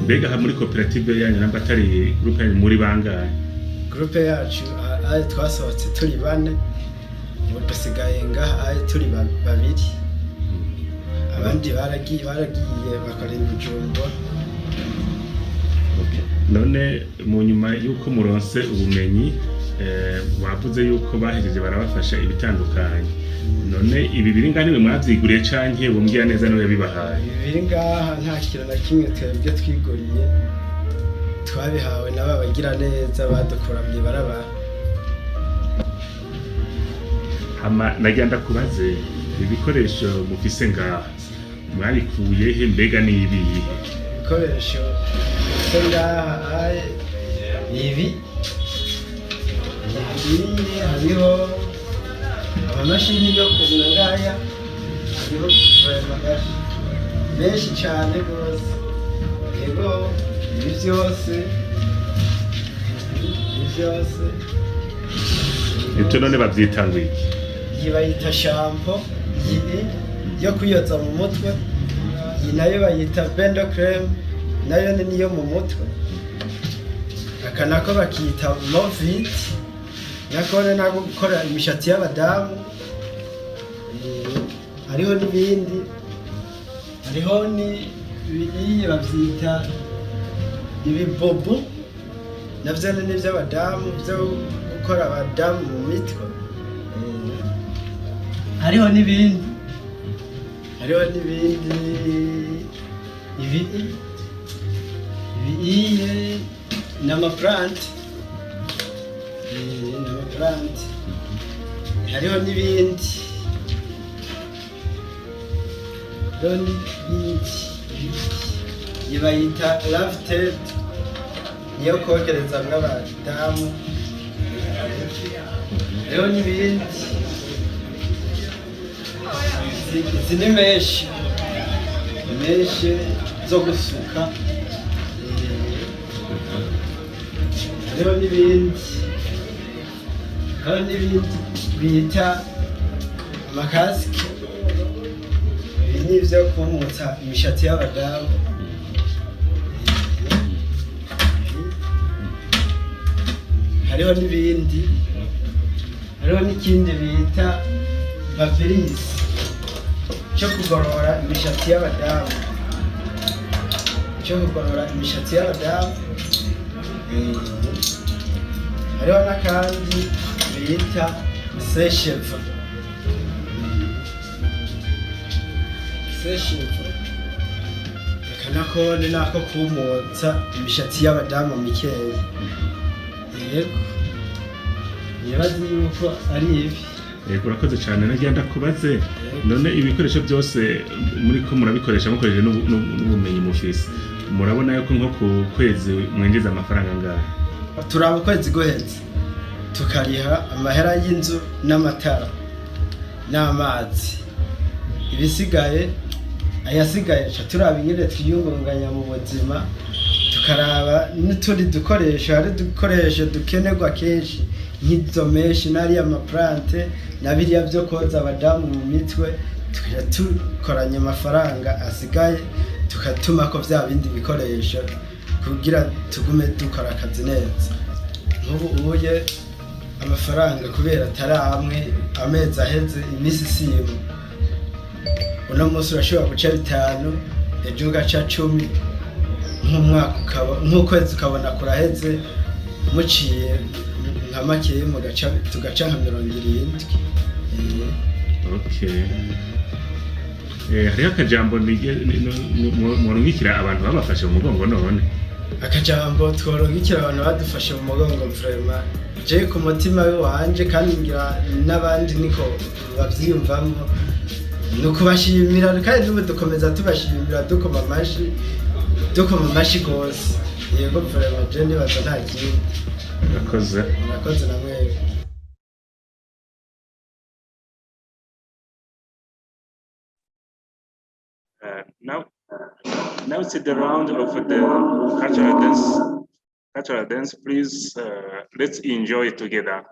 Mbega muri koperative yanyu namba atari groupe yanyu muri bangahe? Groupe yacu ayo twasohotse turi bane ubu dusigaye ngaha ayo turi babiri abandi baragiye bakora ibijumbo. None mu nyuma yuko muronse ubumenyi wavuze yuko bahejeje barabafasha ibitandukanye none ibi biri ngaha niwe mwavyiguriye canke bumbwira neza niwe yabibahaye? Biri ngaha nta kintu na kimwe twebwe twiguriye twabihawe n'aba bagira neza badukura mw'ibarabara. Hama nagenda kubaze ibikoresho mufise ngaha mwabikuye he mbega n'ibihe? Ibikoresho ngaha ibi hariho amamashini yo kumwa ngaya hariho menshi cyane rwose yego ibi byose ibyo none babyitanguye iyi bayita shampo iyi yo kuyoza mu mutwe iyi nayo bayita bendo creme nayo niyo mu mutwe aka nako bakita movit nakone nako gukora imishatsi y'abadamu hariho n'ibindi hariho iyi bavyita ibibobo navyo ni vy'abadamu vyo gukora abadamu mu mitwe hariho n'ibindi ibi n'amaplant hariho n'ibindi ibayita lafted niyo kogereza nk'abadamu hariho n'ibindi izi ni menshi zo gusuka hariho n'ibindi bita amakasike ibi ni ibyo kumutsa imishatsi y'abadamu hariho n'ikindi bita bavirisi cyo kugorora imishatsi y'abadamu hariho n'akandi bita sesheva aka nako ni nako kumutsa imishatsi y'abadamu mikeya yego nibaze yuko ari ibi. Yego urakoze cyane nagenda kubaze none ibikoresho byose muri ko murabikoresha mukoresheje n'ubumenyi mufise murabona yuko nko ku kwezi mwinjiza amafaranga ngahe? Turaba ukwezi guheze tukariha amahera y'inzu n'amatara n'amazi ibisigaye ayasigaye turaba ingene twiyungunganya mu buzima tukaraba n'utundi dukoresho hari dukoresho dukenerwa kenshi nk'izo menshi n'ari amaplante nabiriya byo koza abadamu mu mitwe tukajya tukoranya amafaranga asigaye tukatuma ko bya bindi bikoresho kugira tugume dukora akazi neza. Nk'ubu ubuye amafaranga kubera atari amwe amezi aheze iminsi isimu uno munsi urashobora guca 5 ejo ugaca 10 nk'umwaka ukaba nk'ukwezi ukabona kuraheze muciye nka makeye tugaca nka 70. Okay. Hariho akajambo mworungikira abantu babafashe mu mugongo none? Akajambo tworungikira abantu badufashe mu mugongo vraiment je ku mutima wanje kandi ngira n'abandi niko bavyiyumvamo ni ukubashimira kandi n'ubu dukomeza tubashimira dukoma amashyi rwose yego vraiment je nibaza nta kintu murakoze na mwebwe. Now it's the round of the cultural dance. Please, let's enjoy it together.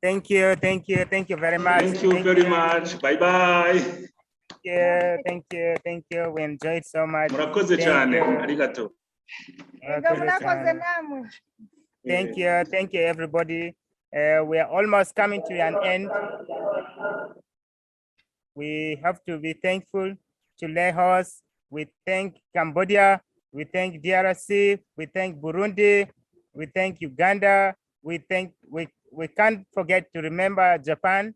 Thank you very much. Thank you very much. Bye-bye. Thank you. We enjoyed so much. Murakoze cyane. Arigato. Thank you, everybody. We are almost coming to an end. We have to be thankful to Laos. We thank Cambodia. We thank DRC. We thank Burundi. We thank Uganda. We can't forget to remember Japan.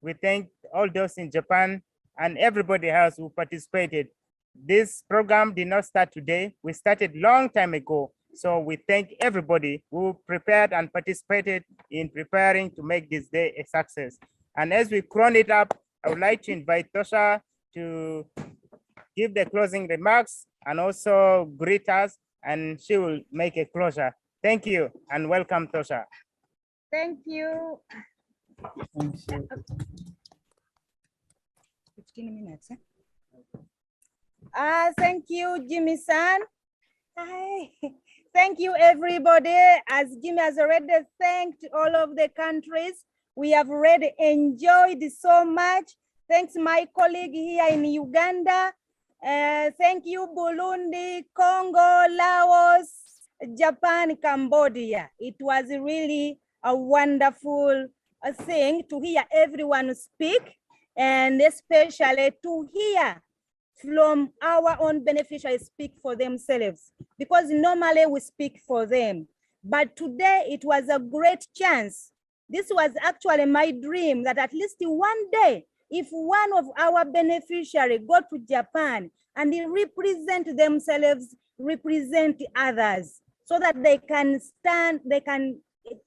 We thank all those in Japan and everybody else who participated. This program did not start today. We started long time ago. So we thank everybody who prepared and participated in preparing to make this day a success. And as we crown it up, I would like to invite Tosha to give the closing remarks and also greet us, and she will make a closure. Thank you and welcome, Tosha. Thank you. 15 minutes. Thank you, Jimmy-san. Hi. Thank you, everybody. As Jimmy has already thanked all of the countries, we have already enjoyed so much. Thanks, my colleague here in Uganda. Thank you, Burundi, Congo, Laos, Japan, Cambodia. It was really a wonderful thing to hear everyone speak, and especially to hear from our own beneficiaries speak for themselves, because normally we speak for them. But today it was a great chance. This was actually my dream, that at least one day, if one of our beneficiaries go to Japan and they represent themselves, represent others, so that they can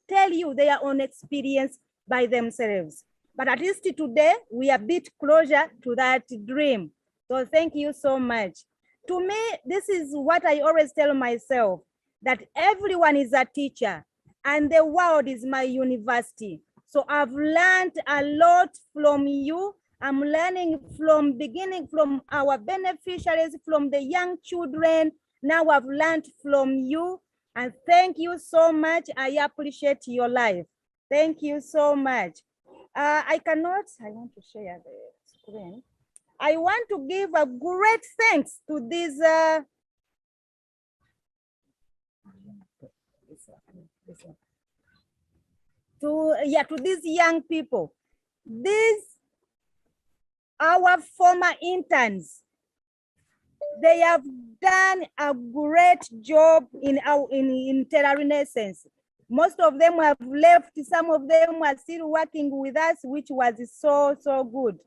tell you their own experience by themselves. But at least today, we are a bit closer to that dream. So thank you so much. To me, this is what I always tell myself, that everyone is a teacher and the world is my university. So I've learned a lot from you. I'm learning from beginning from our beneficiaries, from the young children. Now I've learned from you, and thank you so much. I appreciate your life. Thank you so much. I want to share the screen. I want to give a great thanks to these to these young people. These our former interns. They have done a great job in Terra Renaissance. Most of them have left. Some of them are still working with us, which was so good.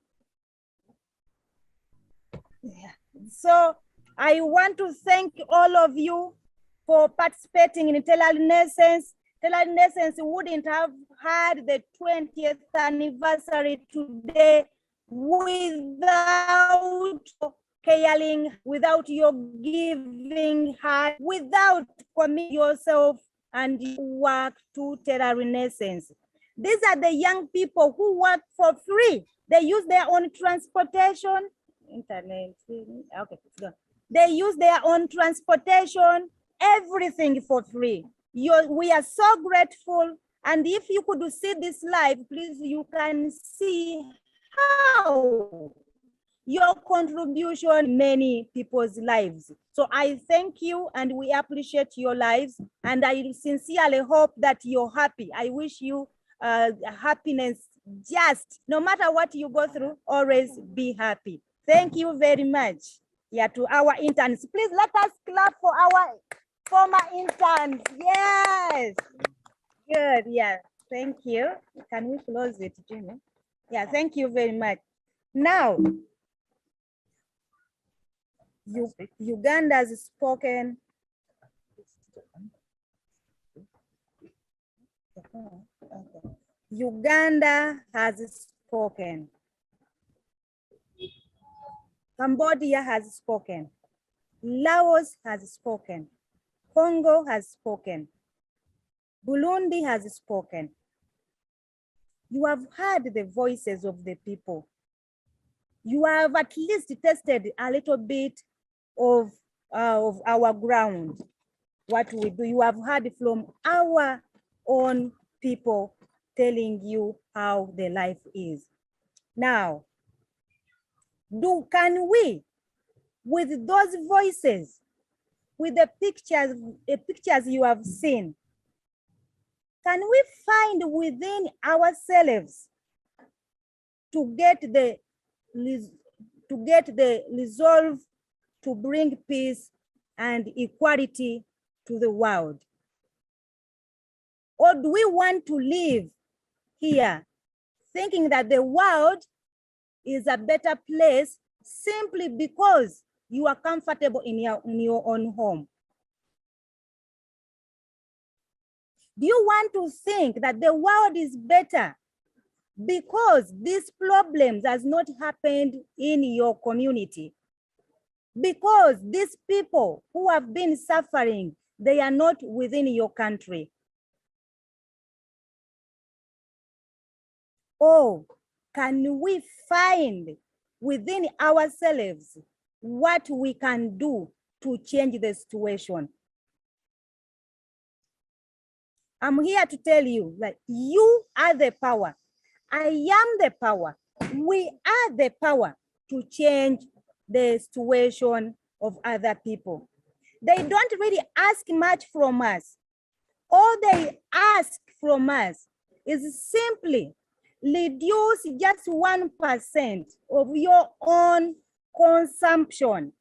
Yeah. So I want to thank all of you for participating in Terra Renaissance. Terra Renaissance wouldn't have had the 20th anniversary today without caring, without your giving heart, without committing yourself and work to Terra Renaissance. These are the young people who work for free. They use their own transportation, internet, okay, they use their own transportation, everything for free. We are so grateful. And if you could see this live, please, you can see how your contribution in many people's lives. So I thank you, and we appreciate your lives, and I sincerely hope that you're happy. I wish you happiness. Just no matter what you go through, always be happy. Thank you very much. Yeah, to our interns, please let us clap for our former interns. Yes, good. Yeah, thank you. Can we close it, Jimmy? Yeah, thank you very much. Now, Uganda has spoken. Uganda has spoken. Cambodia has spoken. Laos has spoken. Congo has spoken. Burundi has spoken. You have heard the voices of the people. You have at least tested a little bit of our ground, what we do. You have heard from our own people telling you how the life is. Now, can we, with those voices, with the pictures you have seen, can we find within ourselves to get the resolve to bring peace and equality to the world? Or do we want to live here thinking that the world is a better place simply because you are comfortable in your own home? Do you want to think that the world is better because these problems has not happened in your community? Because these people who have been suffering, they are not within your country? Or can we find within ourselves what we can do to change the situation? I'm here to tell you that you are the power. I am the power. We are the power to change the situation of other people. They don't really ask much from us. All they ask from us is simply reduce just 1% of your own consumption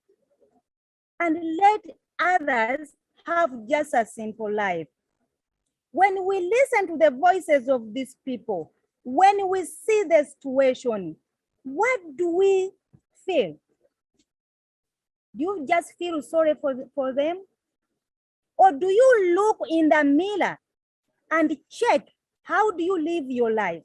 and let others have just a simple life. When we listen to the voices of these people, when we see the situation, what do we feel? Do you just feel sorry for them? Or do you look in the mirror and check how do you live your life?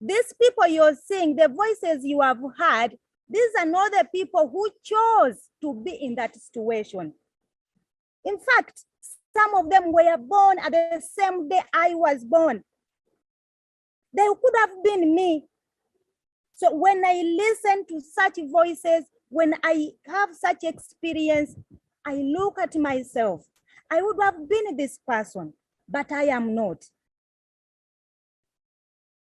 These people you're seeing, the voices you have heard, these are not the people who chose to be in that situation. In fact, some of them were born at the same day I was born. They could have been me. So when I listen to such voices, when I have such experience, I look at myself. I would have been this person, but I am not.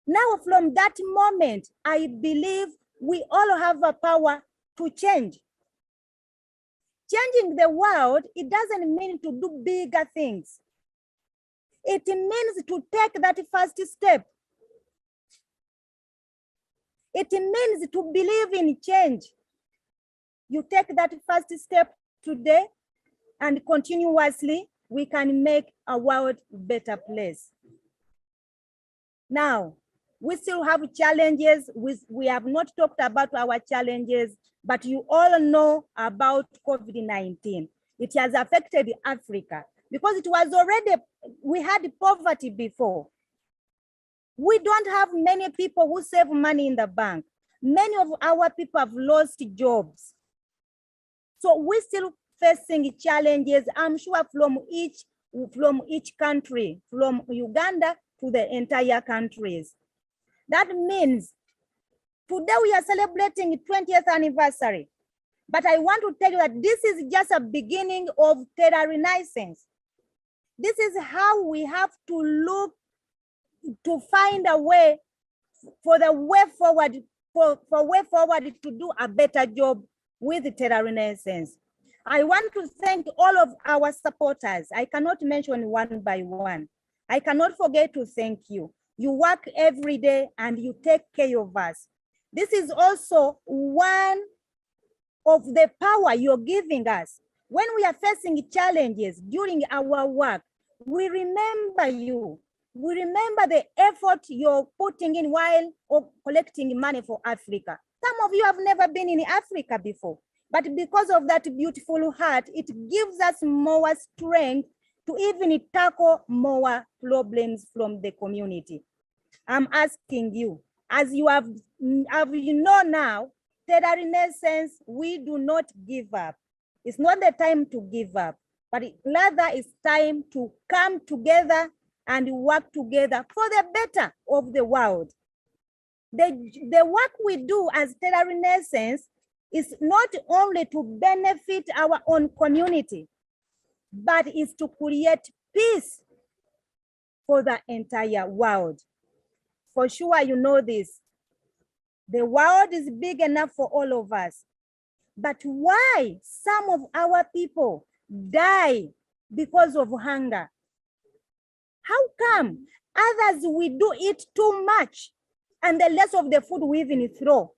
Now, from that moment, I believe we all have a power to change. Changing the world, it doesn't mean to do bigger things. It means to take that first step. It means to believe in change. You take that first step today, and continuously, we can make a world a better place. Now, we still have challenges. We have not talked about our challenges, but you all know about COVID-19. It has affected Africa because it was already, we had poverty before. We don't have many people who save money in the bank. Many of our people have lost jobs. So we're still facing challenges, I'm sure, from each country, from Uganda to the entire countries. That means today we are celebrating 20th anniversary, but I want to tell you that this is just a beginning of Terra Renaissance. This is how we have to look to find a way for the way forward, for way forward to do a better job with Terra Renaissance. I want to thank all of our supporters. I cannot mention one by one. I cannot forget to thank you. You work every day and you take care of us. This is also one of the power you're giving us. When we are facing challenges during our work, we remember you. We remember the effort you're putting in while collecting money for Africa. Some of you have never been in Africa before, but because of that beautiful heart, it gives us more strength to even tackle more problems from the community. I'm asking you, as you have you know now, Terra Renaissance, we do not give up. It's not the time to give up, but rather it's time to come together and work together for the better of the world. The work we do as Terra Renaissance is not only to benefit our own community, but is to create peace for the entire world. For sure, you know this. The world is big enough for all of us. But why some of our people die because of hunger? How come others we do eat too much and the less of the food we even throw?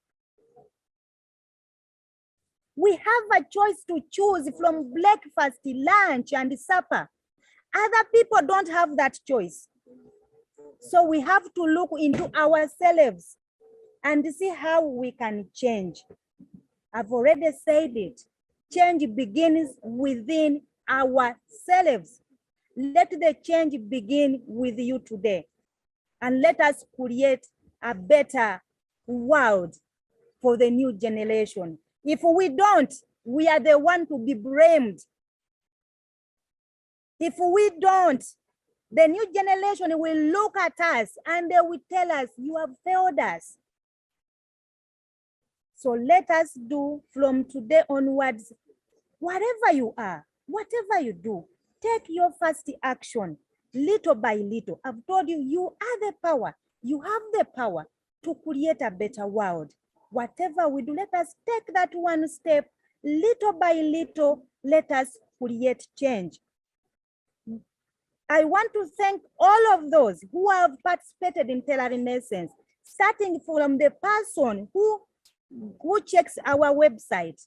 We have a choice to choose from breakfast, lunch, and supper. Other people don't have that choice. So we have to look into ourselves and see how we can change. I've already said it. Change begins within ourselves. Let the change begin with you today. And let us create a better world for the new generation. If we don't, we are the one to be blamed. If we don't, the new generation will look at us and they will tell us, you have failed us. So let us do from today onwards, whatever you are, whatever you do, take your first action, little by little. I've told you, you are the power. You have the power to create a better world. Whatever we do, let us take that one step, little by little, let us create change. I want to thank all of those who have participated in Tela Renaissance, starting from the person who checks our website,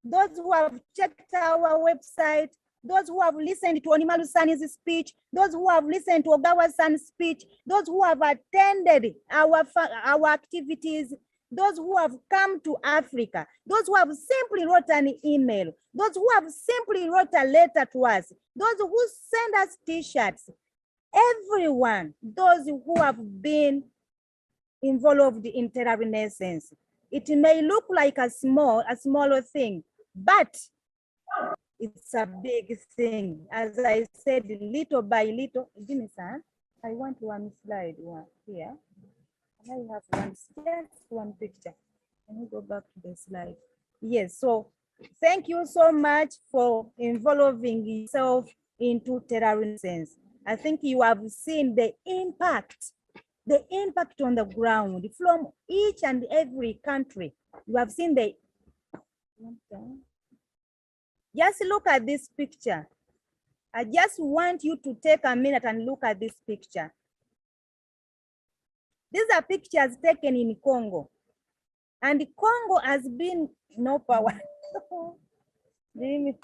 those who have checked our website, those who have listened to Onimalu Sani's speech, those who have listened to Ogawa San's speech, those who have attended our activities, those who have come to Africa, those who have simply wrote an email, those who have simply wrote a letter to us, those who send us t-shirts, everyone, those who have been involved in Tela Renaissance. It may look like a smaller thing, but it's a big thing. As I said, little by little. I want one slide here. I have just one picture. Let me go back to the slide. Yes, so thank you so much for involving yourself into Tela Renaissance. I think you have seen the impact on the ground from each and every country. You have seen the, just look at this picture. I just want you to take a minute and look at this picture. These are pictures taken in Congo. And Congo has been no power. These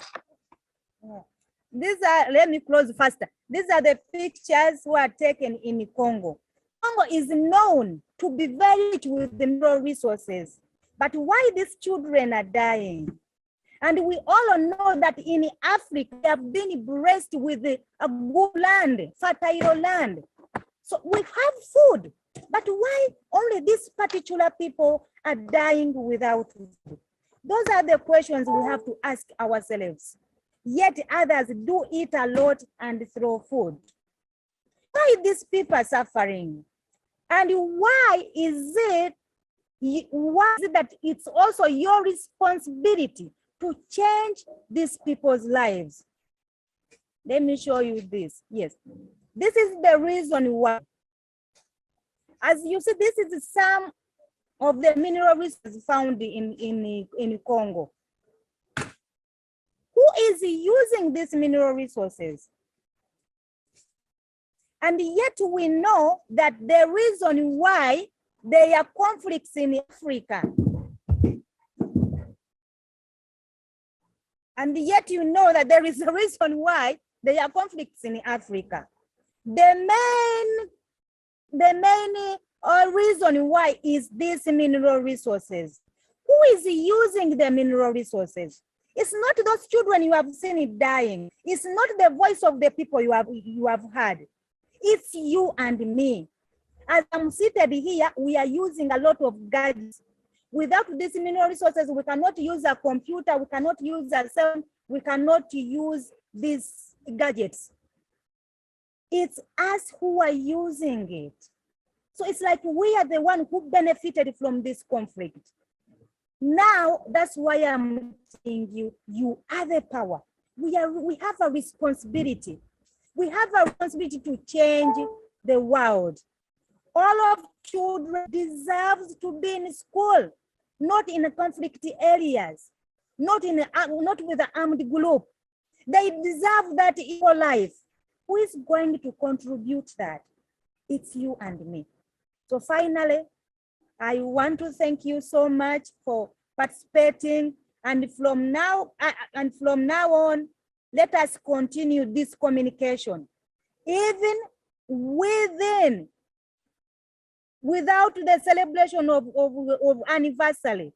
are, let me close faster. These are the pictures who are taken in Congo. Congo is known to be very rich with the mineral resources. But why these children are dying? And we all know that in Africa, they have been blessed with a good land, fertile land. So we have food, but why only these particular people are dying without food? Those are the questions we have to ask ourselves. Yet others do eat a lot and throw food. Why these people are suffering? And why is it that it's also your responsibility to change these people's lives? Let me show you this. Yes, this is the reason why. As you see, this is some of the mineral resources found in Congo. Who is using these mineral resources? And yet we know that the reason why there are conflicts in Africa. And yet you know that there is a reason why there are conflicts in Africa. The main reason why is these mineral resources. Who is using the mineral resources? It's not those children you have seen it dying. It's not the voice of the people you have heard. It's you and me. As I'm seated here, we are using a lot of gadgets. Without these mineral resources, we cannot use a computer, we cannot use a cell, we cannot use these gadgets. It's us who are using it. So it's like we are the one who benefited from this conflict. Now, that's why I'm saying you are the power. We have a responsibility We have a responsibility to change the world. All of children deserve to be in school, not in conflict areas, not with an armed group. They deserve that equal life. Who is going to contribute that? It's you and me. So finally, I want to thank you so much for participating. And from now on, let us continue this communication. Even without the celebration of anniversary,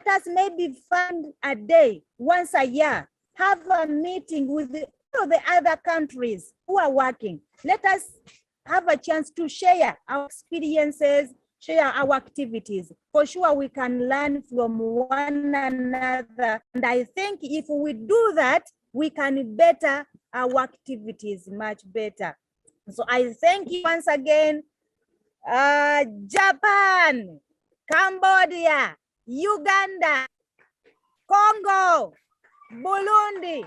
let us maybe find a day once a year, have a meeting with all the other countries who are working. Let us have a chance to share our experiences, share our activities. For sure, we can learn from one another. And I think if we do that, we can better our activities much better. So I thank you once again. Japan, Cambodia, Uganda, Congo, Burundi.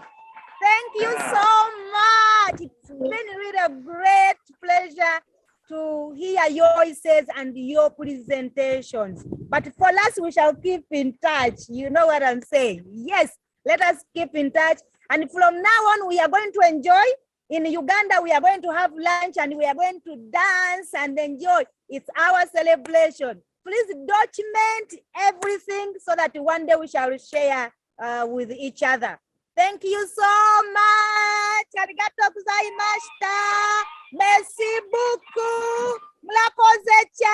Thank you so much. It's been really a great pleasure to hear your voices and your presentations. But for us, we shall keep in touch. You know what I'm saying? Yes, let us keep in touch. And from now on, we are going to enjoy. In Uganda, we are going to have lunch and we are going to dance and enjoy. It's our celebration. Please document everything so that one day we shall share with each other. Thank you so much. Arigatou gozaimashita. Merci beaucoup. Murakoze cyane.